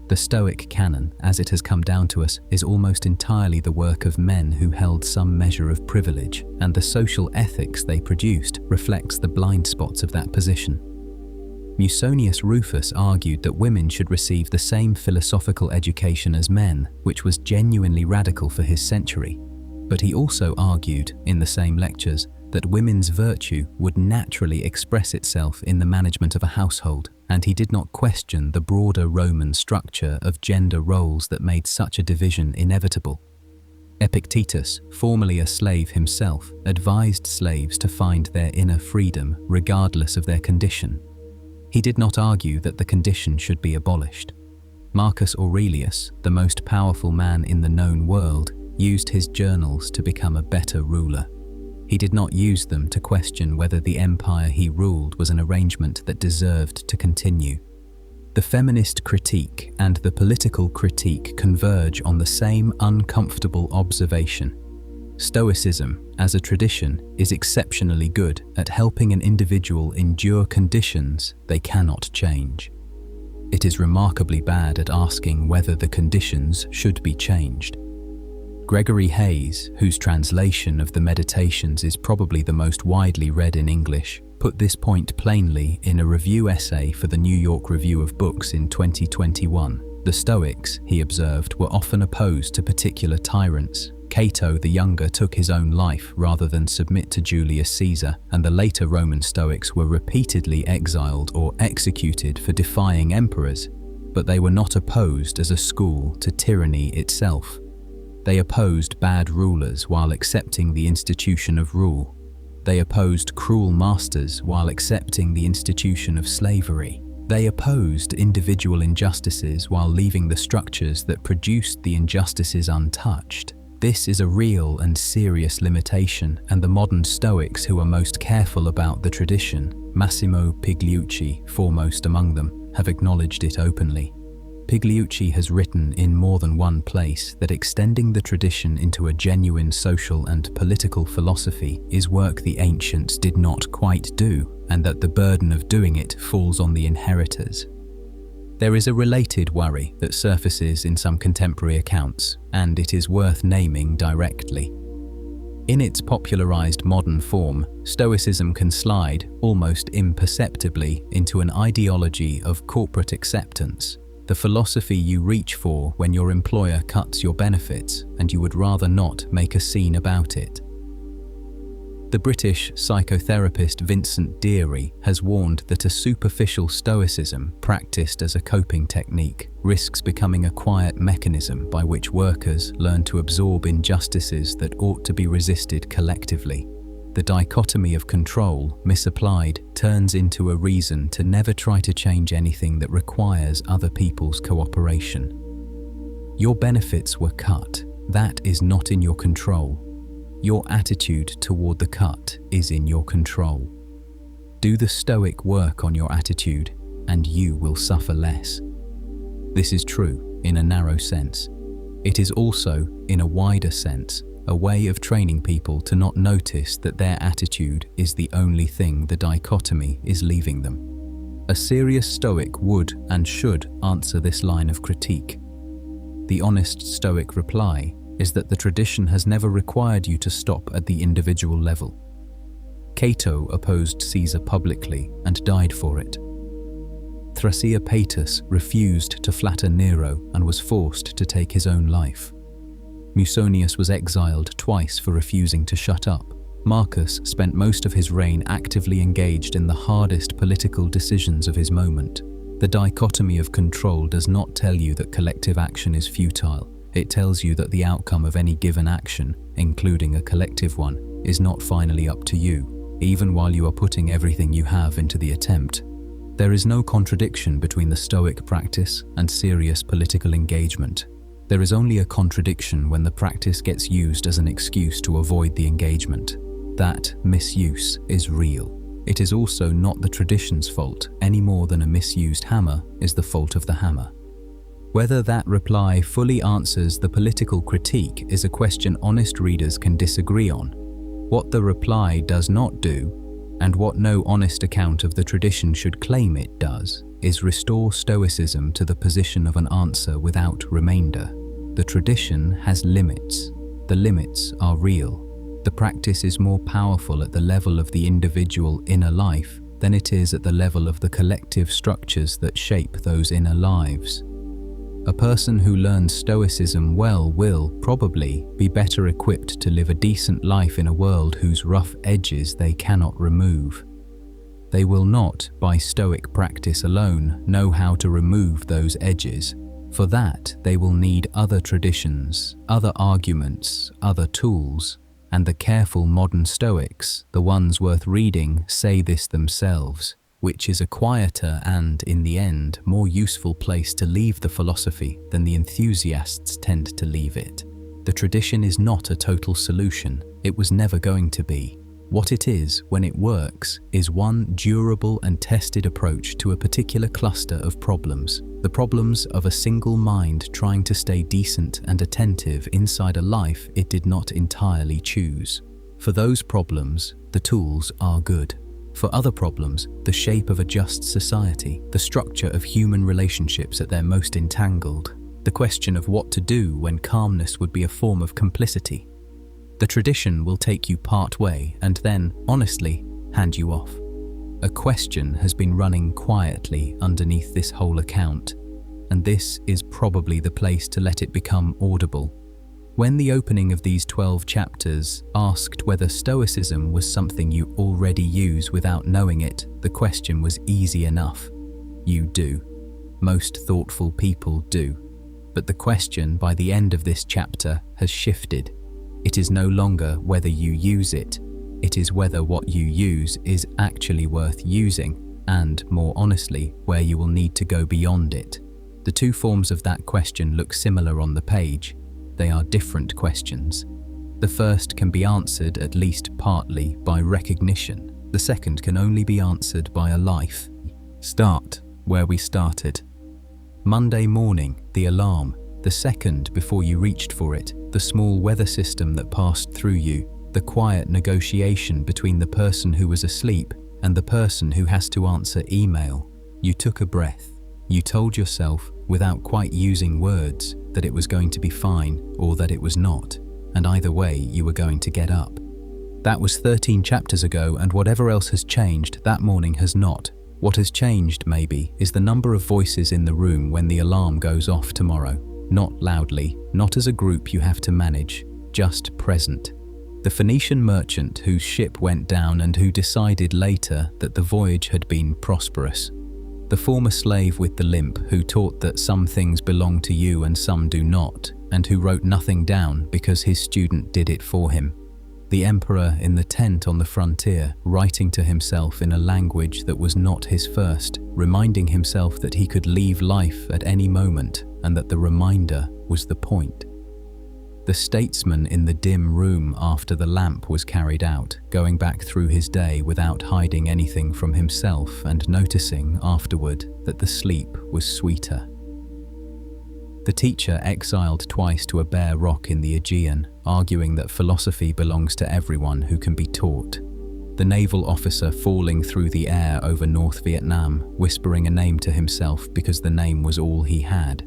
The Stoic canon, as it has come down to us, is almost entirely the work of men who held some measure of privilege, and the social ethics they produced reflects the blind spots of that position. Musonius Rufus argued that women should receive the same philosophical education as men, which was genuinely radical for his century. But he also argued, in the same lectures, that women's virtue would naturally express itself in the management of a household, and he did not question the broader Roman structure of gender roles that made such a division inevitable. Epictetus, formerly a slave himself, advised slaves to find their inner freedom regardless of their condition. He did not argue that the condition should be abolished. Marcus Aurelius, the most powerful man in the known world, used his journals to become a better ruler. He did not use them to question whether the empire he ruled was an arrangement that deserved to continue. The feminist critique and the political critique converge on the same uncomfortable observation. Stoicism, as a tradition, is exceptionally good at helping an individual endure conditions they cannot change. It is remarkably bad at asking whether the conditions should be changed. Gregory Hayes, whose translation of the Meditations is probably the most widely read in English, put this point plainly in a review essay for the New York Review of Books in 2021. The Stoics, he observed, were often opposed to particular tyrants. Cato the Younger took his own life rather than submit to Julius Caesar, and the later Roman Stoics were repeatedly exiled or executed for defying emperors, but they were not opposed as a school to tyranny itself. They opposed bad rulers while accepting the institution of rule. They opposed cruel masters while accepting the institution of slavery. They opposed individual injustices while leaving the structures that produced the injustices untouched. This is a real and serious limitation, and the modern Stoics who are most careful about the tradition, Massimo Pigliucci foremost among them, have acknowledged it openly. Pigliucci has written in more than one place that extending the tradition into a genuine social and political philosophy is work the ancients did not quite do, and that the burden of doing it falls on the inheritors. There is a related worry that surfaces in some contemporary accounts, and it is worth naming directly. In its popularized modern form, Stoicism can slide, almost imperceptibly, into an ideology of corporate acceptance, the philosophy you reach for when your employer cuts your benefits and you would rather not make a scene about it. The British psychotherapist Vincent Deary has warned that a superficial stoicism practiced as a coping technique risks becoming a quiet mechanism by which workers learn to absorb injustices that ought to be resisted collectively. The dichotomy of control, misapplied, turns into a reason to never try to change anything that requires other people's cooperation. Your benefits were cut. That is not in your control. Your attitude toward the cut is in your control. Do the Stoic work on your attitude, and you will suffer less. This is true in a narrow sense. It is also, in a wider sense, a way of training people to not notice that their attitude is the only thing the dichotomy is leaving them. A serious Stoic would and should answer this line of critique. The honest Stoic reply is that the tradition has never required you to stop at the individual level. Cato opposed Caesar publicly and died for it. Epictetus refused to flatter Nero and was forced to take his own life. Musonius was exiled twice for refusing to shut up. Marcus spent most of his reign actively engaged in the hardest political decisions of his moment. The dichotomy of control does not tell you that collective action is futile. It tells you that the outcome of any given action, including a collective one, is not finally up to you, even while you are putting everything you have into the attempt. There is no contradiction between the Stoic practice and serious political engagement. There is only a contradiction when the practice gets used as an excuse to avoid the engagement. That misuse is real. It is also not the tradition's fault any more than a misused hammer is the fault of the hammer. Whether that reply fully answers the political critique is a question honest readers can disagree on. What the reply does not do, and what no honest account of the tradition should claim it does, is restore Stoicism to the position of an answer without remainder. The tradition has limits. The limits are real. The practice is more powerful at the level of the individual inner life than it is at the level of the collective structures that shape those inner lives. A person who learns Stoicism well will, probably, be better equipped to live a decent life in a world whose rough edges they cannot remove. They will not, by Stoic practice alone, know how to remove those edges. For that, they will need other traditions, other arguments, other tools, and the careful modern Stoics, the ones worth reading, say this themselves, which is a quieter and, in the end, more useful place to leave the philosophy than the enthusiasts tend to leave it. The tradition is not a total solution. It was never going to be. What it is, when it works, is one durable and tested approach to a particular cluster of problems. The problems of a single mind trying to stay decent and attentive inside a life it did not entirely choose. For those problems, the tools are good. For other problems, the shape of a just society, the structure of human relationships at their most entangled, the question of what to do when calmness would be a form of complicity. The tradition will take you part way and then, honestly, hand you off. A question has been running quietly underneath this whole account, and this is probably the place to let it become audible. When the opening of these 12 chapters asked whether Stoicism was something you already use without knowing it, the question was easy enough. You do. Most thoughtful people do. But the question by the end of this chapter has shifted. It is no longer whether you use it. It is whether what you use is actually worth using, and, more honestly, where you will need to go beyond it. The two forms of that question look similar on the page. They are different questions. The first can be answered at least partly by recognition. The second can only be answered by a life. Start where we started. Monday morning, the alarm. The second before you reached for it. The small weather system that passed through you. The quiet negotiation between the person who was asleep and the person who has to answer email. You took a breath. You told yourself, without quite using words, that it was going to be fine or that it was not, and either way you were going to get up. That was 13 chapters ago, and whatever else has changed, that morning has not. What has changed, maybe, is the number of voices in the room when the alarm goes off tomorrow. Not loudly, not as a group you have to manage, just present. The Phoenician merchant whose ship went down and who decided later that the voyage had been prosperous. The former slave with the limp who taught that some things belong to you and some do not, and who wrote nothing down because his student did it for him. The emperor in the tent on the frontier, writing to himself in a language that was not his first, reminding himself that he could leave life at any moment and that the reminder was the point. The statesman in the dim room after the lamp was carried out, going back through his day without hiding anything from himself and noticing afterward that the sleep was sweeter. The teacher exiled twice to a bare rock in the Aegean, arguing that philosophy belongs to everyone who can be taught. The naval officer falling through the air over North Vietnam, whispering a name to himself because the name was all he had.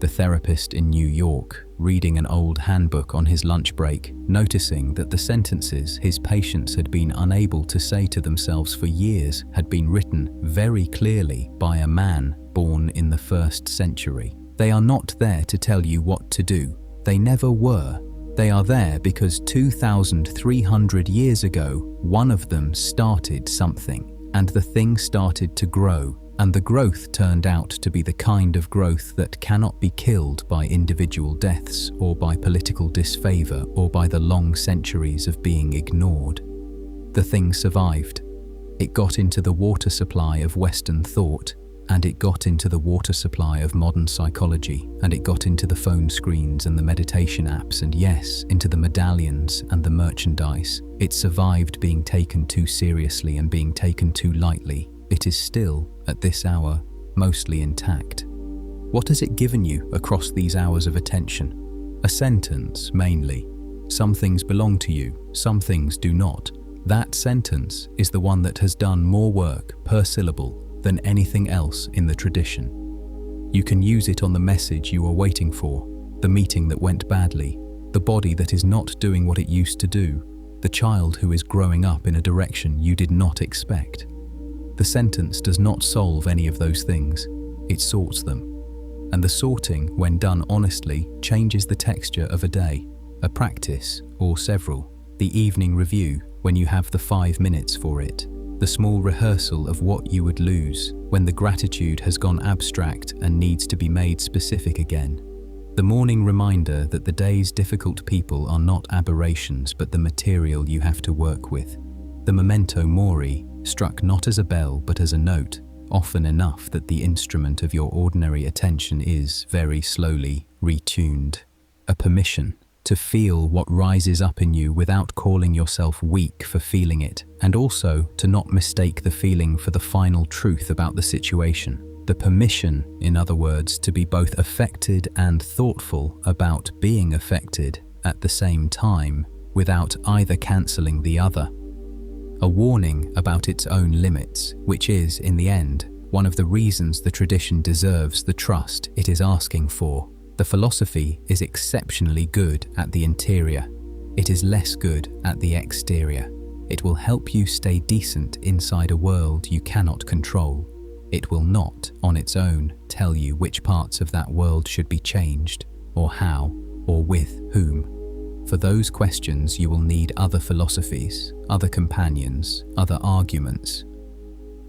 The therapist in New York, reading an old handbook on his lunch break, noticing that the sentences his patients had been unable to say to themselves for years had been written very clearly by a man born in the 1st century. They are not there to tell you what to do. They never were. They are there because 2,300 years ago, one of them started something, and the thing started to grow. And the growth turned out to be the kind of growth that cannot be killed by individual deaths or by political disfavor or by the long centuries of being ignored. The thing survived. It got into the water supply of Western thought, and it got into the water supply of modern psychology, and it got into the phone screens and the meditation apps, and yes, into the medallions and the merchandise. It survived being taken too seriously and being taken too lightly. It is still, at this hour, mostly intact. What has it given you across these hours of attention? A sentence, mainly. Some things belong to you, some things do not. That sentence is the one that has done more work per syllable than anything else in the tradition. You can use it on the message you are waiting for, the meeting that went badly, the body that is not doing what it used to do, the child who is growing up in a direction you did not expect. The sentence does not solve any of those things, it sorts them. and the sorting, when done honestly, changes the texture of a day, a practice, or several. The evening review, when you have the 5 minutes for it. The small rehearsal of what you would lose, when the gratitude has gone abstract and needs to be made specific again. The morning reminder that the day's difficult people are not aberrations but the material you have to work with. The memento mori, struck not as a bell but as a note, often enough that the instrument of your ordinary attention is, very slowly, retuned. A permission to feel what rises up in you without calling yourself weak for feeling it, and also to not mistake the feeling for the final truth about the situation. The permission, in other words, to be both affected and thoughtful about being affected at the same time, without either cancelling the other. A warning about its own limits, which is, in the end, one of the reasons the tradition deserves the trust it is asking for. The philosophy is exceptionally good at the interior. It is less good at the exterior. It will help you stay decent inside a world you cannot control. It will not, on its own, tell you which parts of that world should be changed, or how, or with whom. For those questions you will need other philosophies, other companions, other arguments.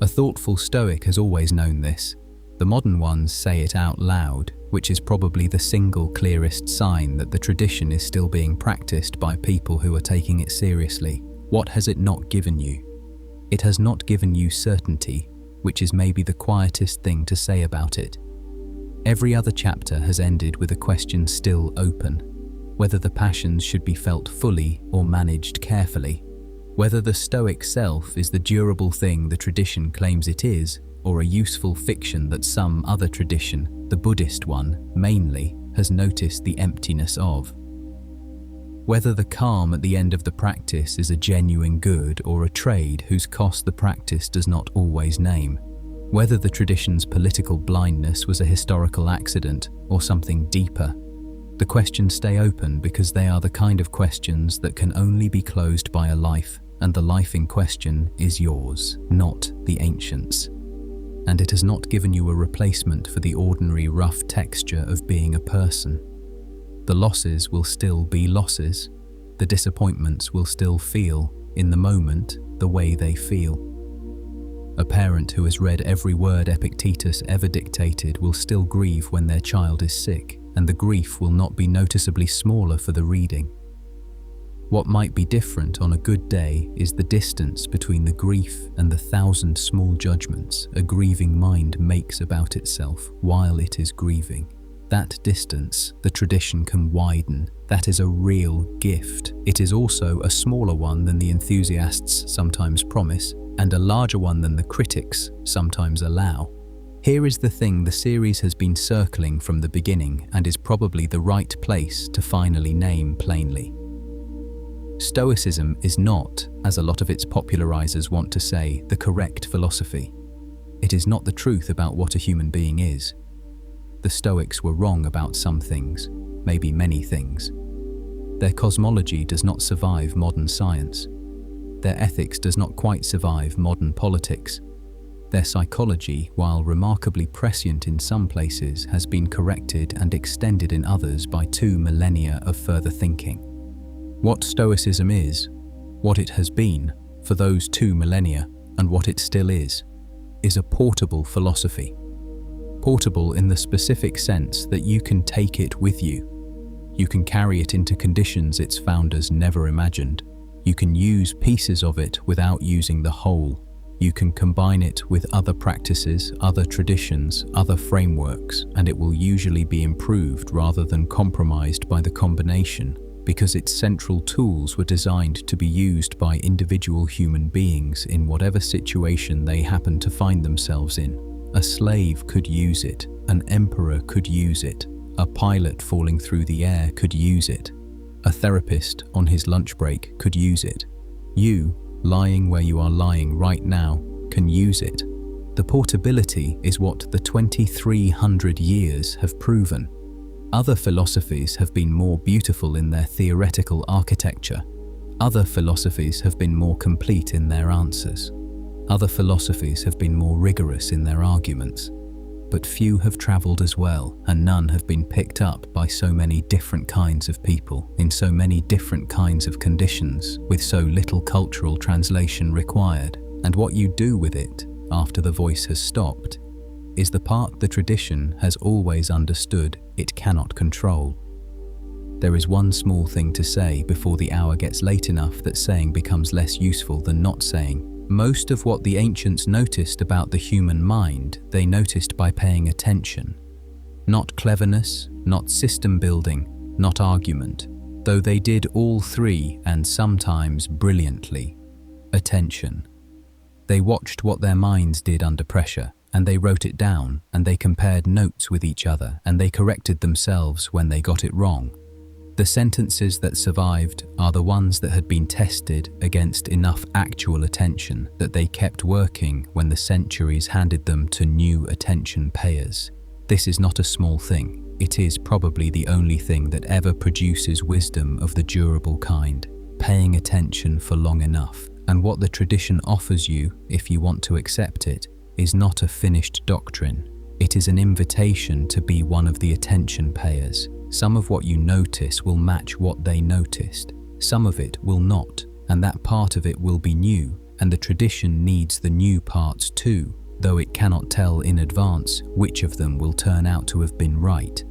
A thoughtful Stoic has always known this. The modern ones say it out loud, which is probably the single clearest sign that the tradition is still being practiced by people who are taking it seriously. What has it not given you? It has not given you certainty, which is maybe the quietest thing to say about it. Every other chapter has ended with a question still open, whether the passions should be felt fully or managed carefully, whether the Stoic self is the durable thing the tradition claims it is, or a useful fiction that some other tradition, the Buddhist one, mainly, has noticed the emptiness of. Whether the calm at the end of the practice is a genuine good or a trade whose cost the practice does not always name. Whether the tradition's political blindness was a historical accident or something deeper. The questions stay open because they are the kind of questions that can only be closed by a life, and the life in question is yours, not the ancients'. And it has not given you a replacement for the ordinary rough texture of being a person. The losses will still be losses. The disappointments will still feel, in the moment, the way they feel. A parent who has read every word Epictetus ever dictated will still grieve when their child is sick, and the grief will not be noticeably smaller for the reading. What might be different on a good day is the distance between the grief and the 1,000 small judgments a grieving mind makes about itself while it is grieving. That distance the tradition can widen. That is a real gift. It is also a smaller one than the enthusiasts sometimes promise, and a larger one than the critics sometimes allow. Here is the thing the series has been circling from the beginning and is probably the right place to finally name plainly. Stoicism is not, as a lot of its popularizers want to say, the correct philosophy. It is not the truth about what a human being is. The Stoics were wrong about some things, maybe many things. Their cosmology does not survive modern science. Their ethics does not quite survive modern politics. Their psychology, while remarkably prescient in some places, has been corrected and extended in others by 2 millennia of further thinking. What Stoicism is, what it has been for those 2 millennia, and what it still is a portable philosophy. Portable in the specific sense that you can take it with you. You can carry it into conditions its founders never imagined. You can use pieces of it without using the whole. You can combine it with other practices, other traditions, other frameworks, and it will usually be improved rather than compromised by the combination, because its central tools were designed to be used by individual human beings in whatever situation they happen to find themselves in. A slave could use it, an emperor could use it, a pilot falling through the air could use it, a therapist on his lunch break could use it. You, lying where you are lying right now, can use it. The portability is what the 2,300 years have proven. Other philosophies have been more beautiful in their theoretical architecture. Other philosophies have been more complete in their answers. Other philosophies have been more rigorous in their arguments. but few have travelled as well, and none have been picked up by so many different kinds of people, in so many different kinds of conditions, with so little cultural translation required. And what you do with it, after the voice has stopped, is the part the tradition has always understood it cannot control. There is one small thing to say before the hour gets late enough that saying becomes less useful than not saying. Most of what the ancients noticed about the human mind, they noticed by paying attention. Not cleverness, not system building, not argument, though they did all three and sometimes brilliantly. Attention. They watched what their minds did under pressure, and they wrote it down, and they compared notes with each other, and they corrected themselves when they got it wrong. The sentences that survived are the ones that had been tested against enough actual attention that they kept working when the centuries handed them to new attention payers. This is not a small thing. It is probably the only thing that ever produces wisdom of the durable kind, paying attention for long enough. And what the tradition offers you, if you want to accept it, is not a finished doctrine. It is an invitation to be one of the attention payers. Some of what you notice will match what they noticed. Some of it will not, and that part of it will be new, and the tradition needs the new parts too, though it cannot tell in advance which of them will turn out to have been right.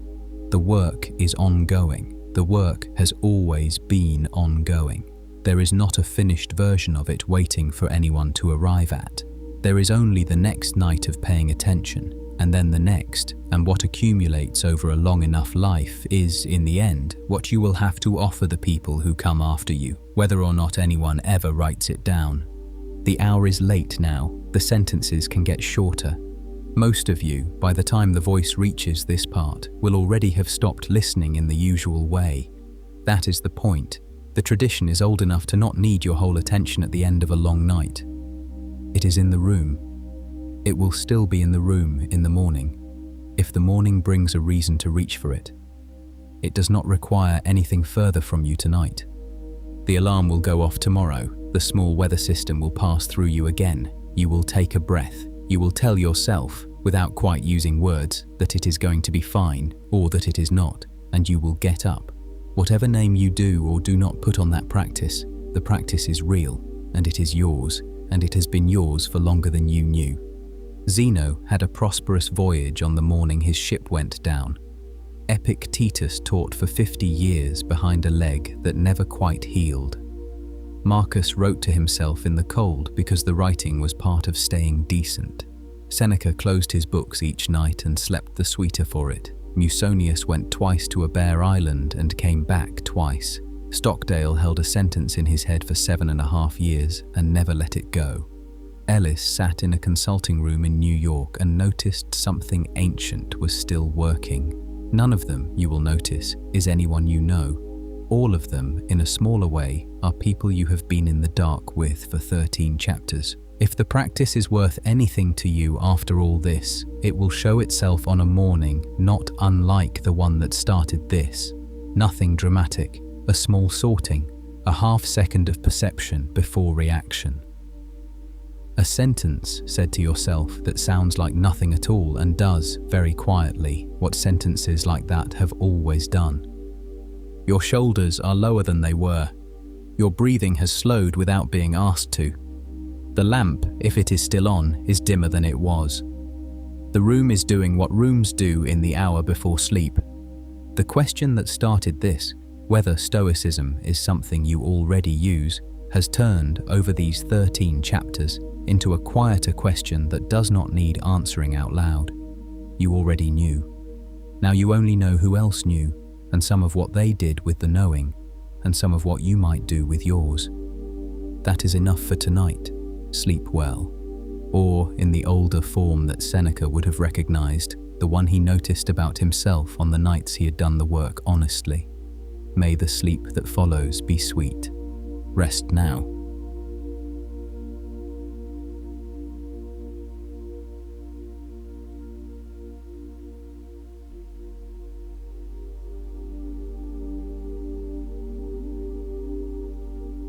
The work is ongoing. The work has always been ongoing. There is not a finished version of it waiting for anyone to arrive at. There is only the next night of paying attention, and then the next, and what accumulates over a long enough life is, in the end, what you will have to offer the people who come after you, whether or not anyone ever writes it down. The hour is late now. The sentences can get shorter. Most of you, by the time the voice reaches this part, will already have stopped listening in the usual way. That is the point. The tradition is old enough to not need your whole attention at the end of a long night. It is in the room. It will still be in the room in the morning, if the morning brings a reason to reach for it. It does not require anything further from you tonight. The alarm will go off tomorrow. The small weather system will pass through you again. You will take a breath. You will tell yourself, without quite using words, that it is going to be fine or that it is not, and you will get up. Whatever name you do or do not put on that practice, the practice is real, and it is yours, and it has been yours for longer than you knew. Zeno had a prosperous voyage on the morning his ship went down. Epictetus taught for 50 years behind a leg that never quite healed. Marcus wrote to himself in the cold because the writing was part of staying decent. Seneca closed his books each night and slept the sweeter for it. Musonius went twice to a bare island and came back twice. Stockdale held a sentence in his head for 7.5 years and never let it go. Ellis sat in a consulting room in New York and noticed something ancient was still working. None of them, you will notice, is anyone you know. All of them, in a smaller way, are people you have been in the dark with for 13 chapters. If the practice is worth anything to you after all this, it will show itself on a morning not unlike the one that started this. Nothing dramatic, a small sorting, a half second of perception before reaction. A sentence said to yourself that sounds like nothing at all and does, very quietly, what sentences like that have always done. Your shoulders are lower than they were. Your breathing has slowed without being asked to. The lamp, if it is still on, is dimmer than it was. The room is doing what rooms do in the hour before sleep. The question that started this, whether Stoicism is something you already use, has turned, over these 13 chapters, into a quieter question that does not need answering out loud. You already knew. Now you only know who else knew, and some of what they did with the knowing, and some of what you might do with yours. That is enough for tonight. Sleep well. Or, in the older form that Seneca would have recognized, the one he noticed about himself on the nights he had done the work honestly. May the sleep that follows be sweet. Rest now.